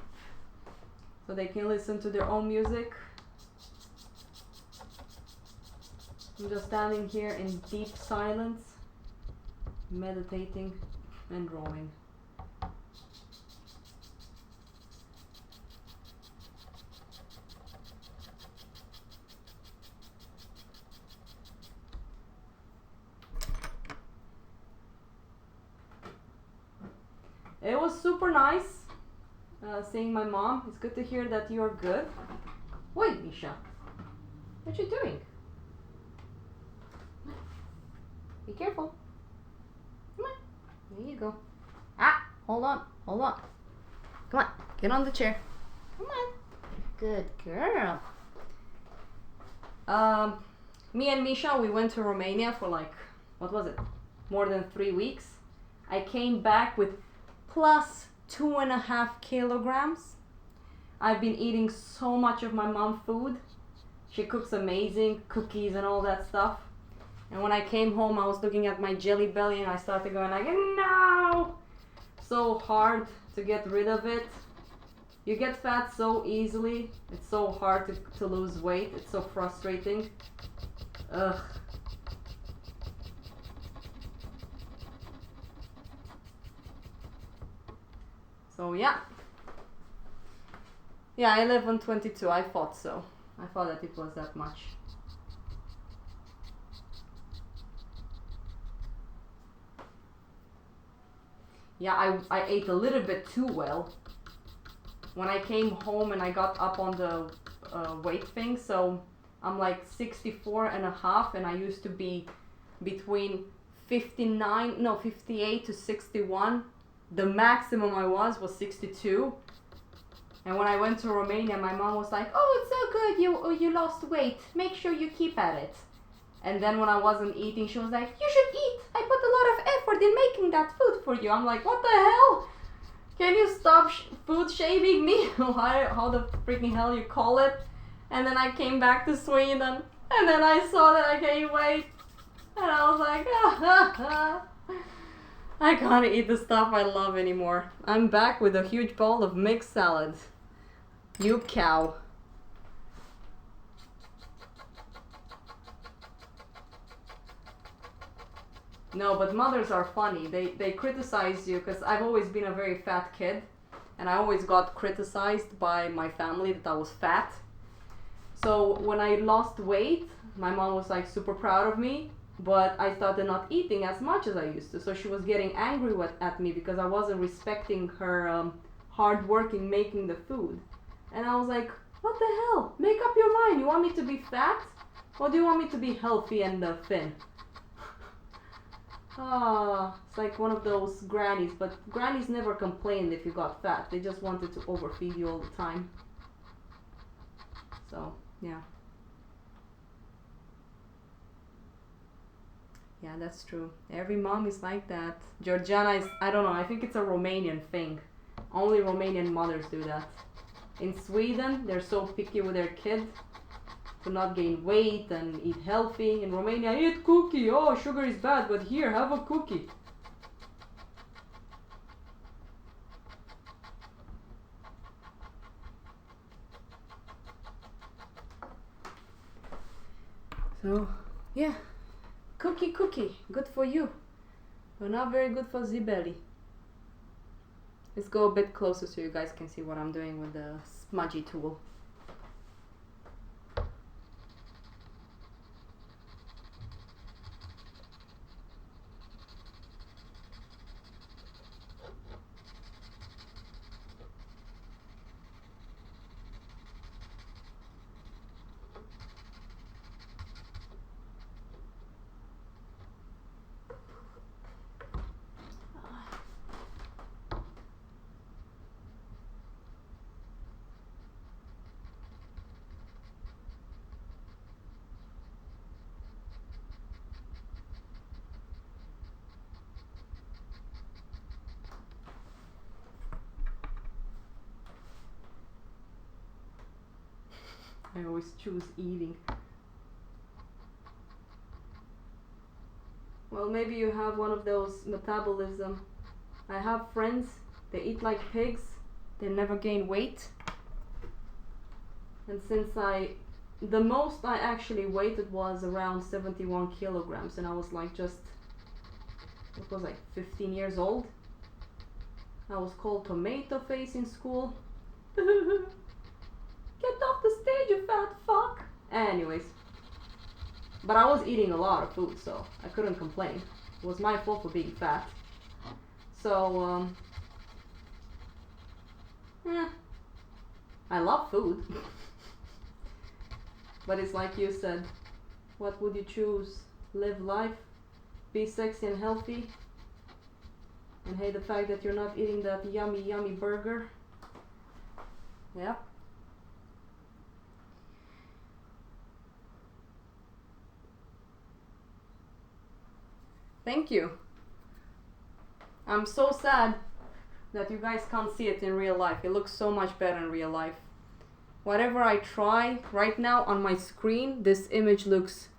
B: So they can listen to their own music. I'm just standing here in deep silence, meditating and drawing. It was super nice seeing my mom. It's good to hear that you're good. Wait, Misha, what you doing? Be careful. Come on. There you go. Ah, hold on. Hold on. Come on. Get on the chair. Come on. Good girl. Me and Misha, we went to Romania for like, what was it? More than 3 weeks. I came back with plus 2.5 kilograms. I've been eating so much of my mom's food. She cooks amazing cookies and all that stuff. And when I came home, I was looking at my jelly belly and I started going like, no! So hard to get rid of it. You get fat so easily. It's so hard to lose weight. It's so frustrating. Ugh. So yeah. Yeah, I live on 22. I thought so. I thought that it was that much. Yeah, I ate a little bit too well. When I came home and I got up on the weight thing, so I'm like 64.5 and I used to be between 58 to 61. The maximum I was 62. And when I went to Romania, my mom was like, oh, it's so good, you lost weight. Make sure you keep at it. And then when I wasn't eating, she was like, you should eat. I put a lot of effort in making that food for you. I'm like, what the hell? Can you stop food shaming me? How the freaking hell you call it? And then I came back to Sweden. And then I saw that I gained weight. And I was like, I can't eat the stuff I love anymore. I'm back with a huge bowl of mixed salad. You cow. No, but mothers are funny. They criticize you because I've always been a very fat kid. And I always got criticized by my family that I was fat. So when I lost weight, my mom was like super proud of me. But I started not eating as much as I used to. So she was getting angry at me because I wasn't respecting her hard work in making the food. And I was like, what the hell? Make up your mind. You want me to be fat? Or do you want me to be healthy and thin? It's like one of those grannies, but grannies never complained if you got fat. They just wanted to overfeed you all the time. So, yeah. Yeah, that's true. Every mom is like that. Georgiana is, I don't know, I think it's a Romanian thing. Only Romanian mothers do that. In Sweden, they're so picky with their kids to not gain weight and eat healthy. In Romania, eat cookie. Oh, sugar is bad, but here, have a cookie. So, yeah. Cookie, good for you, but not very good for the belly. Let's go a bit closer so you guys can see what I'm doing with the smudgy tool. I always choose eating. Well, maybe you have one of those metabolism. I have friends, they eat like pigs, they never gain weight. And since the most I actually weighted was around 71 kilograms, and I was like it was like 15 years old. I was called tomato face in school. Get off the stage, you fat fuck! Anyways. But I was eating a lot of food, so I couldn't complain. It was my fault for being fat. So, I love food. But it's like you said, what would you choose? Live life? Be sexy and healthy? And hate the fact that you're not eating that yummy, yummy burger? Yep. Thank you. I'm so sad that you guys can't see it in real life. It looks so much better in real life. Whatever I try, right now on my screen, this image looks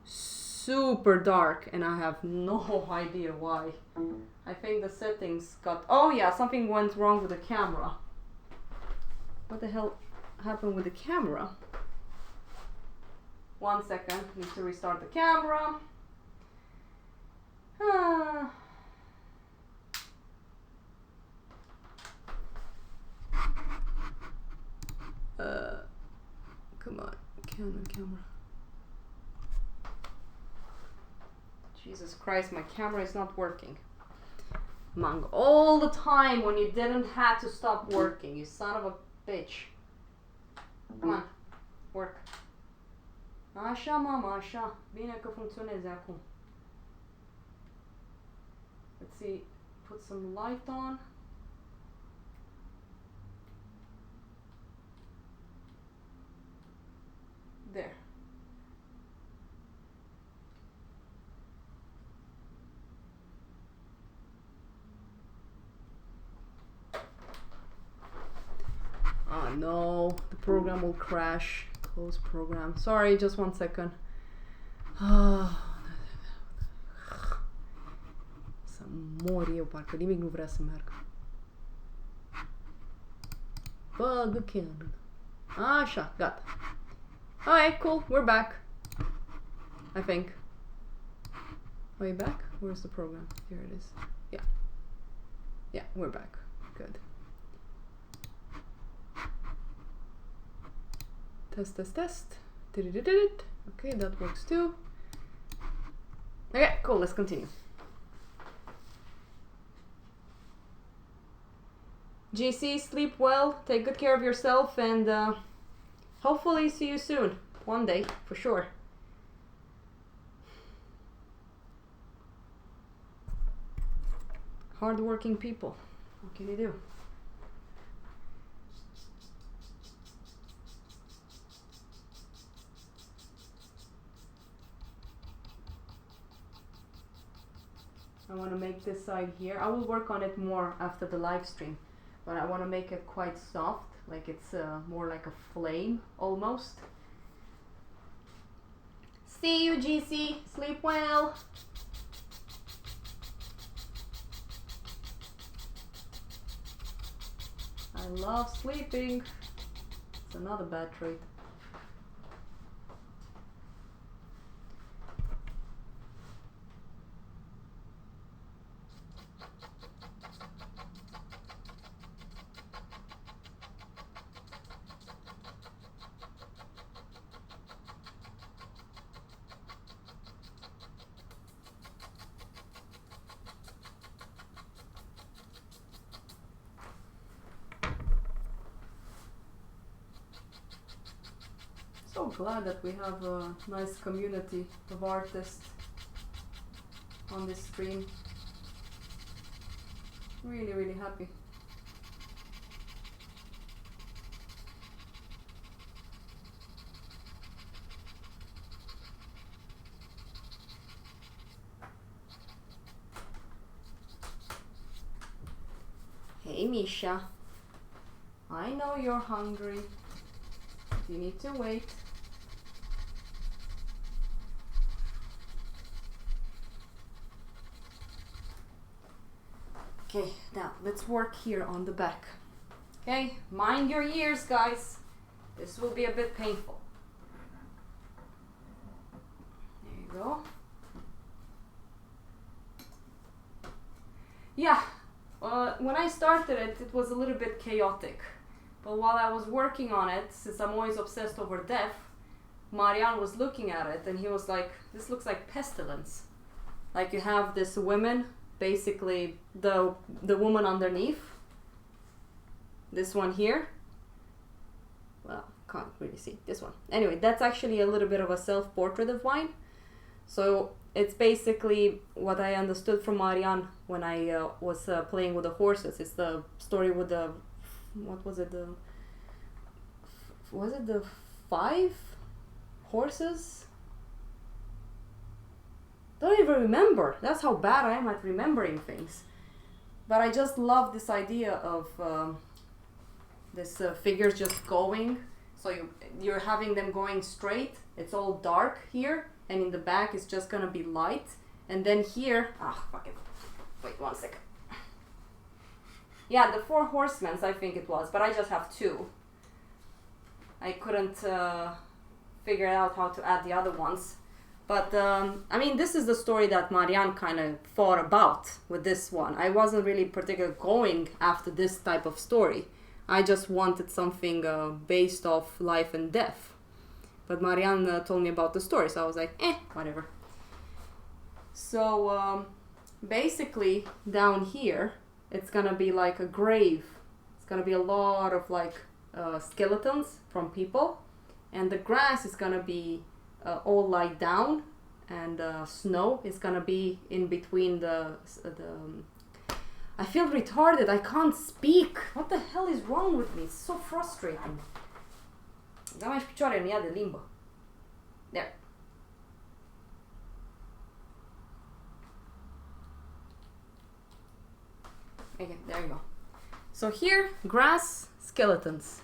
B: super dark and I have no idea why. I think the settings got... Oh yeah, something went wrong with the camera. What the hell happened with the camera? 1 second, need to restart the camera. Come on, camera. Jesus Christ, my camera is not working. Mang, all the time when you didn't have to stop working, you son of a bitch. Come on, work. Așa, mama, așa. Bine că funcționeze acum. Let's see, put some light on. There. Oh no, the program will crash. Close program. Sorry, just 1 second. What Să mor eu, parcă nimic nu vrea să meargă. Bug again. Așa, gata. Alright, cool, we're back. I think. Are you back? Where's the program? Here it is. Yeah. Yeah, we're back. Good. Test, test, test. Okay, that works too. Okay, cool, let's continue. GC, sleep well, take good care of yourself, and hopefully see you soon. One day, for sure. Hard-working people. What can you do? I want to make this side here. I will work on it more after the live stream, but I want to make it quite soft, like it's more like a flame almost. See you, GC. Sleep well. I love sleeping. It's another bad trait. So glad that we have a nice community of artists on this stream. Really, really happy. Hey Misha, I know you're hungry. You need to wait. Okay, now let's work here on the back. Okay, mind your ears, guys. This will be a bit painful. There you go. Yeah, when I started it, it was a little bit chaotic. But while I was working on it, since I'm always obsessed over death, Marian was looking at it and he was like, this looks like pestilence. Like you have this woman, basically the woman underneath, this one here, well, can't really see this one. Anyway, that's actually a little bit of a self-portrait of mine. So it's basically what I understood from Marian when I was playing with the horses. It's the story with the, what was it, was it the 5 horses? Don't even remember. That's how bad I am at remembering things. But I just love this idea of this figures just going. So you're having them going straight. It's all dark here, and in the back it's just gonna be light. And then here, fuck it. Wait 1 second. Yeah, the 4 horsemen, I think it was, but I just have 2. I couldn't figure out how to add the other ones. But, I mean, this is the story that Marian kind of thought about with this one. I wasn't really particularly going after this type of story. I just wanted something based off life and death. But Marian told me about the story, so I was like, whatever. So, basically, down here, it's gonna be like a grave. It's gonna be a lot of like skeletons from people. And the grass is gonna be all lied down, and snow is gonna be in between the I feel retarded, I can't speak. What the hell is wrong with me? It's so frustrating. Da mai și picioare în ea de limbă. There. Okay, there you go. So here, grass, skeletons.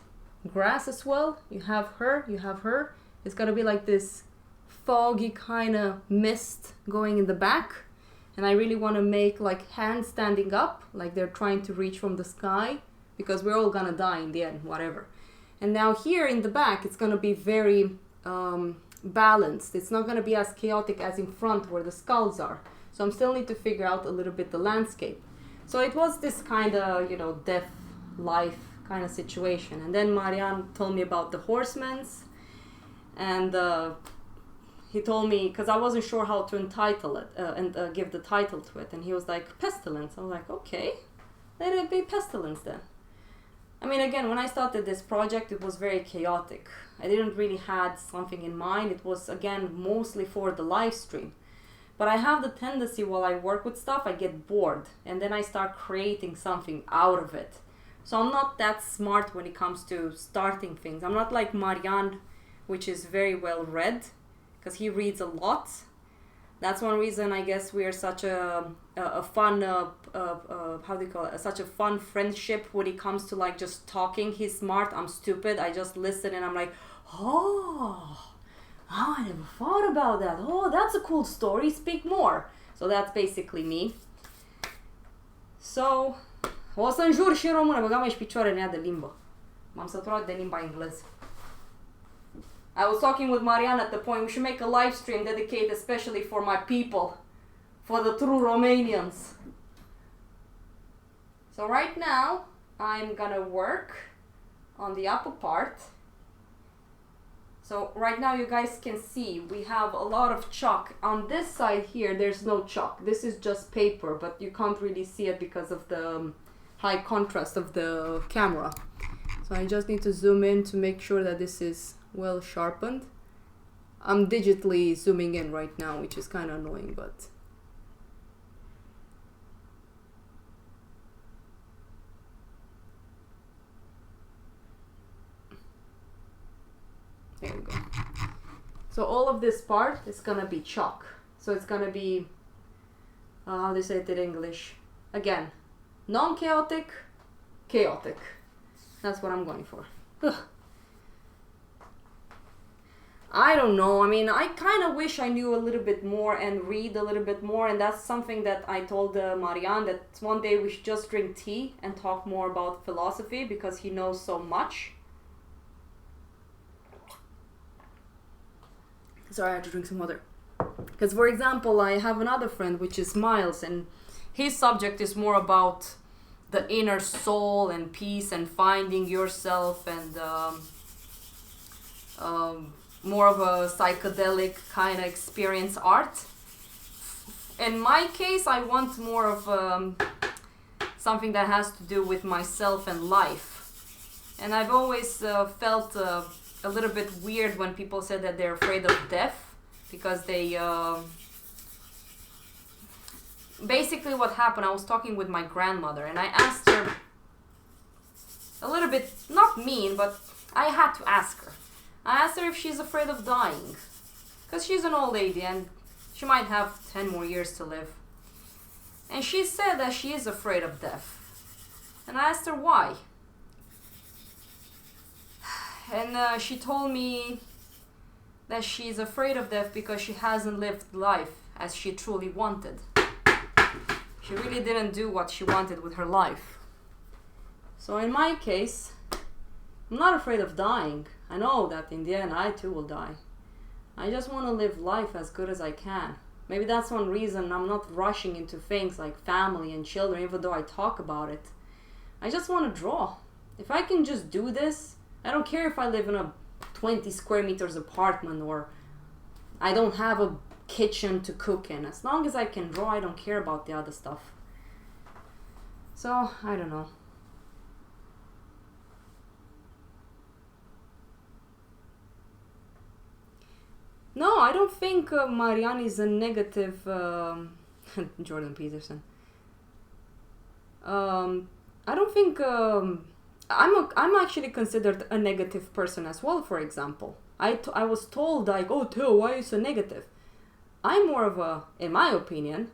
B: Grass as well, you have her. It's gonna be like this foggy kind of mist going in the back. And I really want to make like hands standing up, like they're trying to reach from the sky, because we're all gonna die in the end, whatever. And now here in the back, it's gonna be very balanced. It's not gonna be as chaotic as in front where the skulls are. So I'm still need to figure out a little bit the landscape. So it was this kind of, you know, death, life kind of situation. And then Marian told me about the horsemen's, and he told me, because I wasn't sure how to entitle it and give the title to it, and he was like, Pestilence. I was like, okay, let it be Pestilence then. I mean, again, when I started this project, it was very chaotic. I didn't really had something in mind. It was, again, mostly for the live stream. But I have the tendency while I work with stuff, I get bored, and then I start creating something out of it. So I'm not that smart when it comes to starting things. I'm not like Marian, which is very well read, because he reads a lot. That's one reason I guess we are such a fun, how do you call it, such a fun friendship when it comes to like just talking. He's smart, I'm stupid, I just listen and I'm like, oh, I never thought about that. Oh, that's a cool story, speak more. So that's basically me. So, o să înjur și în română, băgam și picioare în ea de limbă. M-am săturat de limba engleză. I was talking with Marian at the point, we should make a live stream dedicated especially for my people, for the true Romanians. So right now, I'm gonna work on the upper part. So right now you guys can see we have a lot of chalk. On this side here, there's no chalk. This is just paper, but you can't really see it because of the high contrast of the camera. So I just need to zoom in to make sure that this is well sharpened. I'm digitally zooming in right now, which is kind of annoying, but there we go. So all of this part is gonna be chalk. So it's gonna be, how do you say it in English? Again, non-chaotic, chaotic. That's what I'm going for. Ugh. I don't know. I mean, I kind of wish I knew a little bit more and read a little bit more. And that's something that I told Marian, that one day we should just drink tea and talk more about philosophy, because he knows so much. Sorry, I had to drink some water. Because, for example, I have another friend, which is Miles, and his subject is more about the inner soul and peace and finding yourself, and more of a psychedelic kind of experience art. In my case, I want more of something that has to do with myself and life. And I've always felt a little bit weird when people said that they're afraid of death, because they basically what happened, I was talking with my grandmother and I asked her a little bit, not mean, but I had to ask her. I asked her if she's afraid of dying, because she's an old lady and she might have 10 more years to live. And she said that she is afraid of death. And I asked her why. And she told me that she's afraid of death because she hasn't lived life as she truly wanted. She really didn't do what she wanted with her life. So in my case, I'm not afraid of dying. I know that in the end I too will die. I just want to live life as good as I can. Maybe that's one reason I'm not rushing into things like family and children, even though I talk about it. I just want to draw. If I can just do this, I don't care if I live in a 20 square meters apartment or I don't have a kitchen to cook in. As long as I can draw, I don't care about the other stuff. So, I don't know. No, I don't think Marian is a negative... Jordan Peterson. I don't think... I'm actually considered a negative person as well, for example. I was told, like, oh, Theo, why are you so negative? I'm more of a, in my opinion,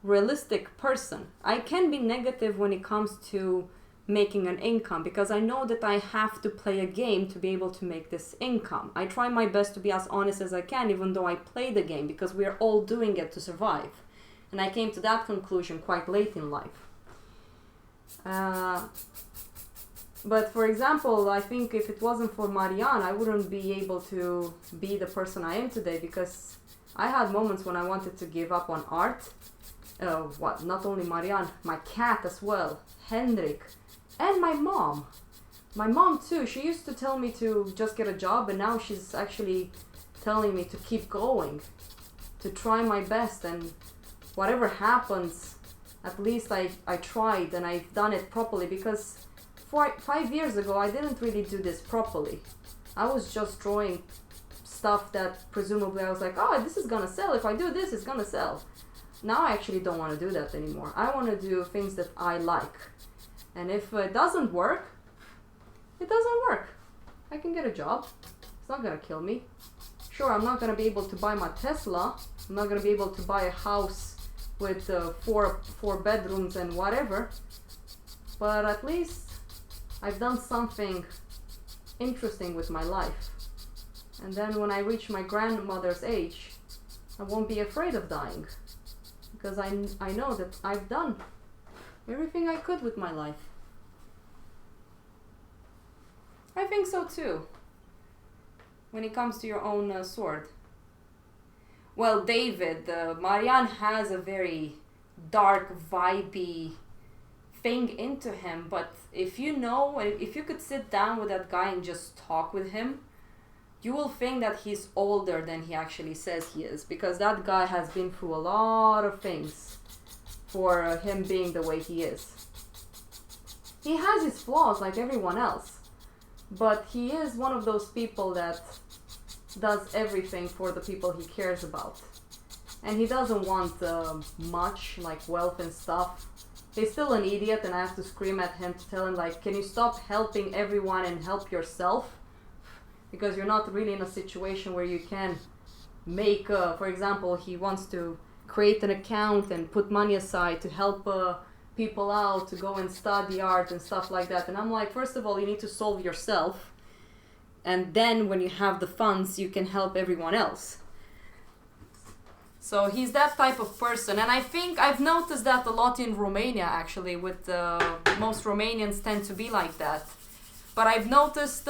B: realistic person. I can be negative when it comes to making an income, because I know that I have to play a game to be able to make this income. I try my best to be as honest as I can, even though I play the game, because we are all doing it to survive. And I came to that conclusion quite late in life. But for example, I think if it wasn't for Marianne, I wouldn't be able to be the person I am today, because I had moments when I wanted to give up on art. Not only Marianne, my cat as well, Hendrik, and my mom. My mom too, she used to tell me to just get a job, and now she's actually telling me to keep going, to try my best, and whatever happens, at least I tried and I've done it properly, because 5 years ago I didn't really do this properly. I was just drawing stuff that presumably I was like, oh, this is gonna sell, if I do this, it's gonna sell. Now I actually don't want to do that anymore. I want to do things that I like. And if it doesn't work, it doesn't work. I can get a job. It's not gonna kill me. Sure, I'm not gonna be able to buy my Tesla. I'm not gonna be able to buy a house with four bedrooms and whatever. But at least I've done something interesting with my life. And then when I reach my grandmother's age, I won't be afraid of dying. Because I know that I've done everything I could with my life. I think so too, when it comes to your own sword. Well, David, Marianne has a very dark, vibey thing into him, but if you could sit down with that guy and just talk with him, you will think that he's older than he actually says he is, because that guy has been through a lot of things for him being the way he is. He has his flaws like everyone else, but he is one of those people that does everything for the people he cares about. And he doesn't want much, like wealth and stuff. He's still an idiot, and I have to scream at him to tell him, like, can you stop helping everyone and help yourself? Because you're not really in a situation where you can make, for example, he wants to create an account and put money aside to help people out to go and study art and stuff like that. And I'm like, first of all, you need to solve yourself. And then when you have the funds, you can help everyone else. So he's that type of person. And I think I've noticed that a lot in Romania, actually, with most Romanians tend to be like that. But I've noticed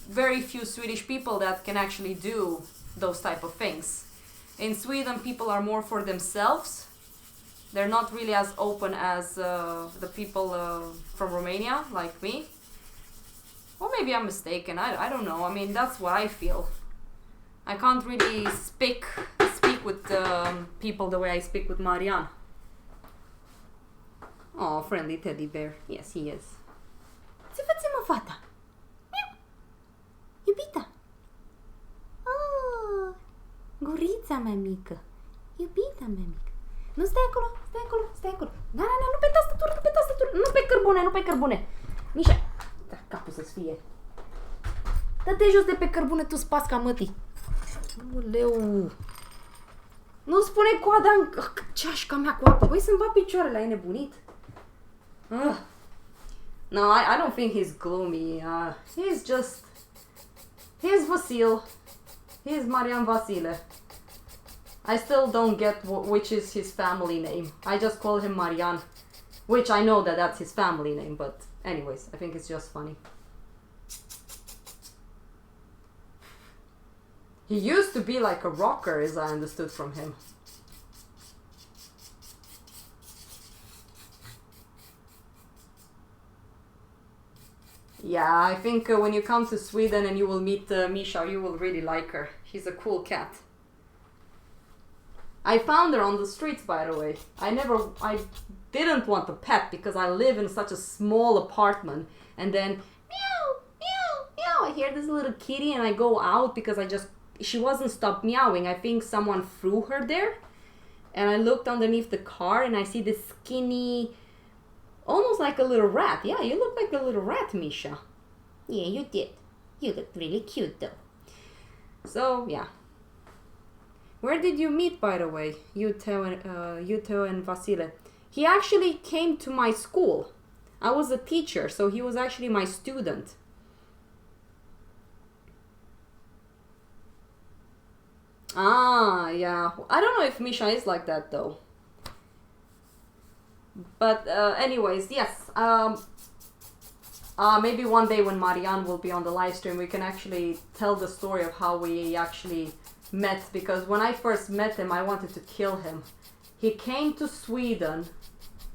B: very few Swedish people that can actually do those type of things. In Sweden, people are more for themselves. They're not really as open as the people from Romania, like me. Or maybe I'm mistaken, I don't know. I mean, that's what I feel. I can't really speak with people the way I speak with Marianne. Oh, friendly teddy bear. Yes, he is. Ce facem, fata? Iubita! Oh, gurița mea mică! Iubita mea mică! Nu, stai acolo, stai acolo, stai acolo! Da, nu pe tastatură, nu pe tastatură! Nu pe cărbune, nu pe cărbune! Mișa! Da, capul să-ți fie! Dă-te jos de pe cărbune, tu spasca mătii! Aoleu! Nu spune coada în ceașca mea cu apă! Băi, să-mi bat picioarele, ai nebunit? No, I don't think he's gloomy. He's Vasil. He's Marian Vasile. I still don't get which is his family name. I just call him Marian, which I know that that's his family name, but anyways, I think it's just funny. He used to be like a rocker, as I understood from him. Yeah, I think when you come to Sweden and you will meet Misha, you will really like her. She's a cool cat. I found her on the streets, by the way. I didn't want a pet because I live in such a small apartment. And then, meow, meow, meow. I hear this little kitty and I go out because she wasn't stopped meowing. I think someone threw her there. And I looked underneath the car and I see this skinny, almost like a little rat. Yeah, you look like a little rat, Misha. Yeah, you did. You look really cute, though. So, yeah. Where did you meet, by the way, Teo and Vasile? He actually came to my school. I was a teacher, so he was actually my student. Ah, yeah. I don't know if Misha is like that, though. But anyways, yes. Maybe one day when Marianne will be on the live stream, we can actually tell the story of how we actually met. Because when I first met him, I wanted to kill him. He came to Sweden.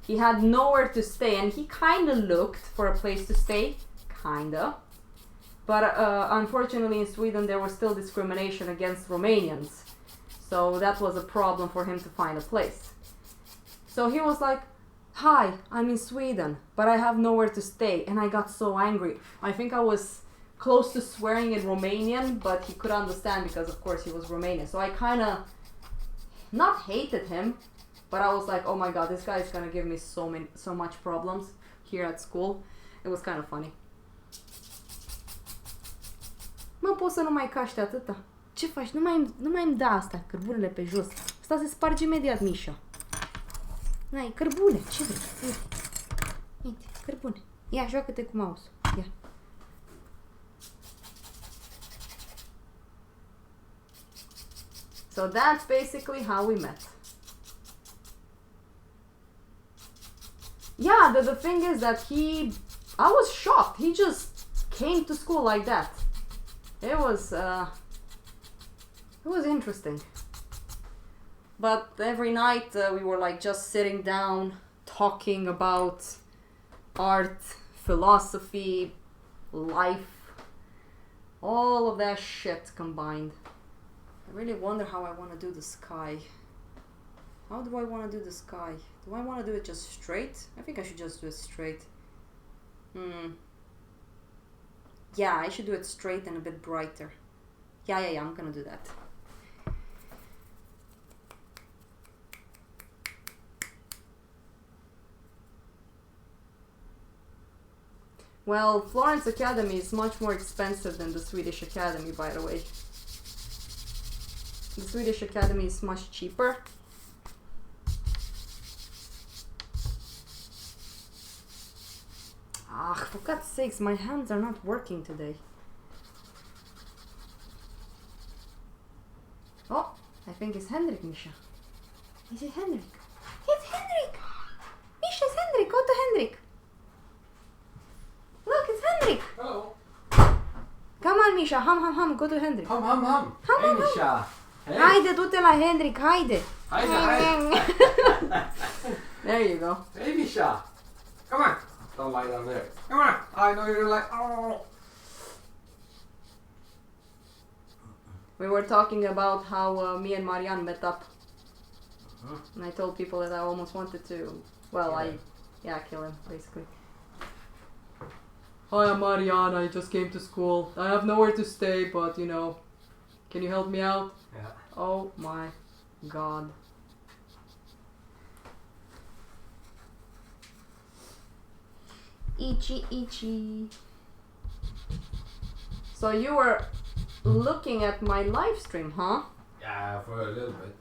B: He had nowhere to stay, and he kind of looked for a place to stay. Kinda. But unfortunately in Sweden there was still discrimination against Romanians. So that was a problem for him to find a place. So he was like, "Hi, I'm in Sweden, but I have nowhere to stay." And I got so angry. I think I was close to swearing in Romanian, but he could understand because of course he was Romanian. So I kind of not hated him, but I was like, oh my god, this guy is gonna give me so much problems here at school. It was kind of funny. Mă, poți să nu mai caște atâta? Ce faci? Nu mai îmi da asta, cărbunele pe jos. Asta se sparge imediat, Mișa. N-ai, cărbune, ce vrei? Uite, uite, cărbune. Ia, joacă-te cu mouse. Ia. So that's basically how we met. Yeah, the thing is that I was shocked. He just came to school like that. It was interesting. But every night we were like just sitting down, talking about art, philosophy, life, all of that shit combined. I really wonder how I want to do the sky. How do I want to do the sky? Do I want to do it just straight? I think I should just do it straight. Yeah, I should do it straight and a bit brighter. Yeah, I'm gonna do that. Well, Florence Academy is much more expensive than the Swedish Academy, by the way. The Swedish Academy is much cheaper. Ah, for God's sakes, my hands are not working today. Oh, I think it's Henrik, Misha. Is it Henrik? It's Henrik! Misha, it's Henrik! Go to Henrik! Look, it's Henrik!
D: Hello.
B: Come on, Misha, hum, go to Henrik.
D: Hum. Hey, Misha. Hey.
B: Haide, du-te la Henrik, haide!
D: Hi.
B: There you go.
D: Hey, Misha. Come on. Don't lie down there. Come on. I know you're like, oh.
B: We were talking about how me and Marianne met up. And I told people that I almost wanted to, kill him, basically. Hi, I'm Marianne, I just came to school. I have nowhere to stay, but you know, can you help me out?
D: Yeah.
B: Oh my god. Itchy. So you were looking at my live stream, huh?
D: Yeah, for a little bit.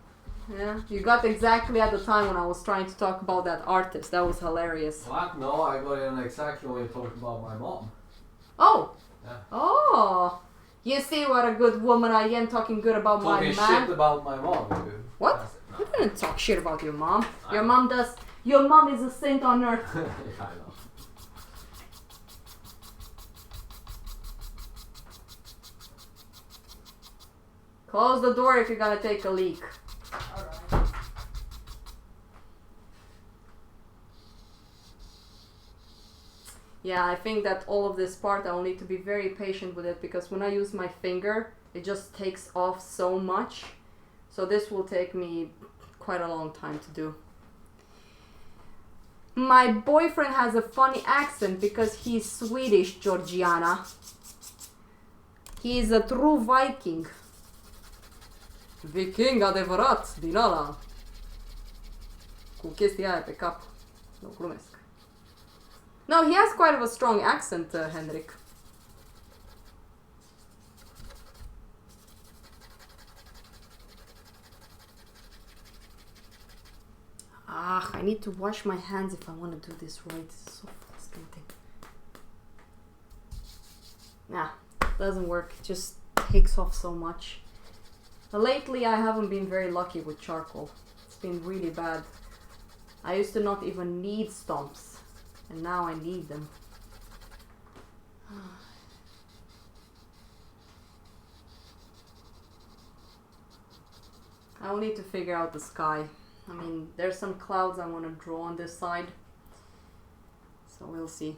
B: Yeah, you got exactly at the time when I was trying to talk about that artist. That was hilarious.
D: What? No, I got in exactly when you talked about my mom.
B: Oh!
D: Yeah.
B: Oh! You see what a good woman I am, talking good about
D: Talking
B: my man.
D: shit about my mom, dude.
B: What?
D: No.
B: You didn't talk shit about your mom. Your mom is a saint on earth.
D: Yeah, I know.
B: Close the door if you're gonna take a leak.
D: Alright.
B: Yeah, I think that all of this part I'll need to be very patient with it, because when I use my finger it just takes off so much. So this will take me quite a long time to do. My boyfriend has a funny accent because he's Swedish, Georgiana. He is a true Viking. Viking adevărat din ala. Cu chestia aia pe cap. Nu, glumesc. No, he has quite of a strong accent, Henrik. I need to wash my hands if I want to do this right. It's so frustrating. Nah, doesn't work. It just takes off so much. Lately, I haven't been very lucky with charcoal. It's been really bad. I used to not even need stomps, and now I need them. I will need to figure out the sky. I mean, there's some clouds I want to draw on this side, so we'll see.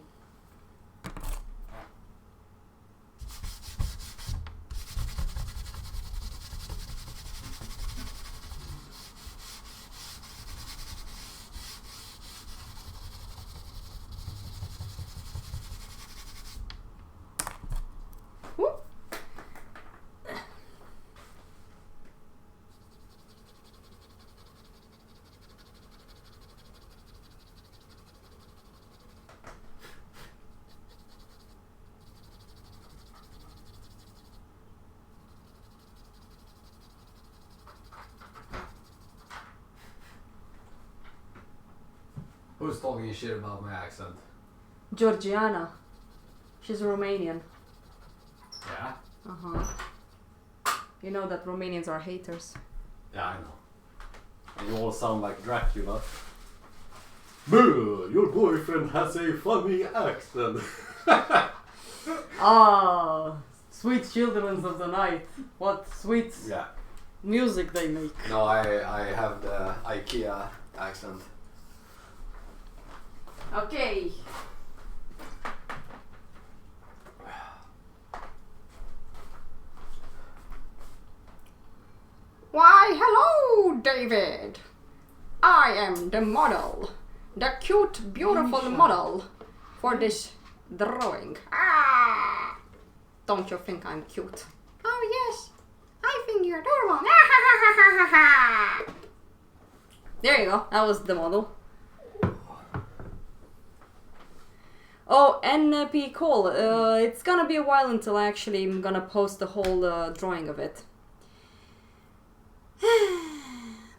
D: Who's talking shit about my accent?
B: Georgiana. She's Romanian.
D: Yeah?
B: You know that Romanians are haters.
D: Yeah, I know. And you all sound like Dracula. Boo! Your boyfriend has a funny accent.
B: Ah, sweet children of the night. What sweet
D: Yeah.
B: music they make.
D: No, I have the IKEA accent.
B: Okay. Why, hello, David. I am the model. The cute, beautiful model for this drawing. Ah! Don't you think I'm cute? Oh, yes. I think you're adorable. There you go. That was the model. Oh, NP Cole, it's gonna be a while until I actually am gonna post the whole drawing of it.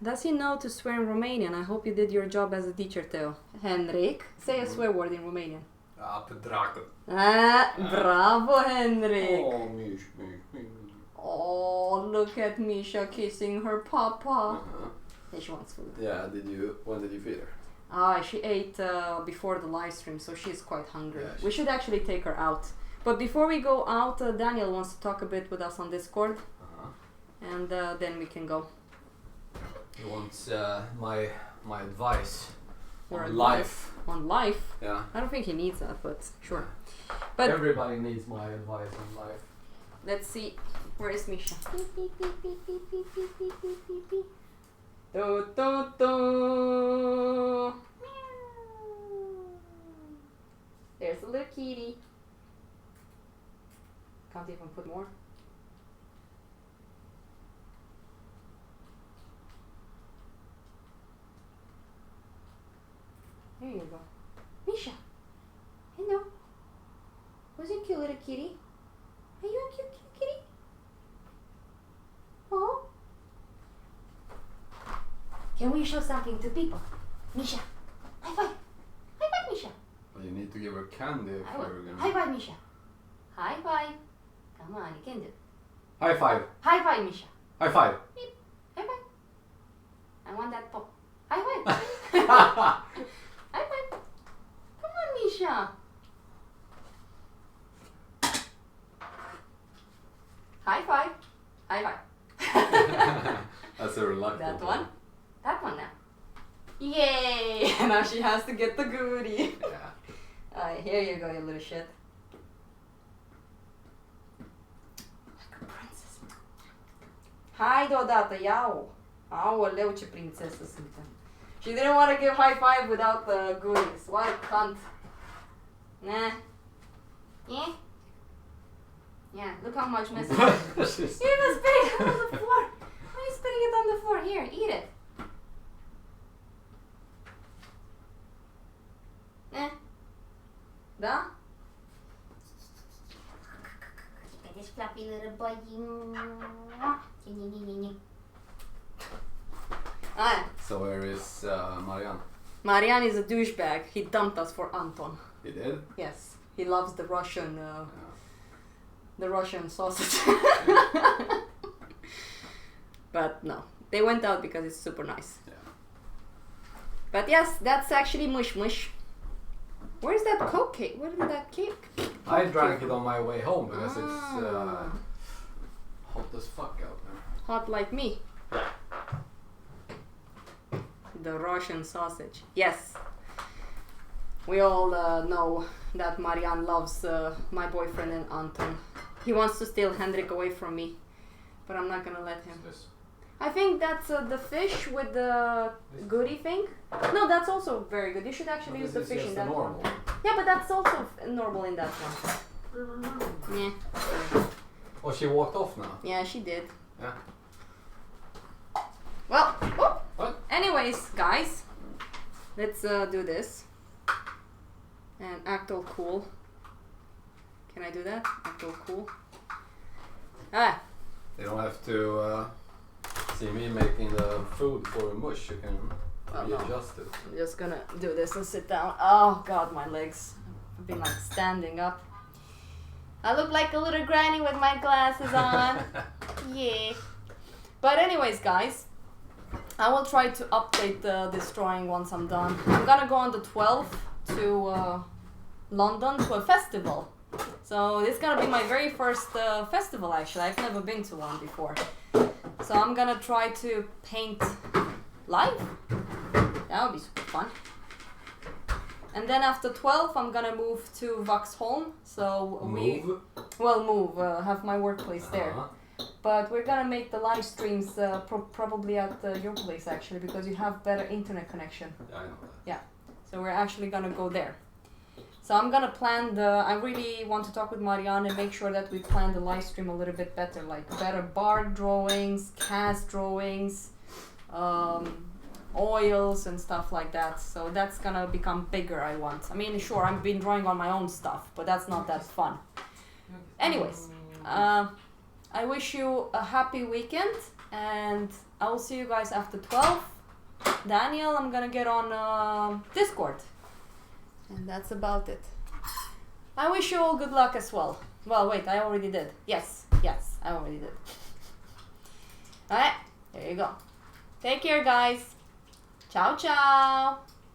B: Does he know to swear in Romanian? I hope you did your job as a teacher, Theo. Henrik, say a swear word in Romanian.
D: Pe dracu.
B: Ah, bravo, Henrik.
D: Oh, Mish.
B: Oh, look at Misha kissing her papa. Yeah, she wants food.
D: Yeah, when did you feed her?
B: She ate before the live stream, so she's quite hungry.
D: Yeah,
B: we should actually take her out. But before we go out, Daniel wants to talk a bit with us on Discord. And then we can go.
D: He wants my advice
B: Your
D: on
B: advice.
D: life.
B: On life?
D: Yeah.
B: I don't think he needs that, but sure. But
D: everybody needs my advice on life.
B: let's see. Where is Misha? Do, do, do. There's a little kitty. Can't even put more. There you go. Misha. Hello. Who's a cute little kitty? Are you a cute kitty? Oh. Can we show something to people? Misha. High five. High five, Misha.
D: Well, you need to give her candy if
B: I will.
D: you're gonna...
B: High five, Misha. High five. Come on, you can do it.
D: High five.
B: High five, Misha.
D: High five.
B: Beep. High five. I want that pop. High five. High five. Come on, Misha. High five. High five.
D: That's a reluctant
B: That one. That one now. Yay! Now she has to get the goodie.
D: Yeah.
B: Alright, here you go, you little shit. Like a princess. Hai deodată, iau! Aoleu, ce prințesă suntem. She didn't want to give high five without the goodies. What a cunt. Nah. Yeah? Yeah, look how much mess. You're even spitting it on the floor. Why are you spitting it on the floor? Here, eat it. Eh? Da? This fluffy little boy. Ah,
D: So where is Marianne?
B: Marian is a douchebag. He dumped us for Anton.
D: He did?
B: Yes, he loves the Russian sausage. But no, they went out because it's super nice.
D: Yeah.
B: But yes, that's actually mush mush. Where's that Coke cake? Where did that cake?
D: I drank it on my way home because it's
B: Ah.
D: hot as fuck out there.
B: Hot like me. The Russian sausage. Yes. We all know that Marianne loves my boyfriend and Anton. He wants to steal Hendrik away from me, but I'm not gonna let him.
D: This.
B: I think that's the fish with the goody thing. No, that's also very good. You should actually use the
D: This is
B: fish in
D: just the
B: that
D: normal.
B: one. Yeah, but that's also normal in that one. Yeah.
D: Oh, she walked off now.
B: Yeah, she did.
D: Yeah.
B: Well, oh.
D: What?
B: Anyways, guys, let's do this and act all cool. Can I do that? Act all cool. Ah,
D: You don't have to see me making the food for a mush. You can
B: Well, no.
D: readjust it.
B: I'm just gonna do this and sit down. Oh God, my legs. I've been like standing up. I look like a little granny with my glasses on. Yeah. But anyways, guys, I will try to update this drawing once I'm done. I'm gonna go on the 12th to London to a festival. So this is gonna be my very first festival actually. I've never been to one before. So I'm gonna try to paint live. That would be super fun. And then after 12 I'm gonna move to Vaxholm. So
D: Move.
B: have my workplace there. But we're gonna make the live streams probably at your place actually because you have better internet connection.
D: Yeah, I know that.
B: So we're actually gonna go there. So I'm gonna plan I really want to talk with Marianne and make sure that we plan the live stream a little bit better, like better bar drawings, cast drawings, oils and stuff like that. So that's gonna become bigger, I want. I mean, sure, I've been drawing on my own stuff, but that's not that fun. Anyways, I wish you a happy weekend and I will see you guys after 12. Daniel, I'm gonna get on Discord. And that's about it. I wish you all good luck as well. Well, wait, I already did. Yes, I already did. Alright, there you go. Take care, guys. Ciao, ciao.